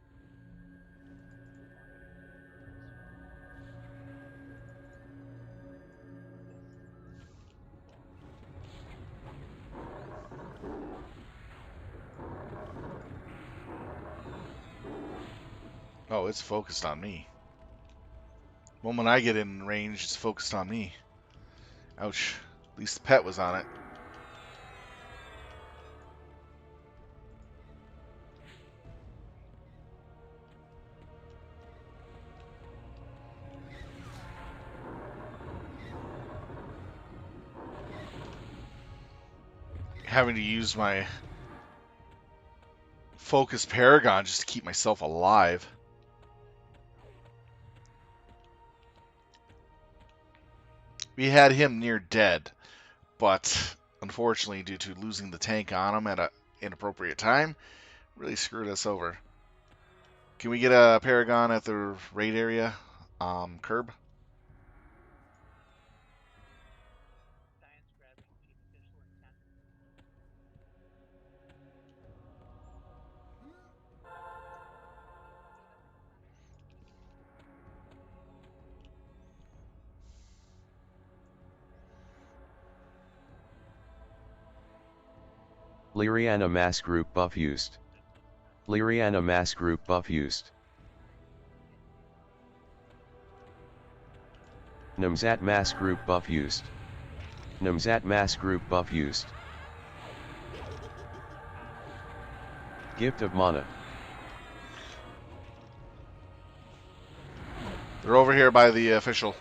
Oh, it's focused on me. The moment I get in range, it's focused on me. Ouch. At least the pet was on it. Having to use my focus Paragon just to keep myself alive. We had him near dead, but unfortunately, due to losing the tank on him at an inappropriate time, really screwed us over. Can we get a Paragon at the raid area? Curb? Diane's grabbing Chief Official and Captain. Lyriana Mass Group buff used. Lyriana Mass Group buff used. Namzat Mass Group buff used. Namzat Mass Group buff used. Gift of Mana. They're over here by the official.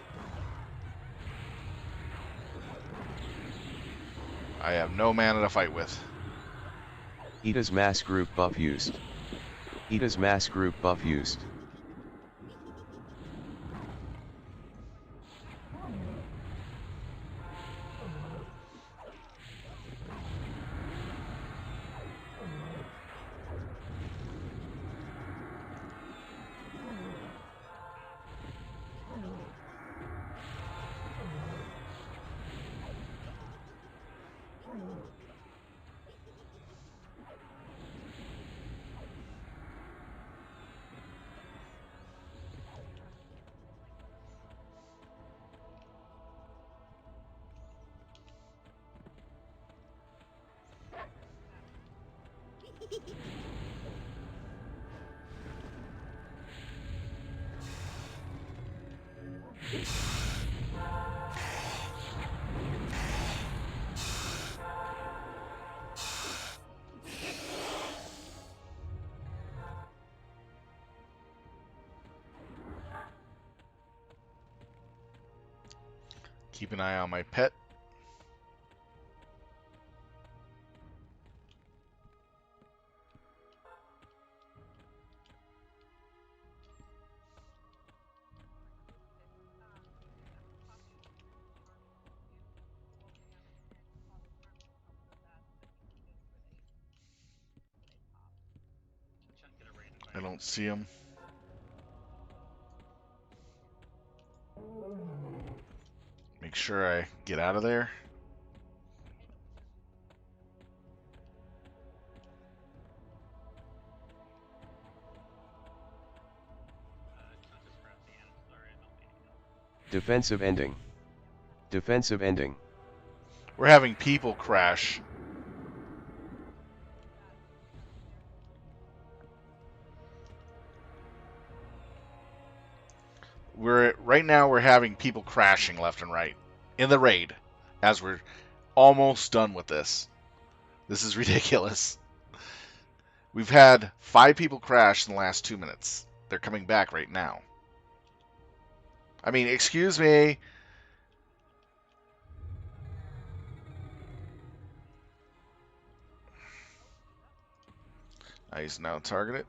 I have no mana to fight with. Ida's Mass Group buff used. Ida's Mass Group buff used. Keep an eye on my pet. I don't see him. Make sure I get out of there. Defensive ending. Defensive ending. We're having people crash. Right now we're having people crashing left and right in the raid as we're almost done with this. This is ridiculous. We've had 5 people crash in the last 2 minutes. They're coming back right now. I mean, excuse me. He's now targeted.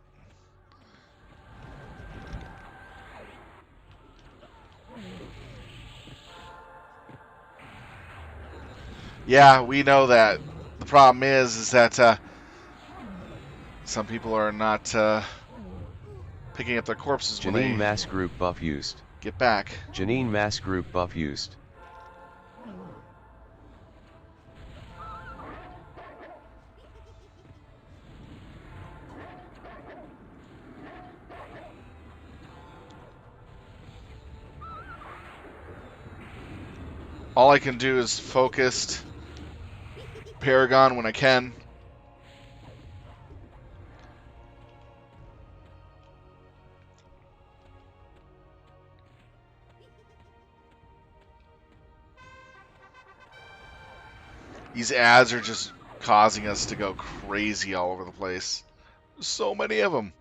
Yeah, we know that. The problem is that some people are not picking up their corpses when Janine they Mass Group buff used. get back. Janine Mass Group buff used. All I can do is focused Paragon when I can. These ads are just causing us to go crazy all over the place. So many of them.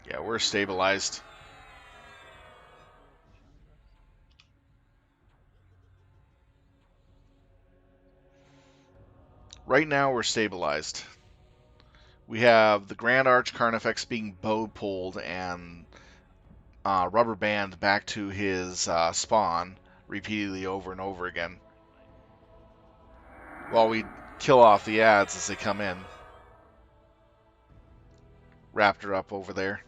Yeah, we're stabilized. Right now, we're stabilized. We have the Grand Arch Carnifex being bow pulled and rubber band back to his spawn repeatedly over and over again. While we kill off the ads as they come in. Raptor up over there.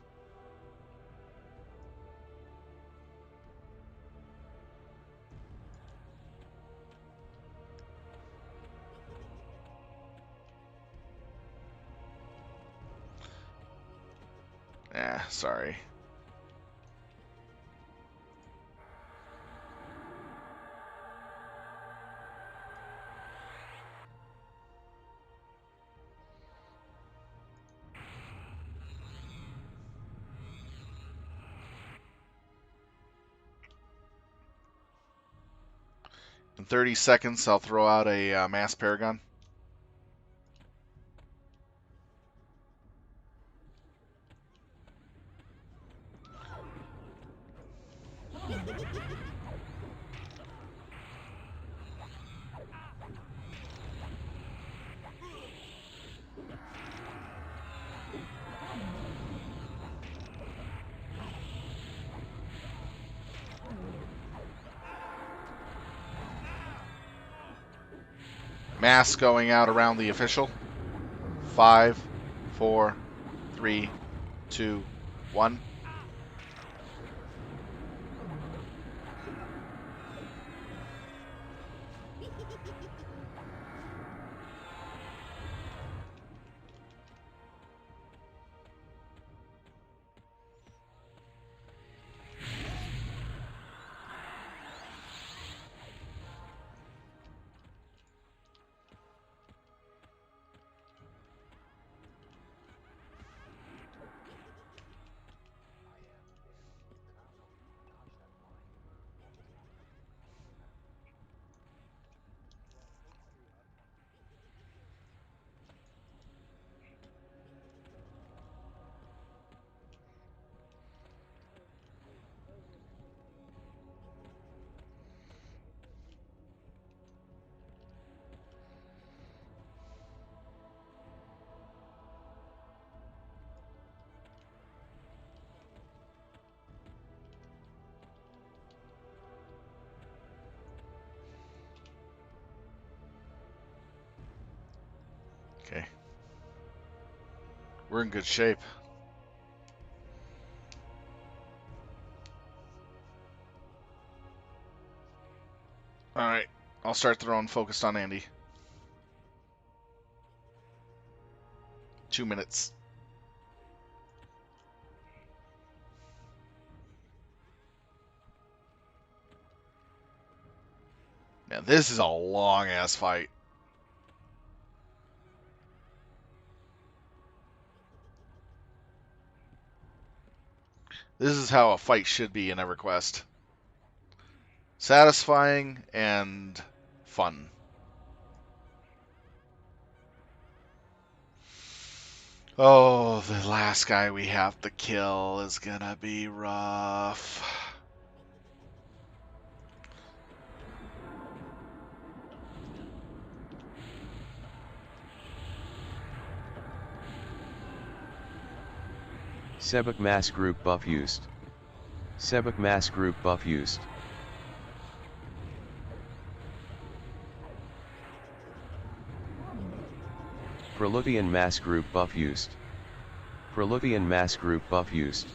Sorry. In 30 seconds, I'll throw out a mass Paragon. Mass going out around the official. 5, 4, 3, 2, 1. We're in good shape. All right, I'll start throwing focused on Andy. 2 minutes. Now this is a long ass fight. This is how a fight should be in EverQuest. Satisfying and fun. Oh, the last guy we have to kill is gonna be rough. Sebek Mass Group buff used. Sebek Mass Group buff used. Proluthian Mass Group buff used. Proluthian Mass Group buff used.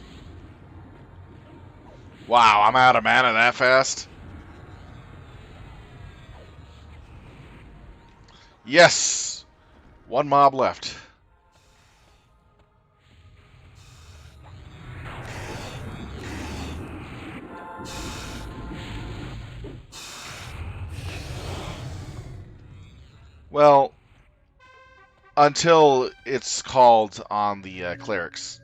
Wow, I'm out of mana that fast. Yes! One mob left. Well, until it's called on the clerics.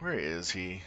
Where is he?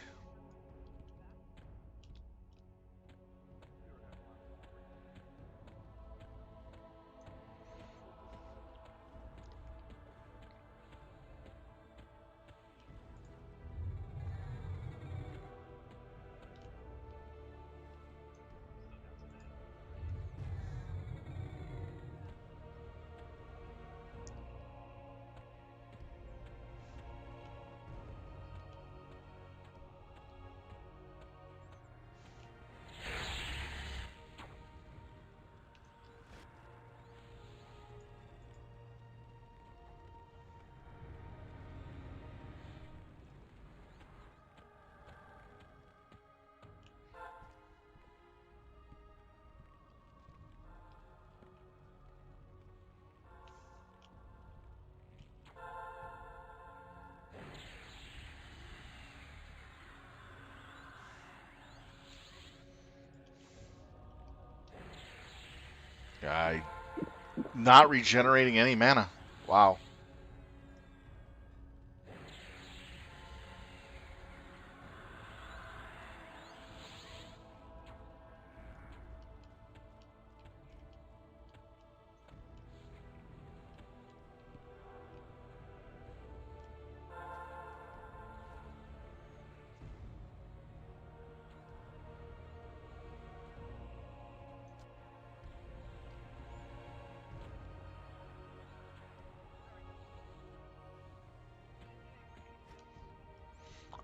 I not regenerating any mana. Wow.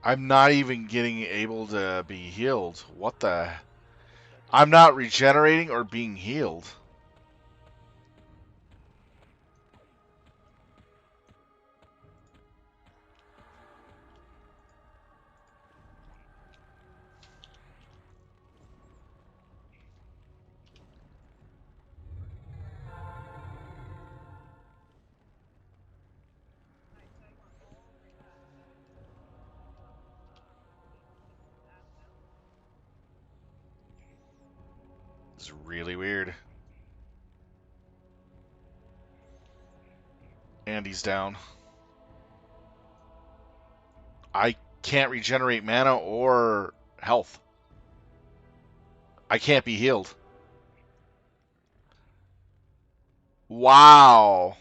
I'm not even getting able to be healed. What the? I'm not regenerating or being healed. It's really weird. Andy's down. I can't regenerate mana or health. I can't be healed. Wow.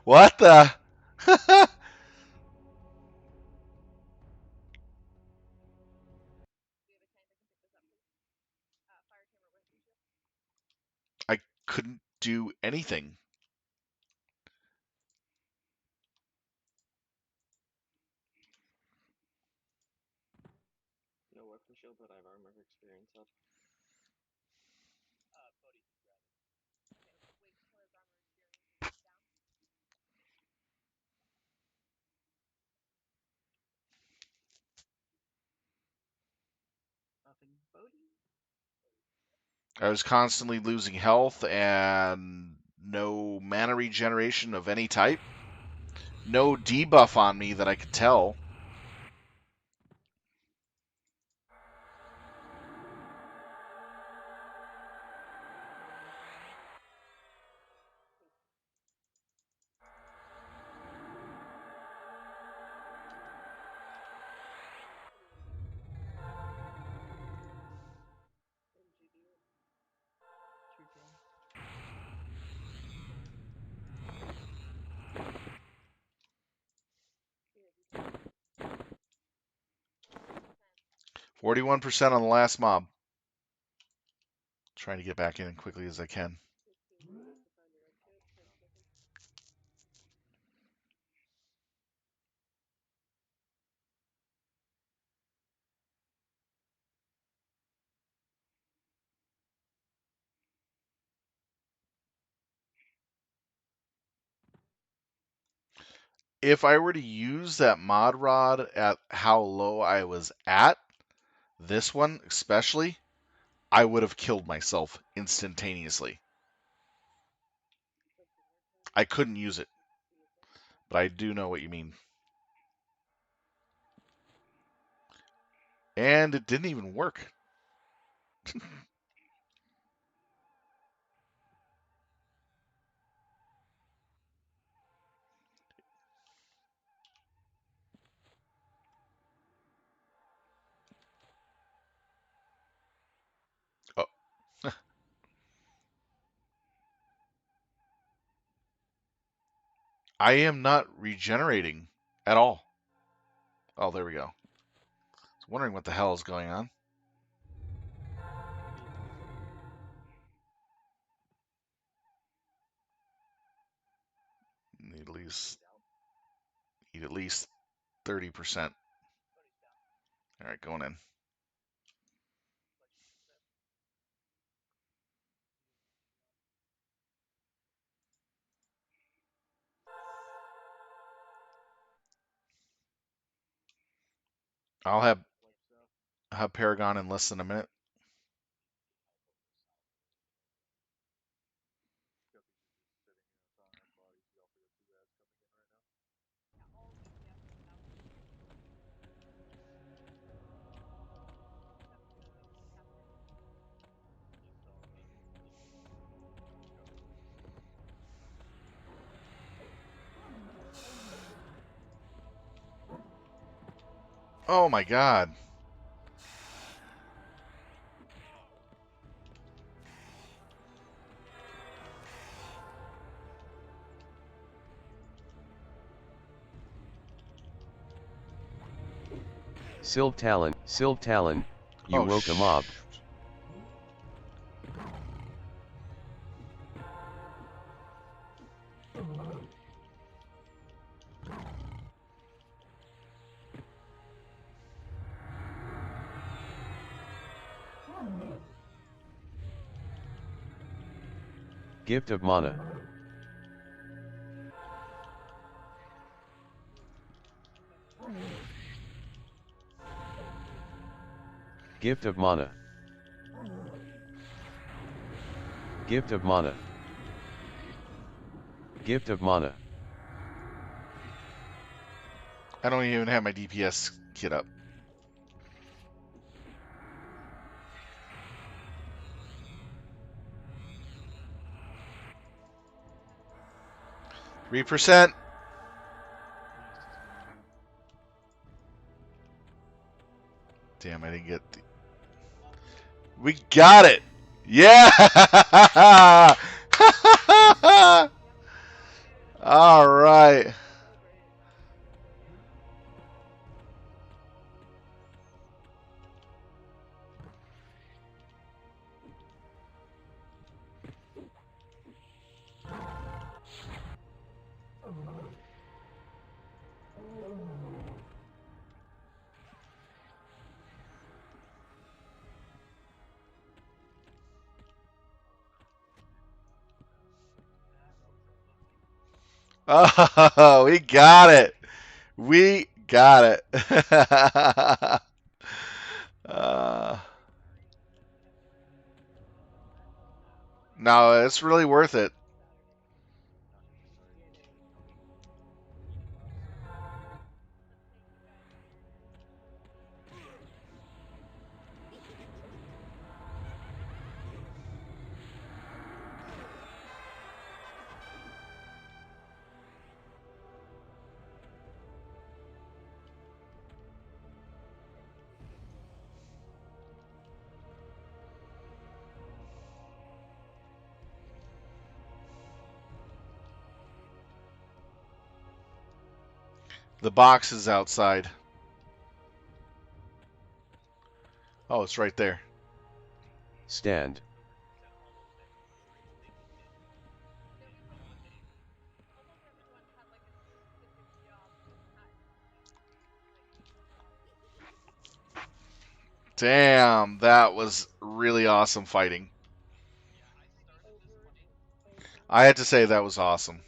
What the? I couldn't do anything. put I have armor experience up. Nothing, Bodhi. I was constantly losing health and no mana regeneration of any type. No debuff on me that I could tell. True turn. 41% on the last mob. Trying to get back in as quickly as I can. 15 seconds to find your exit. 10 seconds. If I were to use that mod rod at how low I was at, this one especially, I would have killed myself instantaneously. I couldn't use it, but I do know what you mean. And it didn't even work. Oh. I am not regenerating at all. Oh, there we go. I was wondering what the hell is going on. Need at least 30%. All right, going in. I'll have Paragon in less than a minute. Oh my god. Silv Talon, you Oh, woke a mob. Gift of mana. Gift of mana. Gift of mana. Gift of mana. I don't even have my DPS kit up. %. Damn, I didn't get the... We got it! Yeah! All right. Celebrate. Oh, we got it. We got it. uh, no, it's really worth it. Yeah, no. The box is outside. Oh, it's right there. Stand. Damn, that was really awesome fighting. Over. Oh, I had to say that was awesome.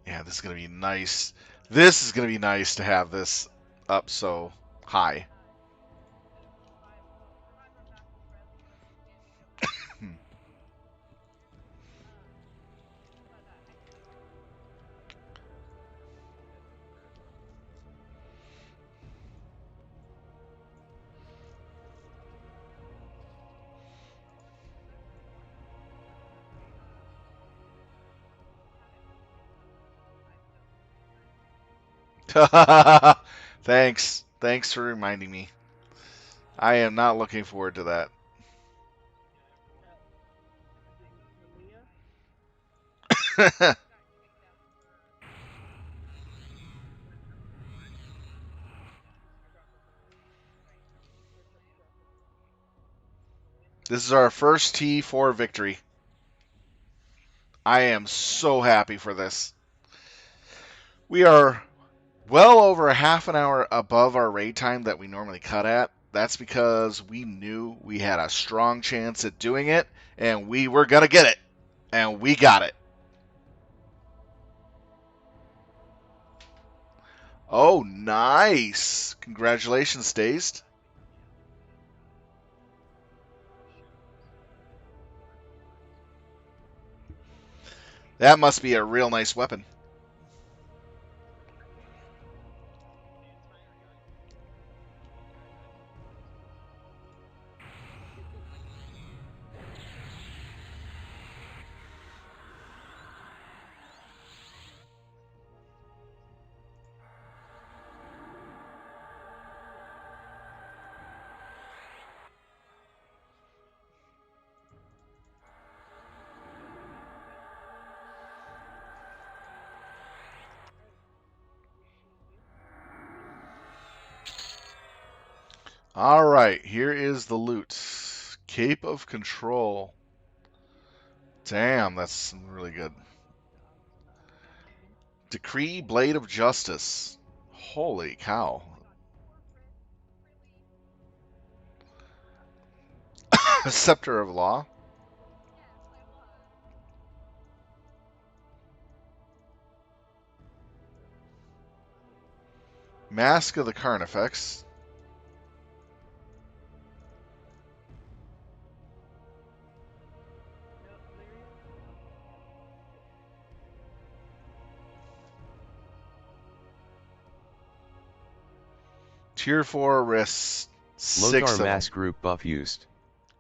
Yeah, this is gonna be nice. This is gonna be nice to have this up so high. Thanks. Thanks for reminding me. I am not looking forward to that. that the Mia. Or truck. This is our first T4 victory. I am so happy for this. We are well over a half an hour above our raid time that we normally cut at. That's because we knew we had a strong chance at doing it, and we were going to get it. And we got it. Oh, nice. Congratulations, Dazed. That must be a real nice weapon. All right, here is the loot. Cape of Control. Damn, that's really good. Decree Blade of Justice. Holy cow. Scepter of Law. Mask of the Carnifex. No, Lyria. Tier 4 wrists. Six Lothar of mass them. group buff used.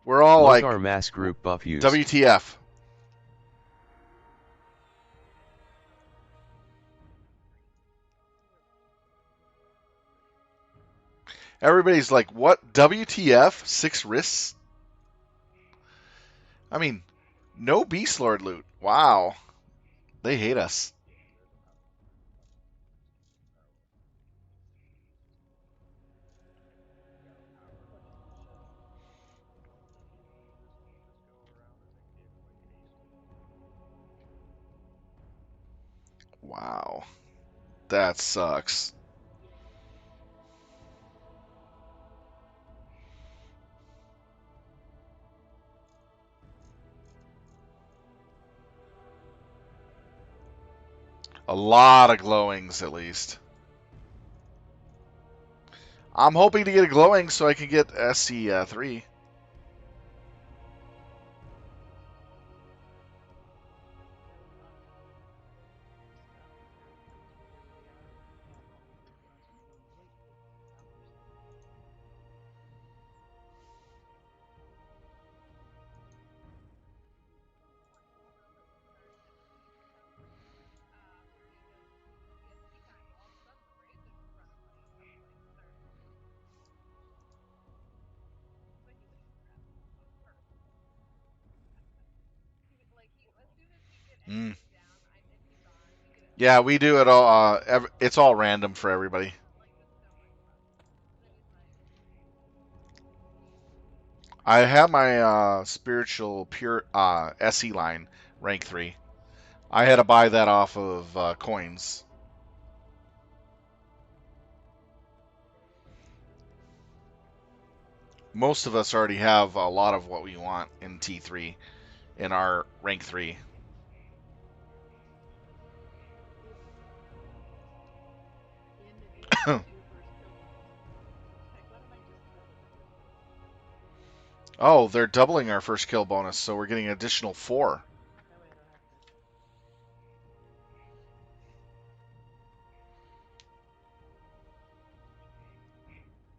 We're all like, Lothar mass group buff used. WTF. Everybody's like, what? WTF? Six wrists? I mean, no Beast Lord loot. Wow. They hate us. Wow. That sucks. A lot of glowings, at least. I'm hoping to get a glowing so I can get SC3. Yeah, we want more spells. That's what they really are. Yeah, hopefully they'll wait for other spells. Mm. Yeah, we do it all. It's all random for everybody. I have my spiritual pure SE line rank 3. I had to buy that off of coins. Most of us already have a lot of what we want in T3 in our rank 3. And then you don't get your first kill bonuses. Heck, why don't I just double the first kill bonuses? Oh, they're doubling our first kill bonus, so we're getting an additional 4. That way I don't have to.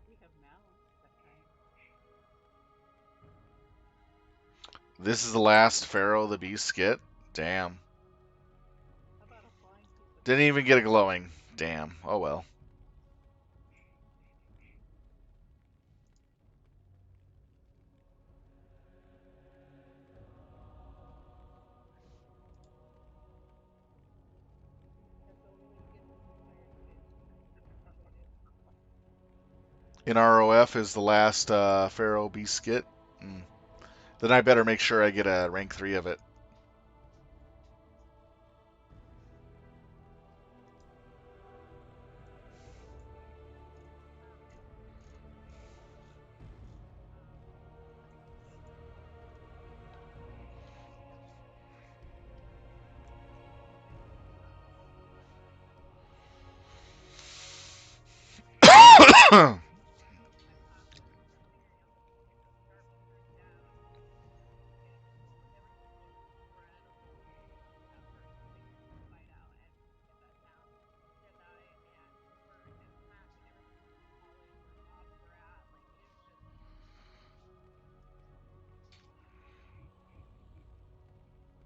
We have mounts that kind. This is the last Pharaoh the Beast skit? Damn. How about a flying piece of Didn't even glass? get a glowing. Damn. Oh well. That's the only way you get the fire unit. Is what it is. In ROF is the last Pharaoh Beast skit. Mm. Then I better make sure I get a rank 3 of it.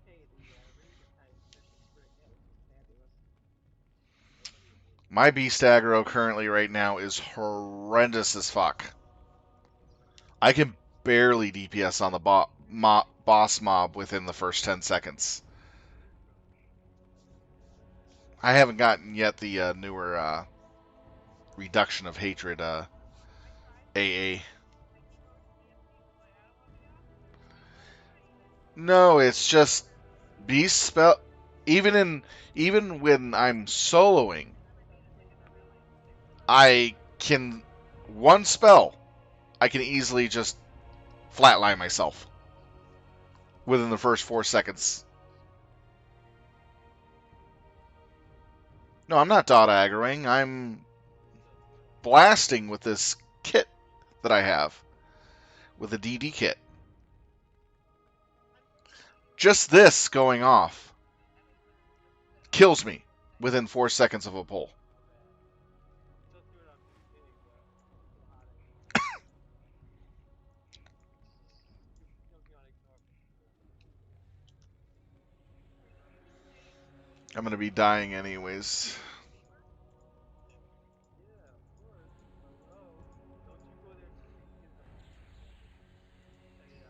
Okay, the raid type special sprint. Yeah, this is fabulous. My Beast aggro currently right now is horrendous as fuck. I can barely DPS on the boss mob within the first 10 seconds. I haven't gotten yet the newer reduction of hatred AA. No, it's just beast spell. Even in even when I'm soloing, I can one spell. I can easily just flatline myself within the first 4 seconds. No, I'm not dot aggroing. I'm blasting with this kit that I have with a DD kit. Just this going off kills me within 4 seconds of a pull. Still threw it on pretty big, but it's still hot at you. Kills me on ignore for sure. I'm gonna be dying anyways. Yeah, of course. Hello. Don't you go there too weak in the.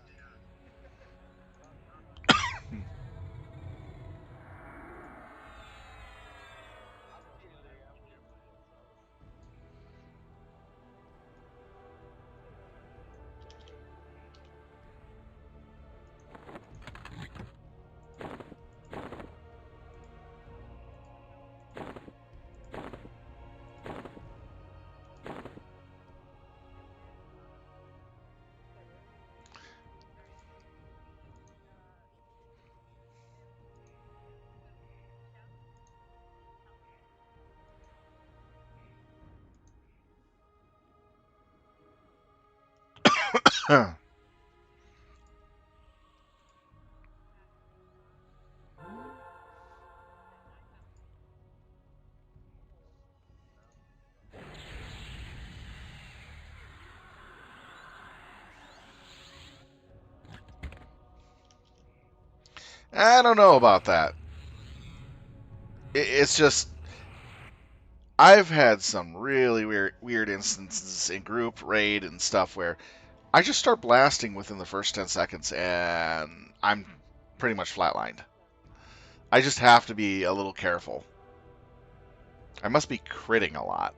Yeah. I'm chilling. I'm here by myself. I don't know about that. It's just I've had some really weird instances in group raid and stuff where I just start blasting within the first 10 seconds and I'm pretty much flatlined. I just have to be a little careful. I must be critting a lot.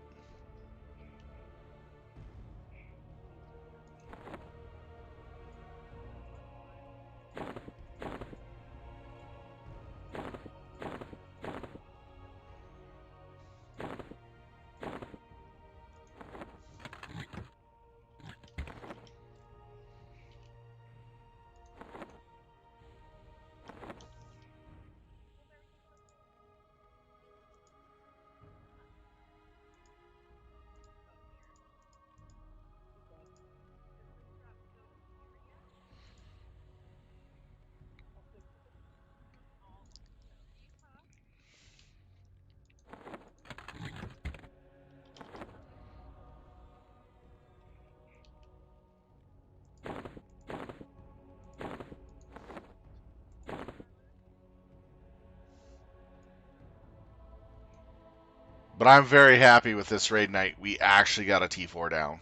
But I'm very happy with this raid night. We actually got a T4 down.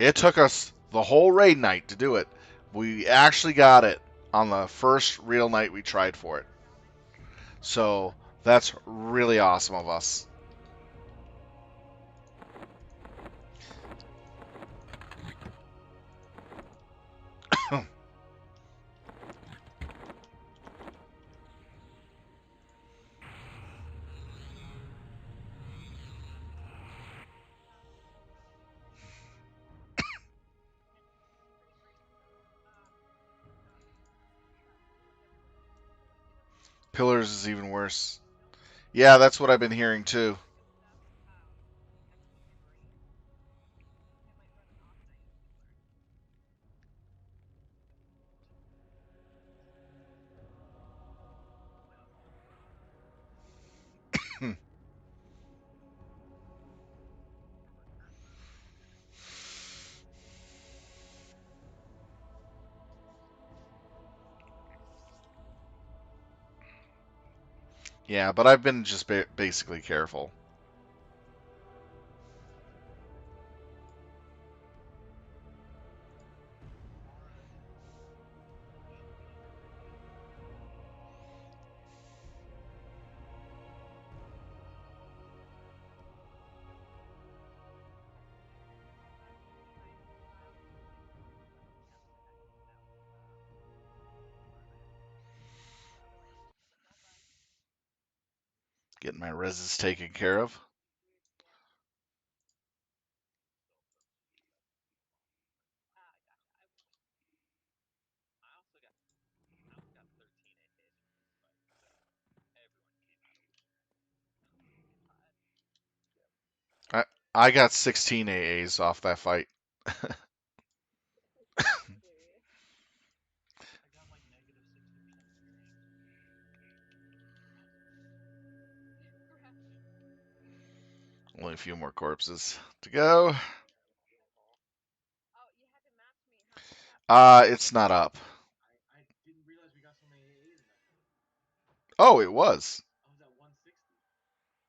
It took us the whole raid night to do it. We actually got it on the first real night we tried for it. So that's really awesome of us. Pillars is even worse. Yeah, that's what I've been hearing too. Yeah, but I've been just basically careful. Getting my reses taken care of. I I got 16 AAs off that fight. Only a few more corpses to go. It's not up. Oh, it was.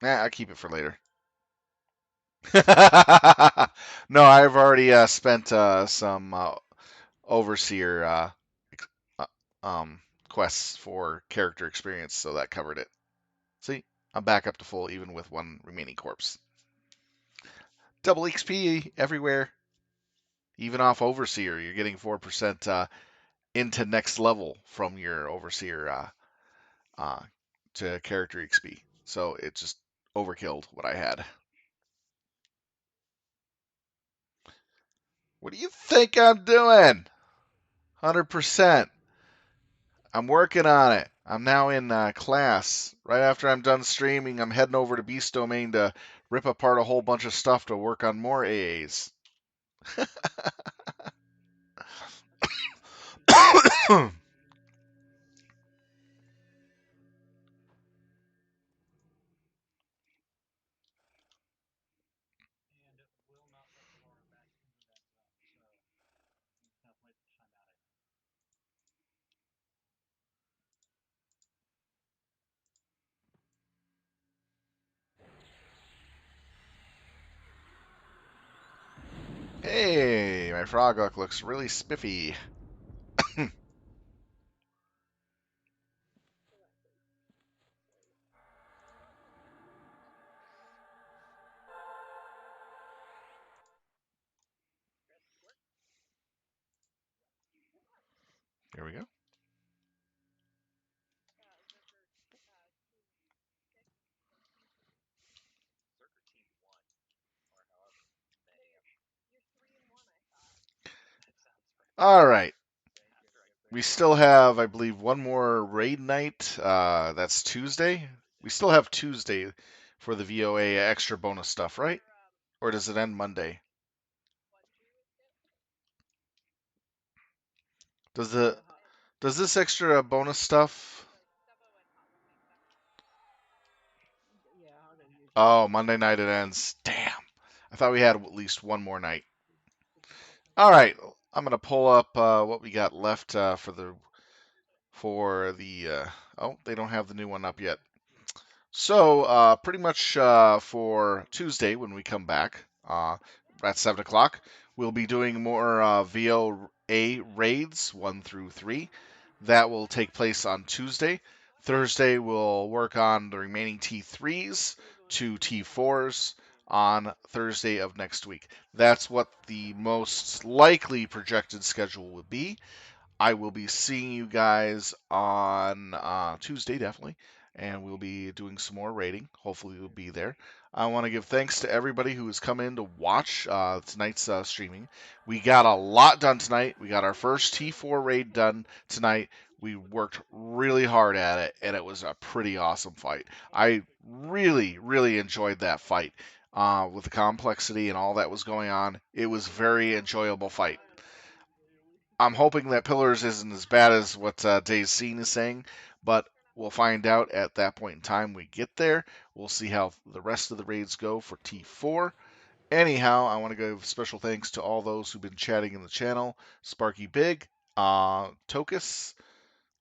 Nah, I keep it for later. No, I've already spent some overseer uh, um, quests for character experience, so that covered it. See, I'm back up to full even with one remaining corpse. Double XP everywhere, even off overseer. You're getting 4% into next level from your overseer uh, to character XP. So it just overkilled what I had. What do you think I'm doing? 100%. I'm working on it. I'm now in class. Right after I'm done streaming, I'm heading over to Beast Domain to rip apart a whole bunch of stuff to work on more AAs. Hey, my frog looks really spiffy. Here we go. All right. We still have, I believe, one more raid night. That's Tuesday. We still have Tuesday for the VOA extra bonus stuff, right? Or does it end Monday? Does the does this extra bonus stuff? Yeah, how they usually Oh, end. Monday night it ends. Damn. I thought we had at least one more night. It's All right. I'm gonna pull up what we got left for the. Oh, they don't have the new one up yet. So, pretty much for Tuesday when we come back at 7 o'clock, we'll be doing more VOA raids 1 through 3. That will take place on Tuesday. Thursday, we'll work on the remaining T3s to T4s on Thursday of next week. That's what the most likely projected schedule would be. I will be seeing you guys on Tuesday, definitely, and we'll be doing some more rating. Hopefully, you'll be there. I want to give thanks to everybody who has come in to watch tonight's streaming. We got a lot done tonight. We got our first T4 raid done tonight. We worked really hard at it, and it was a pretty awesome fight. I really, really enjoyed that fight with the complexity and all that was going on. It was a very enjoyable fight. I'm hoping that Pillars isn't as bad as what Days Scene is saying, but we'll find out at that point in time we get there. We'll see how the rest of the raids go for T4. Anyhow, I want to give special thanks to all those who've been chatting in the channel. Sparky Big, Tokus,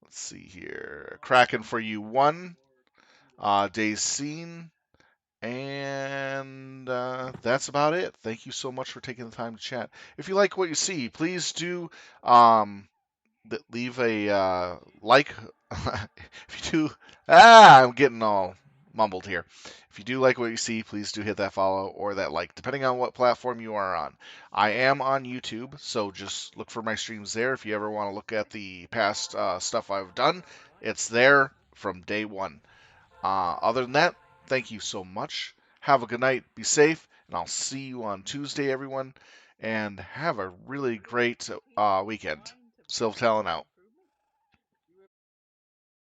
let's see here, Kraken for you one, Days Scene, and that's about it. Thank you so much for taking the time to chat. If you like what you see, please do um, leave a like. If you do, I'm getting all mumbled here. If you do like what you see, please do hit that follow or that like, depending on what platform you are on. I am on YouTube, so just look for my streams there. If you ever want to look at the past stuff I've done, it's there from day one. Other than that, thank you so much. Have a good night. Be safe, and I'll see you on Tuesday, everyone. And have a really great weekend. Silv Talon out.